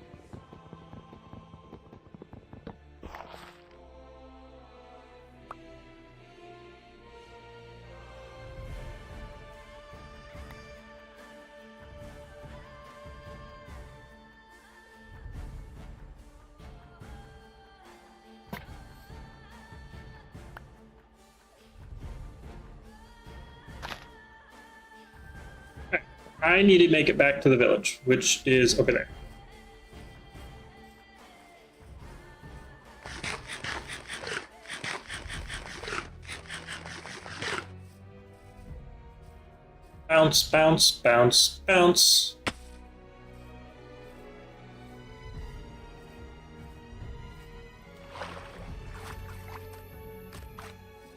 I need to make it back to the village, which is over there. Bounce, bounce, bounce, bounce.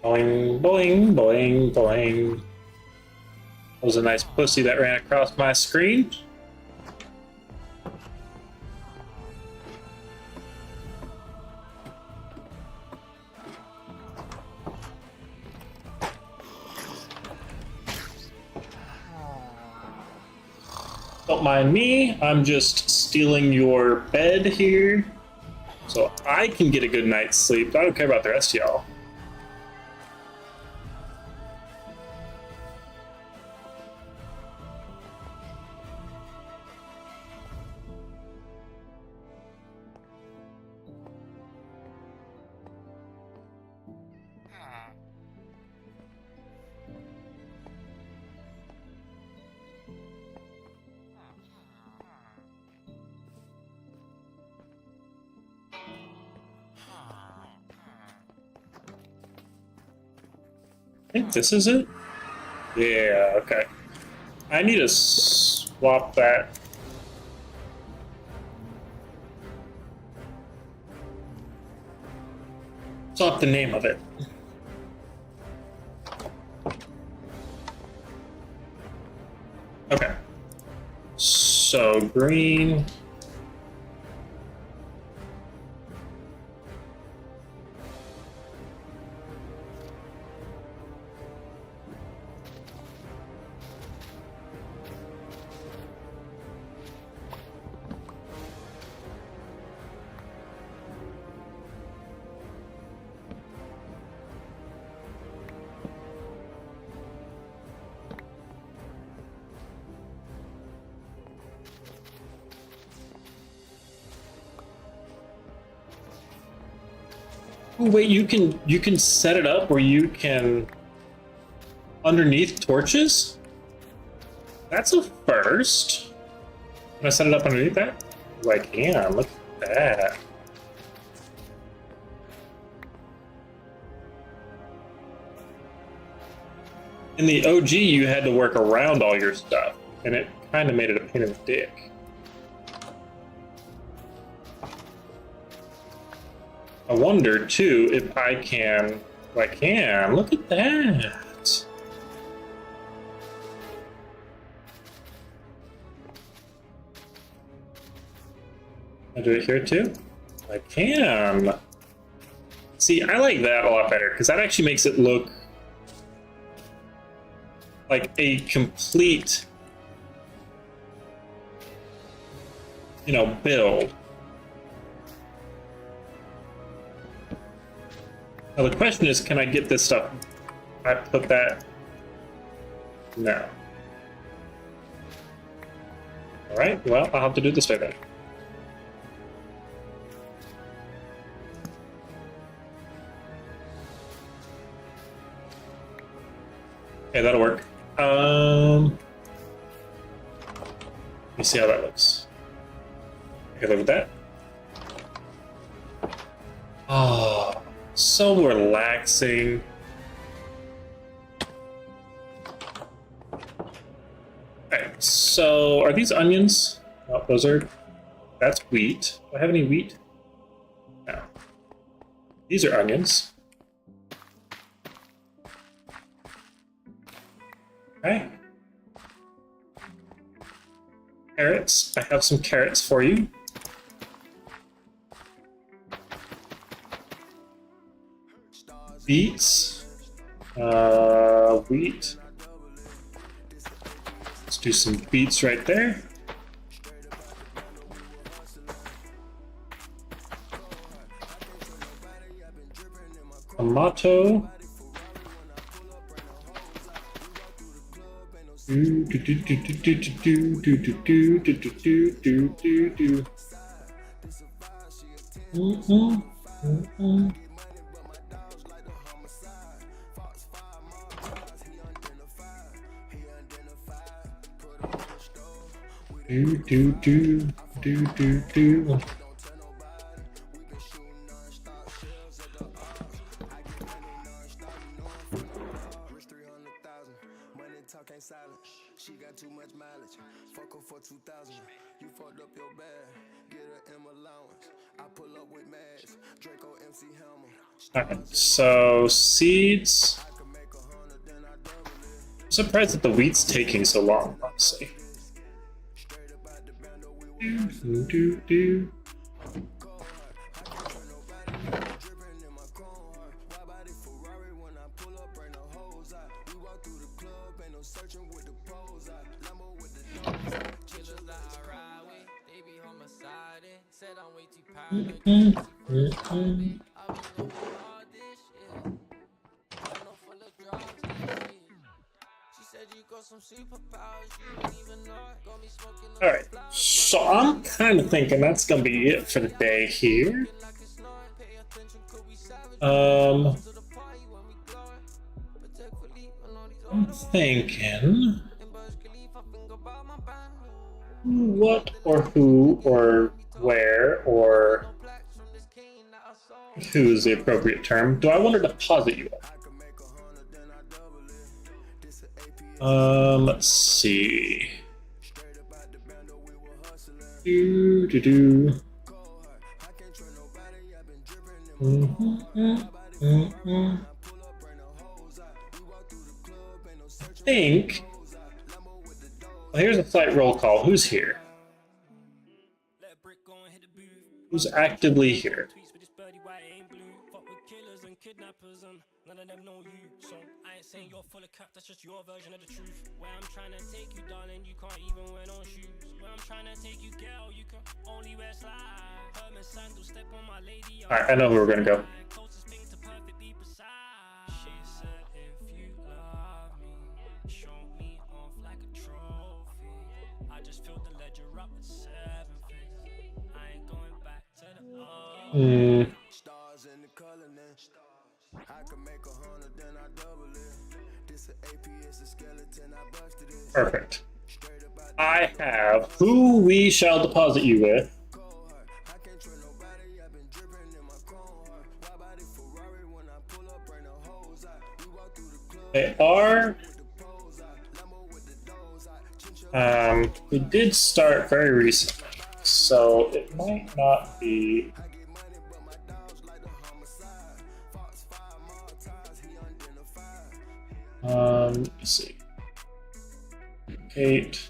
Boing, boing, boing, boing. That was a nice pussy that ran across my screen. Don't mind me, I'm just stealing your bed here. So I can get a good night's sleep. I don't care about the rest of y'all. I think this is it. Yeah, okay. I need to swap that. Swap the name of it. Okay. So green. Oh, wait, you can set it up where you can underneath torches? That's a first. Can I set it up underneath that? Like, yeah, look at that. In the OG, you had to work around all your stuff, and it kind of made it a pain in the dick. I wonder too if I can. I can. Look at that. I do it here too. I can. See, I like that a lot better because that actually makes it look like a complete, build. Now the question is, can I get this stuff? I put that. No. All right. Well, I'll have to do it this way then. Okay, that'll work. Let me see how that looks. Okay, look at that. Oh, so relaxing. Alright, so are these onions? Oh, those are. That's wheat. Do I have any wheat? No. These are onions. Okay. Carrots. I have some carrots for you. Beets. Wheat. Let's do some beets right there. Tomato.
She got too much mileage. Fuck her for 2,000. You fucked up your bag. Get her M allowance. I pull up with Mads. Draco MC Hammer.
Alright, so seeds. I'm surprised that the wheat's taking so long, honestly. Alright, so I'm kind of thinking that's gonna be it for the day here. I'm thinking what or who or where or who is the appropriate term. Do I want to deposit you? Let's see. Do. I think. Well, here's a flight roll call. Who's here? Who's actively here? None of them know you, so I ain't saying you're full of crap, that's just your version of the truth. Where I'm trying to take you, darling, you can't even wear no shoes. Where I'm trying to take you, girl, you can only wear slides. Hermes sandals, step on my lady. Alright, I know where we're gonna go. Closest thing to perfect be precise. She said, if you love me, show me off like a trophy. I just filled the ledger up with 7 things. I ain't going back to the Stars in the color I can make 100, then I double it. This an AP, it's a skeleton, I busted it. Perfect. I have who we shall deposit you with. They are. We did start very recently, so it might not be. Let's see. Kate.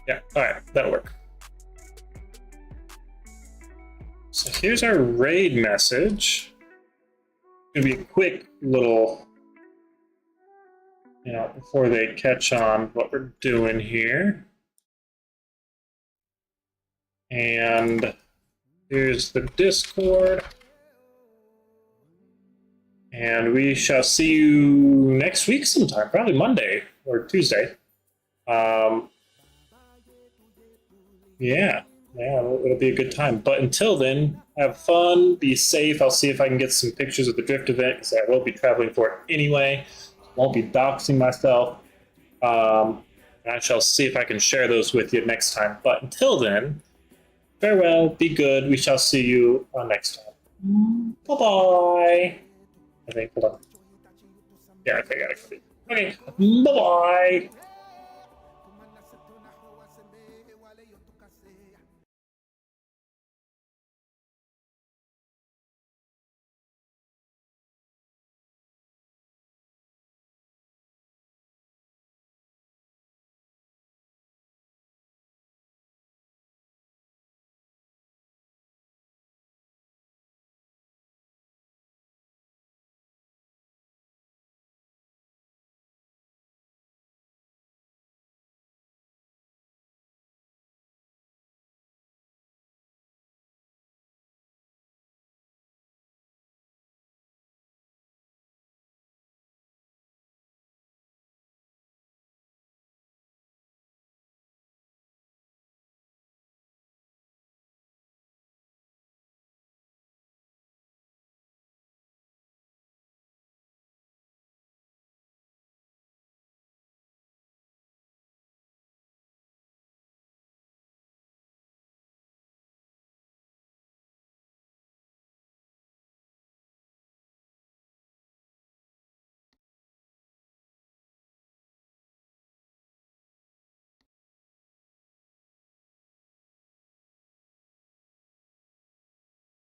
Yeah, alright, that'll work. So here's our raid message. Gonna be a quick little, before they catch on what we're doing here. And here's the Discord. And we shall see you next week sometime, probably Monday or Tuesday. Yeah, it'll be a good time. But until then, have fun, be safe. I'll see if I can get some pictures of the Drift event, because I will be traveling for it anyway. Won't be doxing myself. And I shall see if I can share those with you next time. But until then, farewell, be good. We shall see you next time. Bye-bye. I think, hold on. Yeah, I think I got it. Okay, bye-bye.